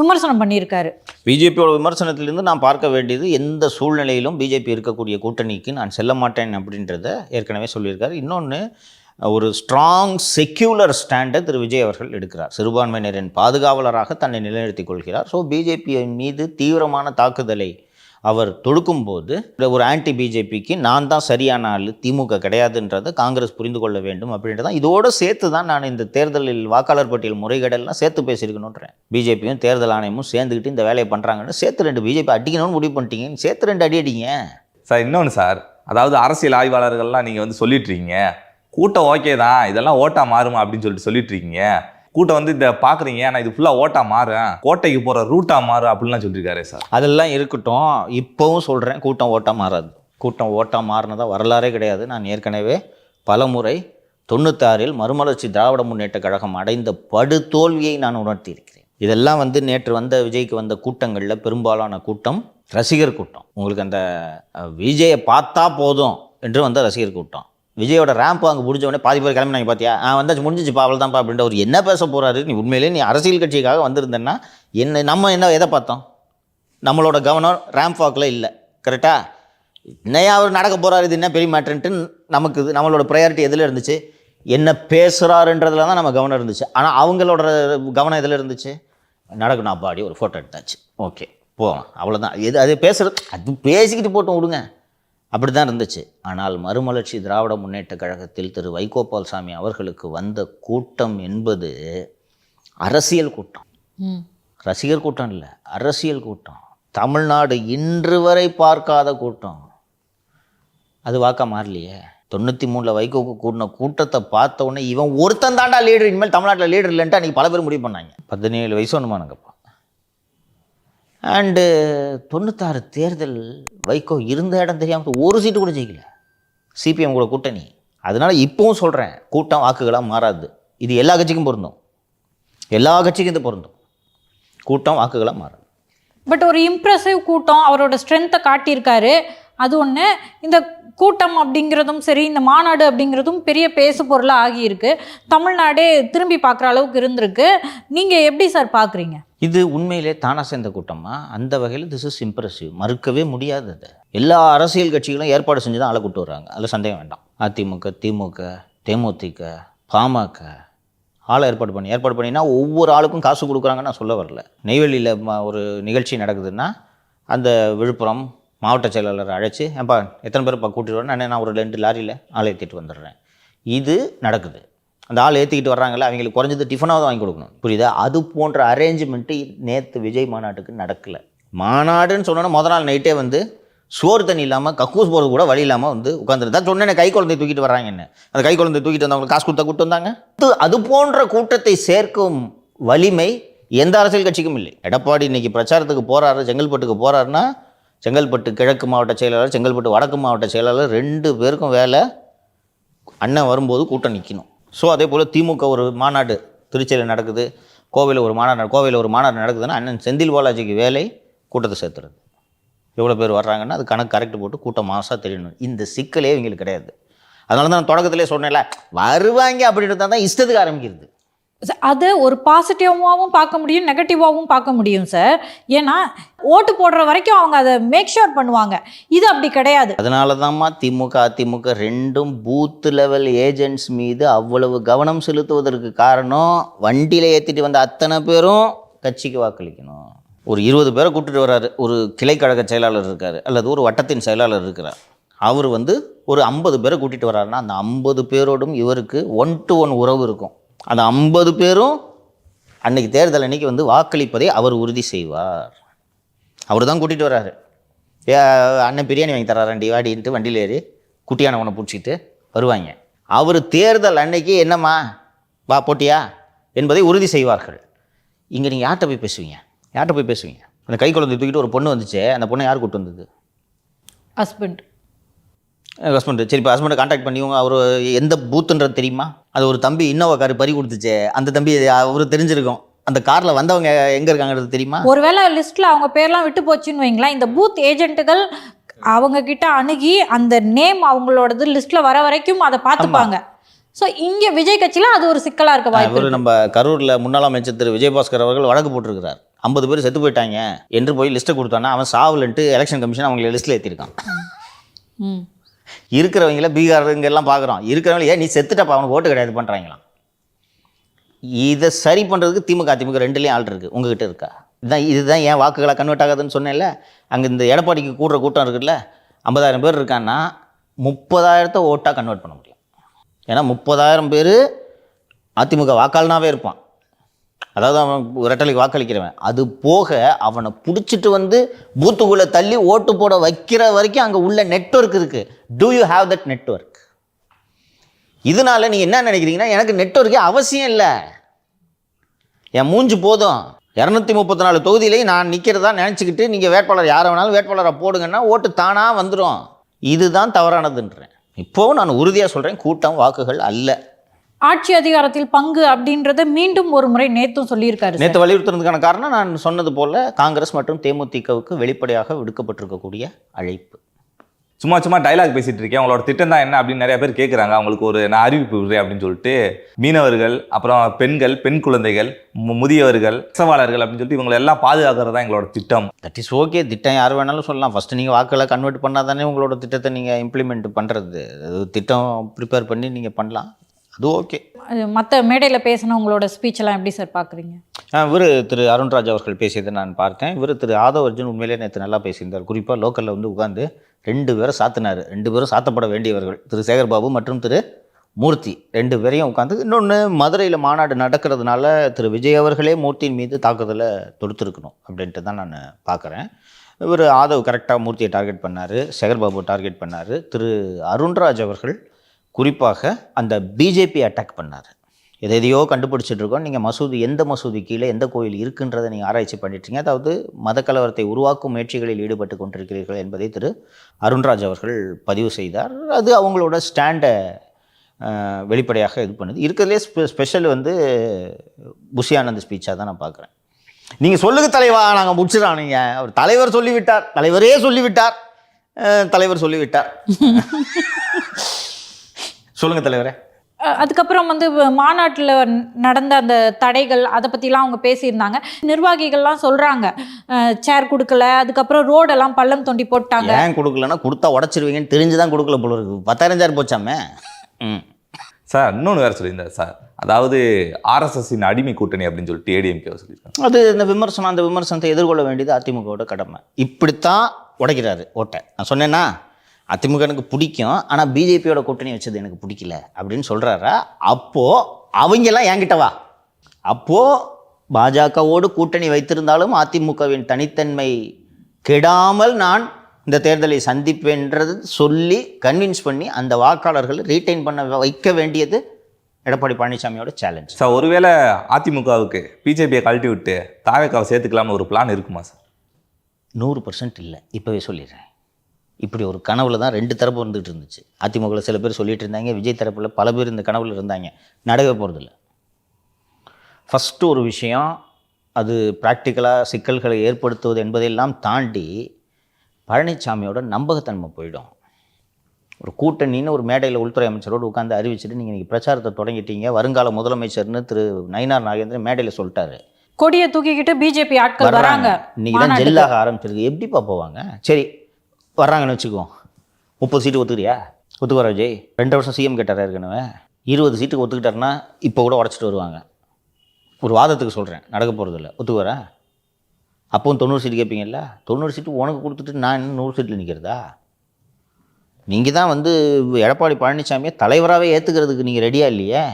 விமர்சனம் பண்ணியிருக்காரு. பிஜேபியோட விமர்சனத்திலிருந்து நான் பார்க்க வேண்டியது, எந்த சூழ்நிலையிலும் பிஜேபி இருக்கக்கூடிய கூட்டணிக்கு நான் செல்ல மாட்டேன் அப்படின்றத ஏற்கனவே சொல்லியிருக்காரு. இன்னொன்று, ஒரு ஸ்ட்ராங் செக்யூலர் ஸ்டாண்டை திரு விஜய் அவர்கள் எடுக்கிறார். சிறுபான்மையினரின் பாதுகாவலராக தன்னை நிலைநிறுத்திக் கொள்கிறார். ஸோ பிஜேபியின் மீது தீவிரமான தாக்குதலை அவர் தொடுக்கும்போது ஒரு ஆன்டி பிஜேபிக்கு நான் தான் சரியான ஆள், திமுக கிடையாதுன்றதை காங்கிரஸ் புரிந்து கொள்ள வேண்டும் அப்படின்றதான். இதோடு சேர்த்து தான் நான் இந்த தேர்தலில் வாக்காளர் பட்டியல் முறைகேடெல்லாம் சேர்த்து பேசியிருக்கணுன்றேன். பிஜேபியும் தேர்தல் ஆணையமும் சேர்ந்துக்கிட்டு இந்த வேலையை பண்ணுறாங்கன்னு சேர்த்து 2 பிஜேபி அடிக்கணும்னு முடிவு பண்ணிட்டீங்க, சேர்த்து 2 அடி அடிங்க சார். இன்னொன்று சார், அதாவது அரசியல் ஆய்வாளர்கள்லாம் நீங்கள் வந்து சொல்லிட்டு இருக்கீங்க, கூட்டம் ஓகே தான், இதெல்லாம் ஓட்டா மாறுமா அப்படின்னு சொல்லிட்டு இருக்கீங்க. கூட்டம் வந்து இதை பார்க்குறீங்க, ஆனால் இது ஃபுல்லாக ஓட்டா மாறும், கோட்டைக்கு போகிற ரூட்டா மாறும் அப்படின்லாம் சொல்லியிருக்காரு சார். அதெல்லாம் இருக்கட்டும், இப்போவும் சொல்கிறேன், கூட்டம் ஓட்டா மாறாது. கூட்டம் ஓட்டா மாறினதா வரலாறே கிடையாது. நான் ஏற்கனவே பல முறை 96இல் மறுமலர்ச்சி திராவிட முன்னேற்ற கழகம் அடைந்த படுதோல்வியை நான் உணர்த்தியிருக்கிறேன். இதெல்லாம் வந்து நேற்று வந்த விஜய்க்கு வந்த கூட்டங்களில் பெரும்பாலான கூட்டம் ரசிகர் கூட்டம். உங்களுக்கு அந்த விஜயை பார்த்தா போதும் என்று வந்த ரசிகர் கூட்டம். விஜயோட ரேம்ப் அங்கே முடிஞ்ச உடனே பாதி பேர் கிளம்பினாங்க பார்த்தியா வந்தாச்சு முடிஞ்சிச்சுப்பா அவ்வளோ தான்ப்பா அப்படின்ற ஒரு என்ன பேச போகிறாரு. நீ உண்மையிலே நீ அரசியல் கட்சிக்காக வந்திருந்தேன்னா நம்ம எதை பார்த்தோம்? நம்மளோட கவனம் ரேம்ப் வாக்கில் இல்லை. கரெக்டாக என்னையா அவர் நடக்க போகிறாரு, இது என்ன பெரிய மேட்டர்ன்ட்டு நம்மளோட ப்ரையாரிட்டி எதில் இருந்துச்சு? என்ன பேசுகிறாருன்றதுல தான் நம்ம கவனம் இருந்துச்சு. ஆனால் அவங்களோட கவனம் எதில் இருந்துச்சு? நடக்கணும் அப்பா ஒரு ஃபோட்டோ எடுத்தாச்சு, ஓகே போவோம், அவ்வளோதான். அது பேசுகிறது அது பேசிக்கிட்டு போட்டு விடுங்க, அப்படி தான் இருந்துச்சு. ஆனால் மறுமலர்ச்சி திராவிட முன்னேற்ற கழகத்தில் திரு வைகோபால்சாமி அவர்களுக்கு வந்த கூட்டம் என்பது அரசியல் கூட்டம், ரசிகர் கூட்டம் இல்லை, அரசியல் கூட்டம். தமிழ்நாடு இன்று வரை பார்க்காத கூட்டம். அது வாக்கா மாறலையே. 93 வைகோக்கு கூட்டின கூட்டத்தை பார்த்த உடனே இவன் ஒருத்தன் தாண்டா லீடர், இனிமேல் தமிழ்நாட்டில் லீடர் இல்லைன்ட்டு அன்றைக்கி பல பேர் முடிவு பண்ணாங்க. 17 வயசு ஒன்றுமானங்கப்பா. அண்டு 96 தேர்தல் வைகோ இருந்த இடம் தெரியாமல் ஒரு சீட்டு கூட ஜெயிக்கல, சிபிஎம் கூட கூட்டணி. அதனால் இப்போவும் சொல்கிறேன், கூட்டம் வாக்குகளாக மாறாது. இது எல்லா கட்சிக்கும் பொருந்தும், எல்லா கட்சிக்கும் இது பொருந்தும். கூட்டம் வாக்குகளாக மாறாது. பட் ஒரு இம்ப்ரெசிவ் கூட்டம், அவரோட ஸ்ட்ரென்த்தை காட்டியிருக்காரு. அது ஒன்று. இந்த கூட்டம் அப்படிங்கிறதும் சரி, இந்த மாநாடு அப்படிங்கிறதும் பெரிய பேசு பொருளாக ஆகியிருக்கு. தமிழ்நாடே திரும்பி பார்க்குற அளவுக்கு இருந்திருக்கு. நீங்கள் எப்படி சார் பார்க்குறீங்க? இது உண்மையிலே தானாக சேர்ந்த கூட்டமா? அந்த வகையில் திஸ் இஸ் இம்ப்ரெசிவ், மறுக்கவே முடியாதது. எல்லா அரசியல் கட்சிகளும் ஏற்பாடு செஞ்சு தான் ஆளை கூட்டு வர்றாங்க, அதில் சந்தேகம் வேண்டாம். அதிமுக, திமுக, தேமுதிக, பாமக ஆளை ஏற்பாடு பண்ணினா ஒவ்வொரு ஆளுக்கும் காசு கொடுக்குறாங்கன்னு நான் சொல்ல வரல. நெய்வேலியில் ஒரு நிகழ்ச்சி நடக்குதுன்னா அந்த விழுப்புரம் மாவட்ட செயலாளர் அழைச்சி ஏன்பா எத்தனை பேர் கூட்டிட்டு வரேன், நான் ஒரு 2 லாரியில் ஆளை ஏற்றிட்டு வந்துடுறேன். இது நடக்குது. அந்த ஆள் ஏற்றிக்கிட்டு வர்றாங்களே அவங்களுக்கு குறைஞ்சது டிஃபனாவது வாங்கி கொடுக்கணும், புரியுதா? அது போன்ற அரேஞ்ச்மெண்ட்டு நேற்று விஜய் மாநாட்டுக்கு நடக்கலை. மாநாடுன்னு சொன்னோன்னா முதல் நாள் நைட்டே வந்து சோறு தண்ணி இல்லாமல் கக்கூஸ் போகிறது கூட வழி இல்லாமல் வந்து உட்காந்துருந்தா சொன்னேன். கை குழந்தை தூக்கிட்டு வர்றாங்கன்னு, அந்த கை குழந்தை தூக்கிட்டு வந்தவங்களுக்கு காசு கொடுத்தா கூப்பிட்டு வந்தாங்க. அது போன்ற கூட்டத்தை சேர்க்கும் வலிமை எந்த அரசியல் கட்சிக்கும் இல்லை. எடப்பாடி இன்னைக்கு பிரச்சாரத்துக்கு போகிறாரு, செங்கல்பட்டுக்கு போகிறாருன்னா செங்கல்பட்டு கிழக்கு மாவட்ட செயலாளர், செங்கல்பட்டு வடக்கு மாவட்ட செயலாளர் 2 பேருக்கும் வேலை அண்ணன் வரும்போது கூட்டம் நிற்கணும். ஸோ அதே போல் திமுக ஒரு மாநாடு திருச்சியில் நடக்குது, கோவையில் ஒரு மாநாடு நடக்குதுன்னா அண்ணன் செந்தில் பாலாஜிக்கு வேலை கூட்டத்தை சேர்த்துறது. எவ்வளோ பேர் வர்றாங்கன்னா அது கணக்கு கரெக்ட் போட்டு கூட்டம் மாசாக தெரியணும். இந்த சிக்கலே இவங்களுக்கு கிடையாது. அதனால தான் நான் தொடக்கத்திலே சொன்னேன்ல, வருவாங்க அப்படின்னு தான் இஷ்டத்துக்கு ஆரம்பிக்கிறது. அதை ஒரு பாசிட்டிவாகவும் பார்க்க முடியும், நெகட்டிவாகவும் பார்க்க முடியும் சார். ஏன்னா ஓட்டு போடுற வரைக்கும் அவங்க அதை மேக் ஷூர் பண்ணுவாங்க, இது அப்படி கிடையாது. அதனால தான்மா திமுக அதிமுக 2ம் பூத் லெவல் ஏஜென்ட்ஸ் மீது அவ்வளவு கவனம் செலுத்துவதற்கு காரணம், வண்டியில் ஏற்றிட்டு வந்த அத்தனை பேரும் கட்சிக்கு வாக்களிக்கணும். ஒரு 20 பேரை கூப்பிட்டுட்டு வர்றாரு, ஒரு கிளைக்கழக செயலாளர் இருக்கார் அல்லது ஒரு வட்டத்தின் செயலாளர் இருக்கிறார், அவர் வந்து ஒரு 50 பேரை கூட்டிகிட்டு வர்றாருன்னா அந்த 50 பேரோடும் இவருக்கு 1-to-1 உறவு இருக்கும். அந்த 50 பேரும் அன்னைக்கு தேர்தல் அன்னைக்கு வந்து வாக்களிப்பதை அவர் உறுதி செய்வார். அவர் தான் கூட்டிகிட்டு வர்றாரு. அண்ணன் பிரியாணி வாங்கி தர்றாரண்டி வாடின்ட்டு வண்டியில் ஏறி குட்டியானவனை பிடிச்சிட்டு வருவாங்க. அவர் தேர்தல் அன்னைக்கு என்னம்மா வா போட்டியா என்பதை உறுதி செய்வார்கள். இங்கே நீங்கள் யார்கிட்ட போய் பேசுவீங்க? அந்த கை குழந்தை தூக்கிட்டு ஒரு பொண்ணு வந்துச்சு, அந்த பொண்ணை யார் கூப்பிட்டு வந்தது? ஹஸ்பண்ட். சரி, இப்போ ஹஸ்பண்டை கான்டாக்ட் பண்ணி அவர் எந்த பூத்துன்றது தெரியுமா? அது ஒரு தம்பி இன்னோவா கார் பறி கொடுத்துச்சு, அந்த தம்பி அவரு தெரிஞ்சிருக்கும். அந்த காரில் வந்தவங்க எங்கே இருக்காங்கிறது தெரியுமா? ஒருவேளை லிஸ்ட்டில் அவங்க பேர்லாம் விட்டு போச்சுன்னு வைங்களேன், இந்த பூத் ஏஜென்ட்டுகள் அவங்க கிட்ட அணுகி அந்த நேம் அவங்களோடது லிஸ்ட்டில் வர வரைக்கும் அதை பார்த்துப்பாங்க. ஸோ இங்கே விஜய் கட்சியில் அது ஒரு சிக்கலாக இருக்க வாய்ப்பு. அவர் நம்ம கரூரில் முன்னாள் அமைச்சர் திரு விஜயபாஸ்கர் அவர்கள் வழக்கு போட்டிருக்கிறார். 50 பேர் செத்து போயிட்டாங்க என்று போய் லிஸ்ட்டை கொடுத்தானா அவன் சாவலன்ட்டு எலெக்ஷன் கமிஷன் அவங்களை லிஸ்ட்டில் ஏற்றிருக்கான். இருக்கிறவங்கள பீகாருங்கெல்லாம் பார்க்குறோம், இருக்கிறவங்கள ஏன் நீ செத்துட்டப்பா அவனுக்கு ஓட்டு கிடையாது பண்ணுறாங்களாம். இதை சரி பண்ணுறதுக்கு திமுக அதிமுக 2லேயும் ஆள் இருக்குது, உங்ககிட்ட இருக்கா? இதுதான் ஏன் வாக்குகளாக கன்வெர்ட் ஆகாதுன்னு சொன்னேன்ல. அங்கே இந்த எடப்பாடிக்கு கூடுற கூட்டம் இருக்குல்ல, 50,000 பேர் இருக்கான்னா 30,000 ஓட்டாக கன்வெர்ட் பண்ண முடியும். ஏன்னா 30,000 பேர் அதிமுக வாக்காளனாகவே இருப்பான், அதாவது அவன் ரெட்டலைக்கு வாக்களிக்கிறவன். அது போக அவனை பிடிச்சிட்டு வந்து பூத்துக்குள்ளே தள்ளி ஓட்டு போட வைக்கிற வரைக்கும் அங்கே உள்ள நெட்வொர்க் இருக்குது. Do you have that network? இதனால நீங்கள் என்ன நினைக்கிறீங்கன்னா, எனக்கு நெட்வொர்க்கே அவசியம் இல்லை, என் மூஞ்சி போதும், 234 தொகுதியிலையும் நான் நிற்கிறதா நினச்சிக்கிட்டு நீங்கள் வேட்பாளர் யாரை வேணாலும் வேட்பாளரை போடுங்கன்னா ஓட்டு தானாக வந்துடும். இதுதான் தவறானதுன்றேன். இப்போவும் நான் உறுதியாக சொல்கிறேன், கூட்டம் வாக்குகள் அல்ல. ஆட்சி அதிகாரத்தில் பங்கு அப்படின்றத மீண்டும் ஒரு முறை நேற்றும் சொல்லியிருக்காரு. நேற்று வலியுறுத்துறதுக்கான காரணம் நான் சொன்னது போல் காங்கிரஸ் மற்றும் தேமுதிகவுக்கு வெளிப்படையாக விடுக்கப்பட்டிருக்கக்கூடிய அழைப்பு. சும்மா சும்மா டைலாக் பேசிட்டு இருக்கேன், உங்களோட திட்டம் தான் என்ன அப்படின்னு நிறைய பேர் கேட்குறாங்க. அவங்களுக்கு ஒரு நான் அறிவிப்பு விடுறேன் அப்படின்னு சொல்லிட்டு மீனவர்கள், அப்புறம் பெண்கள், பெண் குழந்தைகள், முதியவர்கள், நெசவாளர்கள் அப்படின்னு சொல்லிட்டு இவங்களை எல்லாம் பாதுகாக்கிறது தான் எங்களோட திட்டம். That is okay. திட்டம் யார் வேணாலும் சொல்லலாம். ஃபஸ்ட்டு நீங்கள் வாக்களை கன்வெர்ட் பண்ணால் தானே உங்களோட திட்டத்தை நீங்கள் இம்ப்ளிமெண்ட் பண்ணுறது. அது திட்டம் ப்ரிப்பேர் பண்ணி நீங்கள் பண்ணலாம், அது ஓகே. மற்ற மேடையில் பேசினவங்களோட ஸ்பீச்செல்லாம் எப்படி சார் பார்க்குறீங்க? இவர் திரு அருண்ராஜ் அவர்கள் பேசியதை நான் பார்த்தேன். இவர் திரு ஆதவ் அர்ஜுன் உண்மையிலே நேற்று நல்லா பேசியிருந்தார். குறிப்பாக லோக்கலில் வந்து உட்காந்து 2 பேரை சாத்தினார். 2 பேரும் சாத்தப்பட வேண்டியவர்கள், திரு சேகர்பாபு மற்றும் திரு மூர்த்தி. 2 பேரையும் உட்காந்து. இன்னொன்று, மதுரையில் மாநாடு நடக்கிறதுனால திரு விஜய் அவர்களே மூர்த்தியின் மீது தாக்குதலை தொடுத்துருக்கணும் அப்படின்ட்டு தான் நான் பார்க்குறேன். இவர் ஆதவ் கரெக்டாக மூர்த்தியை டார்கெட் பண்ணார், சேகர்பாபு டார்கெட் பண்ணார். திரு அருண்ராஜ் அவர்கள் குறிப்பாக அந்த பிஜேபி அட்டாக் பண்ணார். எதையோ கண்டுபிடிச்சிட்டு இருக்கோம், நீங்கள் மசூதி எந்த மசூதி கீழே எந்த கோயில் இருக்குன்றதை நீங்கள் ஆராய்ச்சி பண்ணிட்டீங்க, அதாவது மதக்கலவரத்தை உருவாக்கும் முயற்சிகளில் ஈடுபட்டு கொண்டிருக்கிறீர்கள் என்பதை திரு அருண்ராஜ் அவர்கள் பதிவு செய்தார். அது அவங்களோட ஸ்டாண்டை வெளிப்படையாக இது பண்ணுது. இருக்கிறதுலே ஸ்பெஷல் வந்து புஷி ஆனந்த் ஸ்பீச்சாக தான் நான் பார்க்குறேன். நீங்கள் சொல்லுங்க தலைவா, நாங்கள் முடிச்சிடறானுங்க, அவர் தலைவர் சொல்லிவிட்டார், தலைவரே சொல்லிவிட்டார், தலைவர் சொல்லிவிட்டார். சொல்லுங்கள் தலைவரே. அதுக்கப்புறம் வந்து மாநாட்டில் நடந்த அந்த தடைகள் அதை பற்றிலாம் அவங்க பேசியிருந்தாங்க. நிர்வாகிகள்லாம் சொல்கிறாங்க சேர் கொடுக்கல, அதுக்கப்புறம் ரோடெல்லாம் பள்ளம் தோண்டி போட்டாங்க. ஏன் கொடுக்கலன்னா கொடுத்தா உடச்சிருவீங்கன்னு தெரிஞ்சு தான் கொடுக்கல போல இருக்கு. 10,000 போச்சாமே. சார் இன்னொன்று வேறு சொல்லியிருந்தார் சார், அதாவது ஆர்எஸ்எஸ்ஸின் அடிமை கூட்டணி அப்படின்னு சொல்லிட்டு ஏடிஎம்கே சொல்லியிருக்காங்க. அது இந்த விமர்சனம், அந்த விமர்சனத்தை எதிர்கொள்ள வேண்டியது அதிமுகவோட கடமை. இப்படித்தான் உடைக்கிறாரு ஓட்டை. நான் சொன்னேன்னா அதிமுக எனக்கு பிடிக்கும், ஆனால் பிஜேபியோட கூட்டணி வச்சது எனக்கு பிடிக்கல அப்படின்னு சொல்கிறாரா? அப்போது அவங்கெல்லாம் என்கிட்ட வா. அப்போது பாஜகவோடு கூட்டணி வைத்திருந்தாலும் அதிமுகவின் தனித்தன்மை கெடாமல் நான் இந்த தேர்தலை சந்திப்பேன்றது சொல்லி கன்வின்ஸ் பண்ணி அந்த வாக்காளர்களை ரீட்டைன் பண்ண வைக்க வேண்டியது எடப்பாடி பழனிசாமியோட சேலஞ்ச். சார் ஒருவேளை அதிமுகவுக்கு பிஜேபியை கழட்டி விட்டு தாவேக்காவை சேர்த்துக்கலாம்னு ஒரு பிளான் இருக்குமா சார்? 100% இல்லை, இப்போவே சொல்லிடுறேன். இப்படி ஒரு கனவுல தான் 2 தரப்பு வந்துட்டு இருந்துச்சு. அதிமுகவில் சில பேர் சொல்லிட்டு இருந்தாங்க, விஜய் தரப்பில் பல பேர் இந்த கனவுல இருந்தாங்க. நடக்கவே போகிறதில்ல. ஃபஸ்ட்டு ஒரு விஷயம், அது ப்ராக்டிக்கலாக சிக்கல்களை ஏற்படுத்துவது என்பதையெல்லாம் தாண்டி பழனிசாமியோட நம்பகத்தன்மை போயிடும். ஒரு கூட்டணின்னு ஒரு மேடையில் உள்துறை அமைச்சரோடு உட்காந்து அறிவிச்சுட்டு நீங்கள் இன்றைக்கி பிரச்சாரத்தை தொடங்கிட்டீங்க, வருங்கால முதலமைச்சர்னு திரு நயினார் நாகேந்திரன் மேடையில் சொல்லிட்டாரு. கொடியை தூக்கிக்கிட்டு பிஜேபி ஆட்கள் வராங்க, இன்றைக்கி தான் ஜெல்லாக ஆரம்பிச்சிருக்கு. எப்படிப்பா போவாங்க? சரி வர்றாங்கன்னு வச்சுக்குவோம். 30 சீட்டு ஒத்துக்கிறியா? ஒத்துக்குவார் விஜய்? 2 வருஷம் சிஎம் கேட்டார் ஏற்கனவே. 20 சீட்டுக்கு ஒத்துக்கிட்டாருன்னா இப்போ கூட உடச்சிட்டு வருவாங்க. ஒரு வாதத்துக்கு சொல்கிறேன், நடக்க போகிறதில்ல. ஒத்துக்குவாரா? அப்போவும் 90 சீட்டு கேட்பீங்கல்ல? 90 சீட்டு உனக்கு கொடுத்துட்டு நான் இன்னும் 100 சீட்டில் நிற்கிறதா? நீங்கள் தான் வந்து எடப்பாடி பழனிசாமியை தலைவராகவே ஏற்றுக்கிறதுக்கு நீங்கள் ரெடியாக இல்லையே.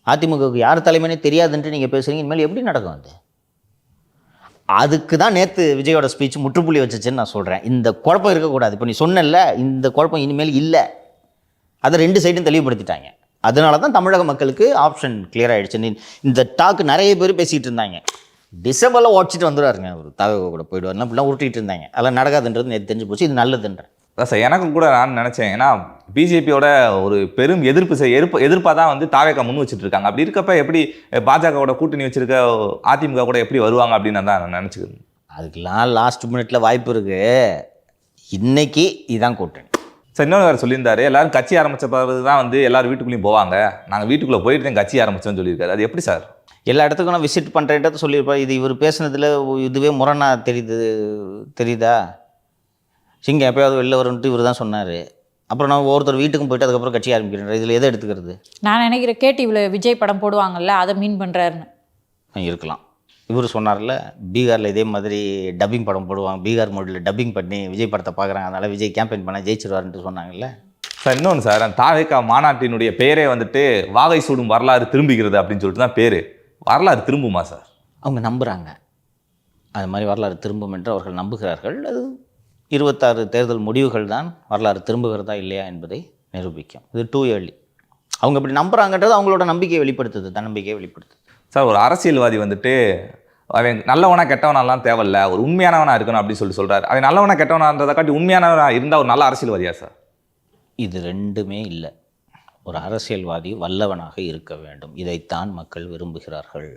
அதிமுகவுக்கு யார் தலைமைனே தெரியாதுன்ட்டு நீங்கள் பேசுகிறீங்க. இனிமேல் எப்படி நடக்கும் அது? அதுக்கு தான் நேற்று விஜயோட ஸ்பீச் முற்றுப்புள்ளி வச்சுச்சுன்னு நான் சொல்கிறேன். இந்த குழப்பம் இருக்கக்கூடாது. இப்போ நீ சொன்னல, இந்த குழப்பம் இனிமேல் இல்லை. அதை 2 சைடும் தெளிவுபடுத்திட்டாங்க. அதனால தான் தமிழக மக்களுக்கு ஆப்ஷன் கிளியர் ஆகிடுச்சு. இந்த டாக்கு நிறைய பேர் பேசிகிட்டு இருந்தாங்க, டிசம்பரில் உடச்சிட்டு வந்துடுவாருங்க, ஒரு தகவல் கூட போயிடுவாருன்னா அப்படிலாம் உருட்டிகிட்டு இருந்தாங்க. அதெல்லாம் நடக்காதுன்றது நேற்று தெரிஞ்சு போச்சு. இது நல்லதுன்றேன். அதான் சார் எனக்கும் கூட நான் நினச்சேன், ஏன்னா பிஜேபியோட ஒரு பெரும் எதிர்ப்பாக தான் வந்து தாவேக்கா முன் வச்சுட்டு இருக்காங்க. அப்படி இருக்கப்ப எப்படி பாஜகவோட கூட்டணி வச்சிருக்க அதிமுக கூட எப்படி வருவாங்க அப்படின்னு தான் நான் நினச்சிக்கிறேன். அதுக்கெல்லாம் லாஸ்ட் மினிட்ல வாய்ப்பு இருக்குது. இன்னைக்கு இதுதான் கூட்டணி. சார் இன்னொன்று வேறு சொல்லியிருந்தாரு, எல்லாரும் கட்சி ஆரம்பித்த பிறகு தான் வந்து எல்லாரும் வீட்டுக்குள்ளேயும் போவாங்க, நாங்கள் வீட்டுக்குள்ளே போயிட்டு தான் கட்சி ஆரம்பித்தோன்னு சொல்லியிருக்காரு. அது எப்படி சார்? எல்லா இடத்துக்கும் நான் விசிட் பண்ணுறேன்ட்டு சொல்லியிருப்பேன். இது இவர் பேசுனதில் இதுவே முரணா தெரியுதா? சிங்கம் எப்போயாவது வெளில வரும்ட்டு இவர் தான் சொன்னார். அப்புறம் நான் ஒவ்வொருத்தர் வீட்டுக்கும் போயிட்டு அதுக்கப்புறம் கட்சி ஆரம்பிக்கிறேன். இதில் எதை எடுத்துக்கிறது? நான் நினைக்கிறேன் கேடிவியில் விஜய் படம் போடுவாங்கல்ல, அதை மீன் பண்ணுறாருன்னு இருக்கலாம். இவர் சொன்னார்ல, பீகாரில் இதே மாதிரி டப்பிங் படம் போடுவாங்க, பீகார் மொழியில் டப்பிங் பண்ணி விஜய் படத்தை பார்க்குறாங்க, அதனால் விஜய் கேம்பெயின் பண்ண ஜெயிச்சிருவாருன்ட்டு சொன்னாங்கல்ல. சார் இன்னொன்று சார், அந்த தாவேக்கா மாநாட்டினுடைய பேரே வந்துட்டு வாகை சூடும் வரலாறு திரும்புகிறது அப்படின்னு சொல்லிட்டு தான் பேர். வரலாறு திரும்புமா சார்? அவங்க நம்புகிறாங்க அது மாதிரி வரலாறு திரும்பும் என்று அவர்கள் நம்புகிறார்கள். அது 26 தேர்தல் முடிவுகள் தான் வரலாறு திரும்புகிறதா இல்லையா என்பதை நிரூபிக்கும். இது டூ ஏர்லி. அவங்க இப்படி நம்புகிறாங்கன்றது அவங்களோட நம்பிக்கையை வெளிப்படுத்துது, தன்னம்பிக்கையை வெளிப்படுத்துது. சார் ஒரு அரசியல்வாதி வந்துட்டு அவன் நல்லவனா கெட்டவனாலாம் தேவையில்ல, ஒரு உண்மையானவனா இருக்கணும் அப்படின்னு சொல்கிறாரு. அவன் நல்லவனா கெட்டவனான்றதை காட்டி உண்மையானவனா இருந்தால் ஒரு நல்ல அரசியல்வாதியா சார்? இது ரெண்டுமே இல்லை. ஒரு அரசியல்வாதி வல்லவனாக இருக்க வேண்டும். இதைத்தான் மக்கள் விரும்புகிறார்கள்.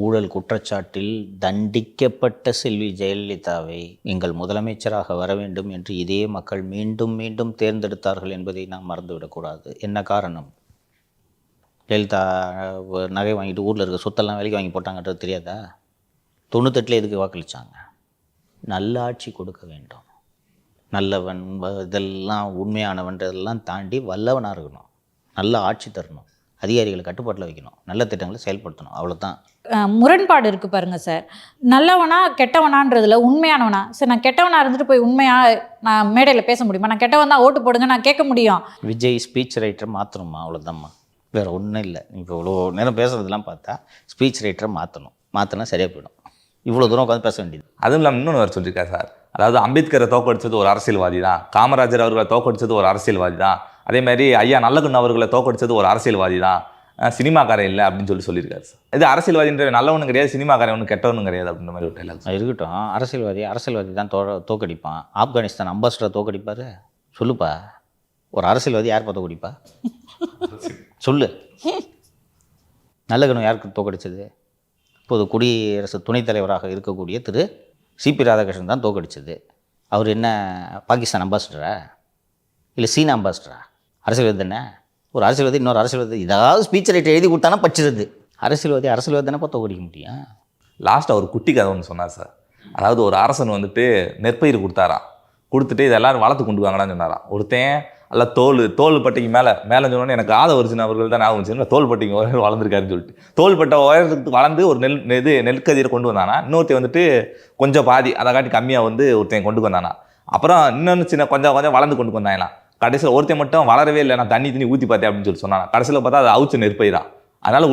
ஊழல் குற்றச்சாட்டில் தண்டிக்கப்பட்ட செல்வி ஜெயலலிதாவை எங்கள் முதலமைச்சராக வர வேண்டும் என்று இதே மக்கள் மீண்டும் மீண்டும் தேர்ந்தெடுத்தார்கள் என்பதை நாம் மறந்துவிடக்கூடாது. என்ன காரணம்? ஜெயலலிதா நகை வாங்கிட்டு ஊரில் இருக்க சொத்தெல்லாம் விலைக்கு வாங்கி போட்டாங்கன்றது தெரியாதா? 98 எதுக்கு வாக்களித்தாங்க? நல்ல ஆட்சி கொடுக்க வேண்டும், நல்லவன் இதெல்லாம் உண்மையானவன்றதெல்லாம் தாண்டி வல்லவனாக இருக்கணும், நல்ல ஆட்சி தரணும், அதிகாரிகளை கட்டுப்பாட்டில் வைக்கணும், நல்ல திட்டங்களை செயல்படுத்தணும், அவ்வளோதான். முரண்பாடு இருக்குது பாருங்கள் சார். நல்லவனா கெட்டவனான்றதுல உண்மையானவனா? சார் நான் கெட்டவனா இருந்துட்டு போய் உண்மையாக நான் மேடையில் பேச முடியுமா? நான் கெட்டவன் தான் ஓட்டு போடுங்க நான் கேட்க முடியும். விஜய் ஸ்பீச் ரைட்டரை மாற்றணுமா? அவ்வளோதாம்மா, வேறு ஒன்றும் இல்லை. இப்போ இவ்வளோ நேரம் பேசுகிறதுலாம் பார்த்தா ஸ்பீச் ரைட்டரை மாற்றினா சரியாக போயிடும். இவ்வளோ தூரம் உட்காந்து பேச வேண்டியது. அதுவும் இல்லாமல் இன்னொன்று வர சொல்லியிருக்காரு சார். அதாவது அம்பேத்கரை தோக்கடிச்சது ஒரு அரசியல்வாதி தான், காமராஜர் அவர்களை தோக்கடிச்சது ஒரு அரசியல்வாதி தான், அதே மாதிரி ஐயா நல்லகண்ணு அவர்களை தோக்கடிச்சது ஒரு அரசியல்வாதி தான், சினிமாக்காரன் இல்லை அப்படின்னு சொல்லியிருக்காரு சார். இது அரசியல்வாதின்ற நல்லவனும் கிடையாது, சினிமாக்காரன் ஒன்றும் கெட்டவனும் கிடையாது அப்படின்ற மாதிரி ஒரு டைலாக். இருக்கட்டும், அரசியல்வாதி தான் தோக்கடிப்பான். ஆப்கானிஸ்தான் அம்பாசிடர் தோக்கடிப்பார்? சொல்லுப்பா, ஒரு அரசியல்வாதி யார் பார்த்து தோக்கடிப்பா? சொல்லு. நல்லகண்ணு யாருக்கு தோக்கடிச்சது? இப்போது குடியரசு துணைத் தலைவராக இருக்கக்கூடிய திரு சிபி ராதாகிருஷ்ணன் தான் தோக்கடிச்சது. அவர் என்ன பாகிஸ்தான் அம்பாசிடரா இல்லை சீனா அம்பாசிடரா? அரசியல்வாதி தானே. ஒரு அரசியல்வாதி இன்னொரு அரசியல்வாதி ஏதாவது ஸ்பீச் ரைட்டர் எழுதி கொடுத்தானா படிச்சிருது. அரசியல்வாதி தானே பார்த்து தோக்கடிக்க முடியும். லாஸ்ட்டாக ஒரு குட்டி கதை ஒன்று சொன்னார் சார். அதாவது ஒரு அரசன் வந்துட்டு நெற்பயிர் கொடுத்தாராம். கொடுத்துட்டு இதெல்லாம் வளர்த்து கொண்டு வாங்கலான்னு சொன்னாராம். ஒருத்தன் அல்ல தோல் பட்டைக்கு மேலே சொன்னோன்னே எனக்கு ஆதவர்ஜின் அவர்கள் தான் ஞாபகம் வச்சுன்னா தோல் பட்டைக்கு வளர்ந்துருக்காருன்னு சொல்லிட்டு தோள்பட்டை உயரத்துக்கு வளர்ந்து ஒரு நெற்கதிரை கொண்டு வந்தானா. இன்னொருத்தன் வந்துட்டு கொஞ்சம் பாதி அதை காட்டி கம்மியாக ஒருத்தன் கொண்டு வந்தானா. அப்புறம் இன்னொன்று சின்ன கொஞ்சம் வளர்ந்து கொண்டு வந்தாங்களாம். கடைசியில் ஒருத்தன் மட்டும் வளரவே இல்லை, நான் தண்ணி ஊற்றி பார்த்தேன் அப்படின்னு சொன்னான். கடைசியில் பார்த்தா அது அவுச்ச நெற்பயிரான். அதனால்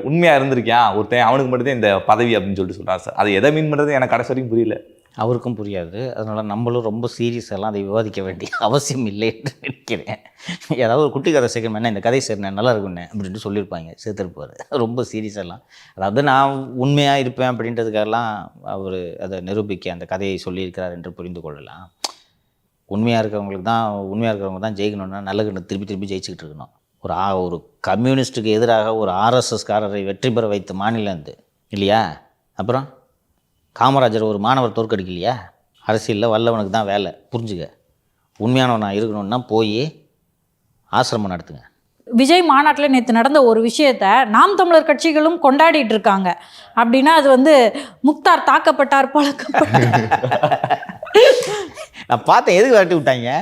உண்மையாக இருந்திருக்கேன் ஒருத்தன், அவனுக்கு மட்டும்தான் இந்த பதவி அப்படின்னு சொல்கிறான் சார். அது எதை மீன் பண்ணுறது எனக்கு கடைசி வரைக்கும் புரியல. அவருக்கும் புரியாது. அதனால் நம்மளும் ரொம்ப சீரியஸெல்லாம் அதை விவாதிக்க வேண்டிய அவசியம் இல்லை என்று நினைக்கிறேன். ஏதாவது ஒரு குட்டி கதை சேர்க்கணும், என்ன இந்த கதை சேர்னேன் நல்லா இருக்குண்ணே அப்படின்ட்டு சொல்லியிருப்பாங்க, சேர்த்துருப்பார். ரொம்ப சீரியஸெல்லாம், அதாவது நான் உண்மையாக இருப்பேன் அப்படின்றதுக்கெல்லாம் அவர் அதை நிரூபிக்க அந்த கதையை சொல்லியிருக்கிறார் என்று புரிந்து கொள்ளலாம். உண்மையாக இருக்கிறவங்க தான் ஜெயிக்கணும்னா நல்லகண்ணு திருப்பி ஜெயிச்சுக்கிட்டு இருக்கணும். ஒரு கம்யூனிஸ்ட்டுக்கு எதிராக ஒரு ஆர்எஸ்எஸ்காரரை வெற்றி பெற வைத்த மாநிலம் இது இல்லையா? அப்புறம் காமராஜர் ஒரு மாணவர் தோற்கடிக்கலையா? அரசியலில் வல்லவனுக்கு தான் வேலை, புரிஞ்சுக்க. உண்மையானவனா இருக்கணும்னா போய் ஆசிரமம் நடத்துங்க. விஜய் மாநாட்டில் நேற்று நடந்த ஒரு விஷயத்தை நாம் தமிழர் கட்சிகளும் கொண்டாடிட்டு இருக்காங்க. அப்படின்னா அது முக்தார் தாக்கப்பட்டார், பழக்கப்பட்டார். நான் பார்த்தேன், எதுக்கு விரட்டி விட்டாங்க?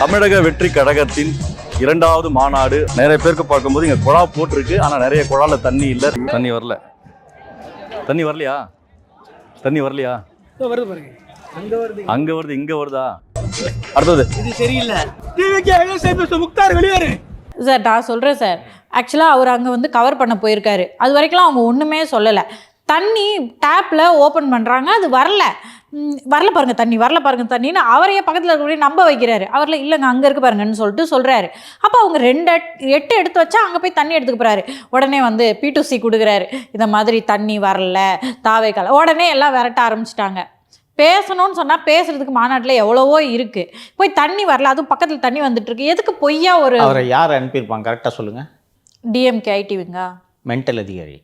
தமிழக வெற்றி கழகத்தின் 2வது மாநாடு. நிறைய பேருக்கு பார்க்கும்போது இங்கே குழா போட்டிருக்கு, ஆனால் நிறைய குழால தண்ணி இல்லை. தண்ணி வரலையா? தண்ணி வரலையா? வருது பாருங்க, அங்க வருது, இங்க வருதா? அடுத்தது இது சரியில்லை. முக்தார் வெளியேறு சார். நான் சொல்கிறேன் சார், ஆக்சுவலாக அவர் அங்கே கவர் பண்ண போயிருக்காரு. அது வரைக்கும் அவங்க ஒன்றுமே சொல்லலை. தண்ணி டேப்பில் ஓப்பன் பண்ணுறாங்க, அது வரல பாருங்கள் தண்ணின்னு அவரையே பக்கத்தில் இருக்கக்கூடிய நம்ப வைக்கிறாரு. அவரில் இல்லைங்க அங்கே இருக்கு பாருங்கன்னு சொல்கிறாரு. அப்போ அவங்க 2 எடுத்து வச்சா அங்கே போய் தண்ணி எடுத்துக்க போகிறாரு. உடனே P2C கொடுக்குறாரு, இந்த மாதிரி தண்ணி வரல தாவேக்கால. உடனே எல்லாம் விரட்ட ஆரம்பிச்சிட்டாங்க. பேசணும்னு சொன்னால் பேசுறதுக்கு மாநாட்டில் எவ்வளவோ இருக்குது. போய் தண்ணி வரல, அதுவும் பக்கத்தில் தண்ணி வந்துட்டுருக்கு. எதுக்கு பொய்யா அவரை யார் அனுப்பியிருப்பாங்க கரெக்டாக சொல்லுங்கள்? டிஎம்கே ஐடிவிங்க மென்டல் அதிகாரி.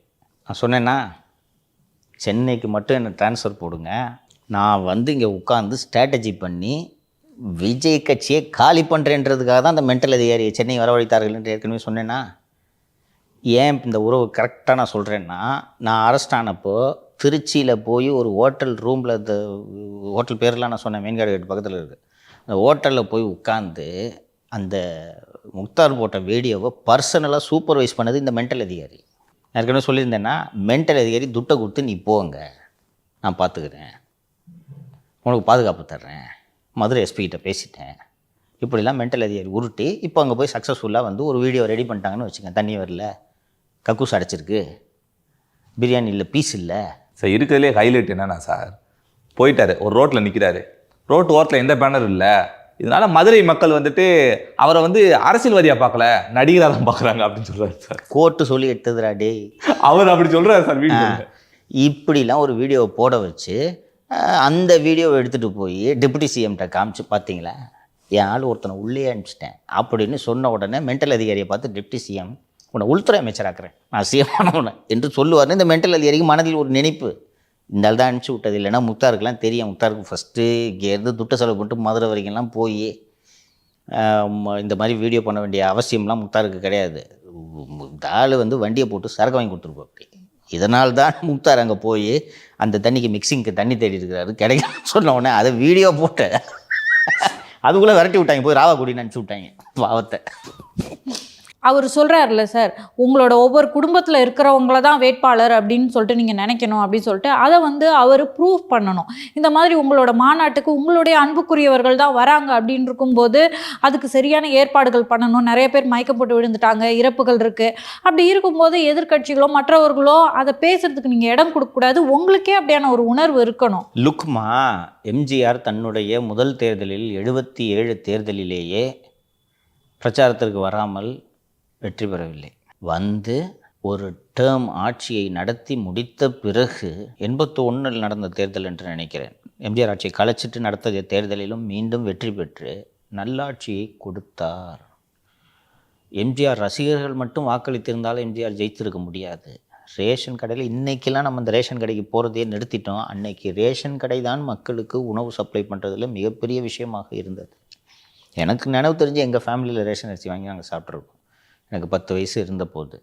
நான் சொன்னேன்னா சென்னைக்கு மட்டும் என்னை ட்ரான்ஸ்ஃபர் போடுங்க, நான் இங்கே உட்காந்து ஸ்ட்ராட்டஜி பண்ணி விஜய் கட்சியை காலி பண்ணுறேன்றதுக்காக தான் அந்த மென்டல் அதிகாரியை சென்னை வரவழைத்தார்கள் என்று ஏற்கனவே சொன்னேன்னா. ஏன் இந்த உறவு கரெக்டாக நான் சொல்கிறேன்னா, நான் அரெஸ்ட் ஆனப்போ திருச்சியில் போய் ஒரு ஹோட்டல் ரூமில், இந்த ஹோட்டல் பேரெலாம் நான் சொன்னேன், மெயின்கார்டு கேட் பக்கத்தில் இருக்குது, அந்த ஹோட்டலில் போய் உட்காந்து அந்த முக்தார் போட்ட வீடியோவை பர்சனலாக சூப்பர்வைஸ் பண்ணது இந்த மென்டல் அதிகாரி. ஏற்கனவே சொல்லியிருந்தேன்னா, மென்டல் அதிகாரி துட்டை கொடுத்து நீ போங்க, நான் பார்த்துக்கிறேன், உனக்கு பாதுகாப்பு தர்றேன், மதுரை எஸ்பிகிட்ட பேசிட்டேன், இப்படிலாம் மென்டல் அதிகாரி உருட்டி இப்போ அங்கே போய் சக்ஸஸ்ஃபுல்லாக ஒரு வீடியோ ரெடி பண்ணிட்டாங்கன்னு வச்சுக்கேன். தண்ணி வரல, கக்கூஸ் அடைச்சிருக்கு, பிரியாணி இல்லை, பீஸ் இல்லை. சார் இருக்கிறதுலே ஹைலைட் என்னன்னா சார், போயிட்டாரு ஒரு ரோட்டில் நிற்கிறாரு, ரோட்டு ஓரத்தில் எந்த பேனர் இல்லை. இதனால மதுரை மக்கள் அவரை அரசியல்வாதியாக பார்க்கல, நடிகராக தான் பார்க்குறாங்க அப்படின்னு சொல்கிறாரு சார். கோர்ட்டு சொல்லி எடுத்ததுடா டே, அவர் அப்படி சொல்கிறாரு சார். வீடியோ இப்படிலாம் ஒரு வீடியோவை போட வச்சு அந்த வீடியோவை எடுத்துகிட்டு போய் டெபுட்டி சிஎம்கிட்ட காமிச்சு, பார்த்தீங்களா என் ஆள் ஒருத்தனை உள்ளே அனுப்பிச்சிட்டேன் அப்படின்னு சொன்ன உடனே மென்டல் அதிகாரியை பார்த்து டெப்டி சிஎம் உன்னை உள்துறை அமைச்சராக்குறேன், நான் சிஎம் என்று சொல்லுவார்னு இந்த மென்டல் அதிகாரிக்கு மனதில் ஒரு நினைப்பு. இந்த ஆள் தான் அனுப்பிச்சி விட்டது. இல்லைன்னா முக்தாருக்கெல்லாம் தெரியும். முக்தாருக்கு ஃபஸ்ட்டு இங்கேருந்து துட்ட செலவு பண்ணிட்டு மதுரை வரைக்கும்லாம் போய் இந்த மாதிரி வீடியோ பண்ண வேண்டிய அவசியம்லாம் முக்தாருக்கு கிடையாது. இந்த ஆள் வந்து வண்டியை போட்டு சரக்கு வாங்கி கொடுத்துருப்போம். அப்படி இதனால் தான் முக்தார் அங்கே போய் அந்த தண்ணிக்கு மிக்சிங்க்கு தண்ணி தேடி இருக்கிறாரு. கிடைக்கணும்னு சொன்ன உடனே அதை வீடியோ போட்டு அதுக்குள்ளே விரட்டி விட்டாங்க, போய் ராவாக்குடின்னு அனுப்பிச்சி விட்டாங்க பாவத்தை. அவர் சொல்கிறாருல்ல சார், உங்களோட ஒவ்வொரு குடும்பத்தில் இருக்கிறவங்கள தான் வேட்பாளர் அப்படின்னு சொல்லிட்டு நீங்கள் நினைக்கணும் அப்படின்னு சொல்லிட்டு அதை வந்து அவர் ப்ரூவ் பண்ணணும். இந்த மாதிரி உங்களோட மாநாட்டுக்கு உங்களுடைய அன்புக்குரியவர்கள் தான் வராங்க அப்படின்னு இருக்கும்போது அதுக்கு சரியான ஏற்பாடுகள் பண்ணணும். நிறைய பேர் மயக்கம் போட்டு விழுந்துட்டாங்க, இறப்புகள் இருக்குது. அப்படி இருக்கும்போது எதிர்க்கட்சிகளோ மற்றவர்களோ அதை பேசுறதுக்கு நீங்கள் இடம் கொடுக்கக்கூடாது. உங்களுக்கே அப்படியான ஒரு உணர்வு இருக்கணும். லுக்மா, எம்ஜிஆர் தன்னுடைய முதல் தேர்தலில் 77 தேர்தலிலேயே பிரச்சாரத்திற்கு வராமல் வெற்றி பெறவில்லை. வந்து ஒரு டேர்ம் ஆட்சியை நடத்தி முடித்த பிறகு 81 நடந்த தேர்தல் என்று நினைக்கிறேன், எம்ஜிஆர் ஆட்சியை கலைச்சிட்டு நடத்திய தேர்தலிலும் மீண்டும் வெற்றி பெற்று நல்லாட்சியை கொடுத்தார். எம்ஜிஆர் ரசிகர்கள் மட்டும் வாக்களித்திருந்தாலும் எம்ஜிஆர் ஜெயித்திருக்க முடியாது. ரேஷன் கடையில் இன்றைக்கெல்லாம் நம்ம இந்த ரேஷன் கடைக்கு போகிறதையே நிறுத்திட்டோம். அன்னைக்கு ரேஷன் கடை தான் மக்களுக்கு உணவு சப்ளை பண்ணுறதுல மிகப்பெரிய விஷயமாக இருந்தது. எனக்கு நினைவு தெரிஞ்சு எங்கள் ஃபேமிலியில் ரேஷன் அரிசி வாங்கி நாங்கள் சாப்பிட்ருக்கோம். எனக்கு 10 வயசு இருந்தபோது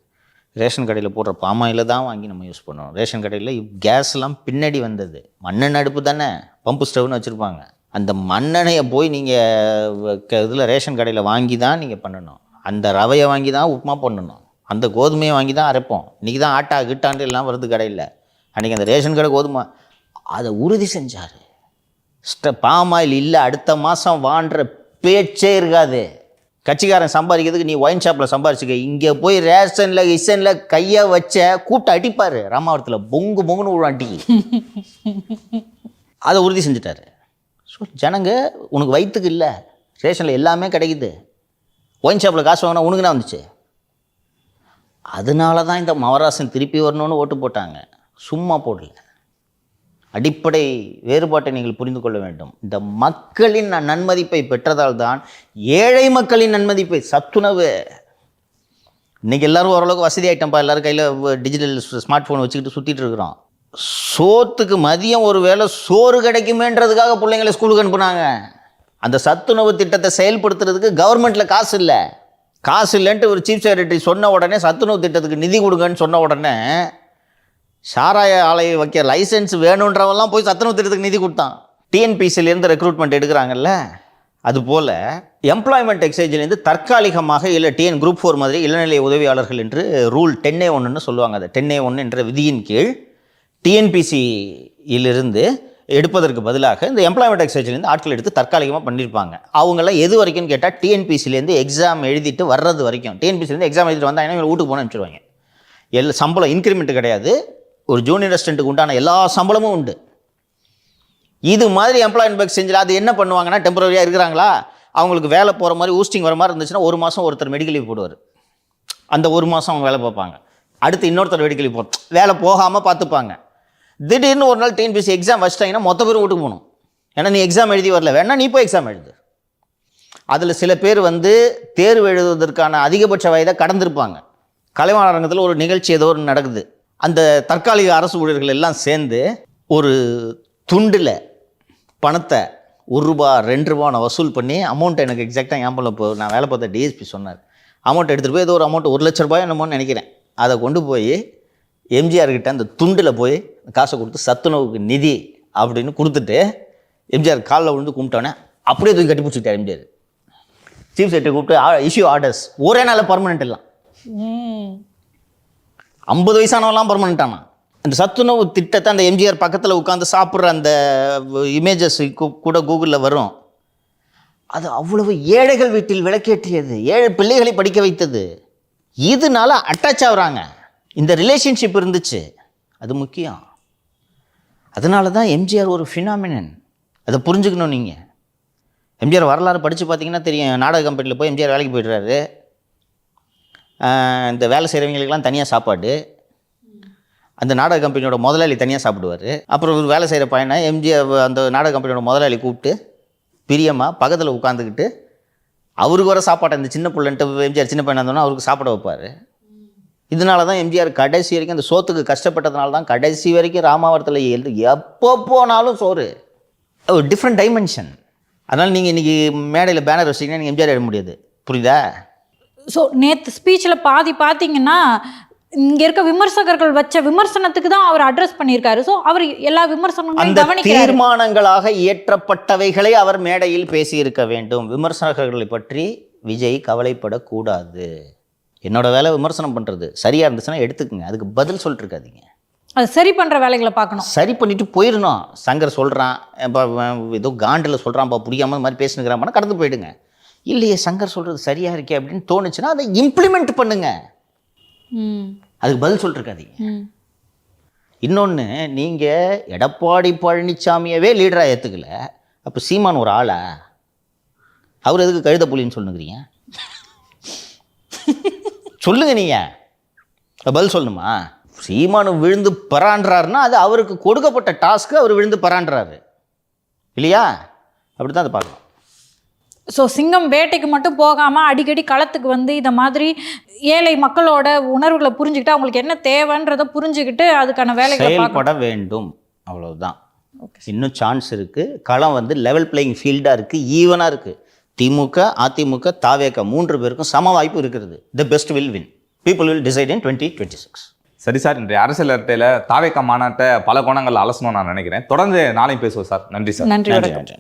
ரேஷன் கடையில் போடுற பாமாயில் தான் வாங்கி நம்ம யூஸ் பண்ணுவோம். ரேஷன் கடையில் கேஸ்லாம் பின்னாடி வந்தது. மண்ணெண்ணெய் அடுப்பு தானே, பம்பு ஸ்டவ்னு வச்சுருப்பாங்க. அந்த மண்ணெண்ணெயை போய் நீங்கள் இதில் ரேஷன் கடையில் வாங்கி தான் நீங்கள் பண்ணணும். அந்த ரவையை வாங்கி தான் உப்புமா பண்ணணும். அந்த கோதுமையை வாங்கி தான் அரைப்போம். இன்றைக்கி தான் ஆட்டா கிட்டாண்டு எல்லாம் வருது கடையில். அன்றைக்கி அந்த ரேஷன் கடை கோதுமை அதை உறுதி செஞ்சார். பாமாயில் இல்லை அடுத்த மாதம் வான்ற பேச்சே இருக்காது. கட்சிக்காரன் சம்பாதிக்கிறதுக்கு நீ ஒயின் ஷாப்பில் சம்பாதிச்சுக்க, இங்கே போய் ரேஷனில் கையை வச்ச கூப்பிட்டு அடிப்பார். ராமாவரத்தில் பொங்கு பொங்குன்னு ஒரு அடி. அதை உறுதி செஞ்சுட்டாரு. ஸோ ஜனங்க உனக்கு வயிற்றுக்கு இல்லை, ரேஷனில் எல்லாமே கிடைக்குது, ஒயின் ஷாப்பில் காசு வாங்கினா உனக்கு என்ன வந்துச்சு? அதனால தான் இந்த மவராசன் திருப்பி வரணும்னு ஓட்டு போட்டாங்க, சும்மா போடல. அடிப்படை வேறுபாட்டை நீங்கள் புரிந்து கொள்ள வேண்டும். இந்த மக்களின் நன்மதிப்பை பெற்றதால் தான் ஏழை மக்களின் நன்மதிப்பை. சத்துணவு இன்றைக்கி எல்லோரும் ஓரளவுக்கு வசதி ஆகிட்டோம்ப்பா, எல்லோரும் கையில் டிஜிட்டல் ஸ்மார்ட் ஃபோன் வச்சுக்கிட்டு சுற்றிட்டு இருக்கிறோம். சோத்துக்கு மதியம் ஒரு வேளை சோறு கிடைக்குமேன்றதுக்காக பிள்ளைங்களை ஸ்கூலுக்கு அனுப்புனாங்க. அந்த சத்துணவு திட்டத்தை செயல்படுத்துறதுக்கு கவர்மெண்ட்டில் காசு இல்லை. காசு இல்லைன்ட்டு ஒரு சீஃப் செக்ரட்டரி சொன்ன உடனே சத்துணவு திட்டத்துக்கு நிதி கொடுங்கன்னு சொன்ன உடனே சாராய ஆலை வைக்க லைசன்ஸ் வேணுன்றவெல்லாம் போய் சத்துணவு திட்டத்துக்கு நிதி கொடுத்தான். டிஎன்பிசிலேருந்து ரெக்ரூட்மெண்ட் எடுக்கிறாங்கல்ல, அதுபோல் எம்ப்ளாய்மெண்ட் எக்ஸ்சேஞ்சிலேருந்து தற்காலிகமாக இல்லை டிஎன் குரூப் 4 மாதிரி இளநிலை உதவியாளர்கள் என்று ரூல் 10A1ன்னு சொல்லுவாங்க. அது 10A1 என்ற விதியின் கீழ் டிஎன்பிசியிலிருந்து எடுப்பதற்கு பதிலாக இந்த எம்ப்ளாய்மெண்ட் எக்ஸ்சேஞ்சிலேருந்து ஆட்கள் எடுத்து தற்காலிகமாக பண்ணியிருப்பாங்க. அவங்களாம் எது வரைக்கும்னு கேட்டால் டிஎன்பிசிலேருந்து எக்ஸாம் எழுதிட்டு வர்றது வரைக்கும். டிஎன்பிசிலேருந்து எக்ஸாம் எழுதிட்டு வந்தாங்கன்னா இவங்க வீட்டுக்கு போன அனுப்பிச்சிடுவாங்க. சம்பளம் இன்க்ரிமெண்ட் கிடையாது. ஒரு ஜூனியர் அசிஸ்டண்ட்டுக்கு உண்டான எல்லா சம்பளமும் உண்டு. இது மாதிரி எம்ப்ளாய்மெண்ட் எக்ஸ்சேஞ்சில் அது என்ன பண்ணுவாங்கன்னா, டெம்பரரியாக இருக்கிறாங்களா அவங்களுக்கு வேலை போகிற மாதிரி ஊஸ்டிங் வர மாதிரி இருந்துச்சுன்னா 1 மாதம் ஒருத்தர் மெடிக்கல் லீவ் போடுவார். அந்த 1 மாதம் அவங்க வேலை பார்ப்பாங்க. அடுத்து இன்னொருத்தர் மெடிக்கல் லீவ் வேலை போகாமல் பார்த்துப்பாங்க. திடீர்னு ஒரு நாள் டிஎன்பிசி எக்ஸாம் வச்சிட்டாங்கன்னா மொத்த பேர் வீட்டுக்கு போகணும். ஏன்னா நீ எக்ஸாம் எழுதி வரல, வேணா நீ போய் எக்ஸாம் எழுது. அதில் சில பேர் வந்து தேர்வு எழுதுவதற்கான அதிகபட்ச வயதை கடந்திருப்பாங்க. கலைவாணர் அரங்கத்தில் ஒரு நிகழ்ச்சி ஏதோ ஒன்று நடக்குது. அந்த தற்காலிக அரசு ஊழியர்கள் எல்லாம் சேர்ந்து ஒரு துண்டில் பணத்தை 1 ரூபா 2 ரூபா நான் வசூல் பண்ணி அமௌண்ட் எனக்கு எக்ஸாக்டாக ஞாபகம் இப்போ நான் வேலை பார்த்த டிஎஸ்பி சொன்னார். அமௌண்ட் எடுத்துகிட்டு போய் ஏதோ ஒரு அமௌண்ட் 1 லட்ச ரூபாய் என்னமோன்னு நினைக்கிறேன். அதை கொண்டு போய் எம்ஜிஆர்கிட்ட அந்த துண்டில் போய் காசை கொடுத்து சத்துணவுக்கு நிதி அப்படின்னு கொடுத்துட்டு எம்ஜிஆர் காலில் விழுந்து கும்பிட்டோன்னே அப்படியே தூக்கி கட்டி பிடிச்சிக்கிட்டார் எம்ஜிஆர். சீஃப் செக்ரட்டரி கூப்பிட்டு இஷ்யூ ஆர்டர்ஸ், ஒரே நாளில் பர்மனெண்ட் எல்லாம் 50 வயசானவெல்லாம் பர்மனெண்ட்டானா. அந்த சத்துணவு திட்டத்தை அந்த எம்ஜிஆர் பக்கத்தில் உட்காந்து சாப்பிட்ற அந்த இமேஜஸ் கூட கூகுளில் வரும். அது அவ்வளவு ஏழைகள் வீட்டில் விளக்கேற்றியது, ஏழை பிள்ளைகளை படிக்க வைத்தது. இதனால அட்டாச் ஆகுறாங்க. இந்த ரிலேஷன்ஷிப் இருந்துச்சு, அது முக்கியம். அதனால தான் எம்ஜிஆர் ஒரு ஃபினாமினன். அதை புரிஞ்சுக்கணும் நீங்கள். எம்ஜிஆர் வரலாறு படித்து பார்த்தீங்கன்னா தெரியும். நாடக கம்பெனியில் போய் எம்ஜிஆர் வேலைக்கு போய்ட்றாரு. இந்த வேலை செய்கிறவங்களுக்கெல்லாம் தனியாக சாப்பாடு, அந்த நாடக கம்பெனியோட முதலாளி தனியாக சாப்பிடுவார். அப்புறம் ஒரு வேலை செய்கிற பையனை எம்ஜிஆர் அந்த நாடக கம்பெனியோட முதலாளி கூப்பிட்டு பிரியமாக பக்கத்தில் உட்காந்துக்கிட்டு அவருக்கு வர சாப்பாட்டை இந்த சின்ன பிள்ளைன்ட்டு எம்ஜிஆர் சின்ன பையனாக இருந்தோன்னா அவருக்கு சாப்பிட வைப்பார். இதனால தான் எம்ஜிஆர் கடைசி வரைக்கும் அந்த சோத்துக்கு கஷ்டப்பட்டதுனால தான் கடைசி வரைக்கும் ராமாவரத்தில் எப்போ போனாலும் சோறு. ஒரு டிஃப்ரெண்ட் டைமென்ஷன். அதனால் நீங்கள் இன்றைக்கி மேடையில் பேனர் வச்சிங்கன்னா நீங்கள் எம்ஜிஆர் எழுத முடியாது. புரியுதா? ஸோ நேற்று ஸ்பீச்சில் பாதி பார்த்தீங்கன்னா இங்கே இருக்க விமர்சகர்கள் வச்ச விமர்சனத்துக்கு தான் அவர் அட்ரஸ் பண்ணியிருக்காரு. ஸோ அவர் எல்லா விமர்சனங்களும் அந்த கவனிக்கிறார். தீர்மானங்களாக இயற்றப்பட்டவைகளை அவர் மேடையில் பேசியிருக்க வேண்டும். விமர்சகர்களை பற்றி விஜய் கவலைப்படக்கூடாது. என்னோட வேலை விமர்சனம் பண்ணுறது. சரியாக இருந்துச்சுன்னா எடுத்துக்கங்க, அதுக்கு பதில் சொல்லிட்டு இருக்காதீங்க. அது சரி பண்ணுற வேலைகளை பார்க்கணும். சரி பண்ணிட்டு போயிடணும். சங்கர் சொல்கிறான், இப்போ ஏதோ காண்டில் சொல்கிறான்ப்பா, பிடிக்காம மாதிரி பேசுனுங்கிறான், கடந்து போயிடுங்க. இல்லையே சங்கர் சொல்கிறது சரியாக இருக்கே அப்படின்னு தோணுச்சுன்னா அதை இம்ப்ளிமெண்ட் பண்ணுங்க. அதுக்கு பதில் சொல்லிட்டு இருக்காதீங்க. இன்னொன்று, நீங்கள் எடப்பாடி பழனிசாமியவே லீடராக ஏற்றுக்கல, அப்போ சீமான் ஒரு ஆளா? அவர் எதுக்கு கழுத புலின்னு சொல்லுங்கிறீங்க? சொல்லுங்க, நீங்கள் பதில் சொல்லணுமா? சீமானு விழுந்து பரான்றாருன்னா அது அவருக்கு கொடுக்கப்பட்ட டாஸ்க்கு, அவர் விழுந்து பரான்றாரு இல்லையா? அப்படி தான் அதை பார்க்கலாம். ஸோ சிங்கம் வேட்டைக்கு மட்டும் போகாமல் அடிக்கடி களத்துக்கு வந்து இந்த மாதிரி ஏழை மக்களோட உணர்வுகளை புரிஞ்சுக்கிட்டு அவங்களுக்கு என்ன தேவைன்றதை புரிஞ்சுக்கிட்டு அதுக்கான வேலைகளை செயல்பட வேண்டும். அவ்வளவுதான். இன்னும் சான்ஸ் இருக்குது. களம் வந்து லெவல் பிளேயிங் ஃபீல்டாக இருக்குது, ஈவனாக இருக்குது. திமுக, அதிமுக, தாவேக 3 பேருக்கும் சம வாய்ப்பு இருக்கிறது. The best will win. People will decide இன் 2026. சரி சார், இன்றைய அரசியல் அரட்டையில் தாவேக்கா மாநாட்டை பல கோணங்கள் அலசணும்னு நான் நினைக்கிறேன். தொடர்ந்து நாளையும் பேசுவோம் சார். நன்றி சார். நன்றி.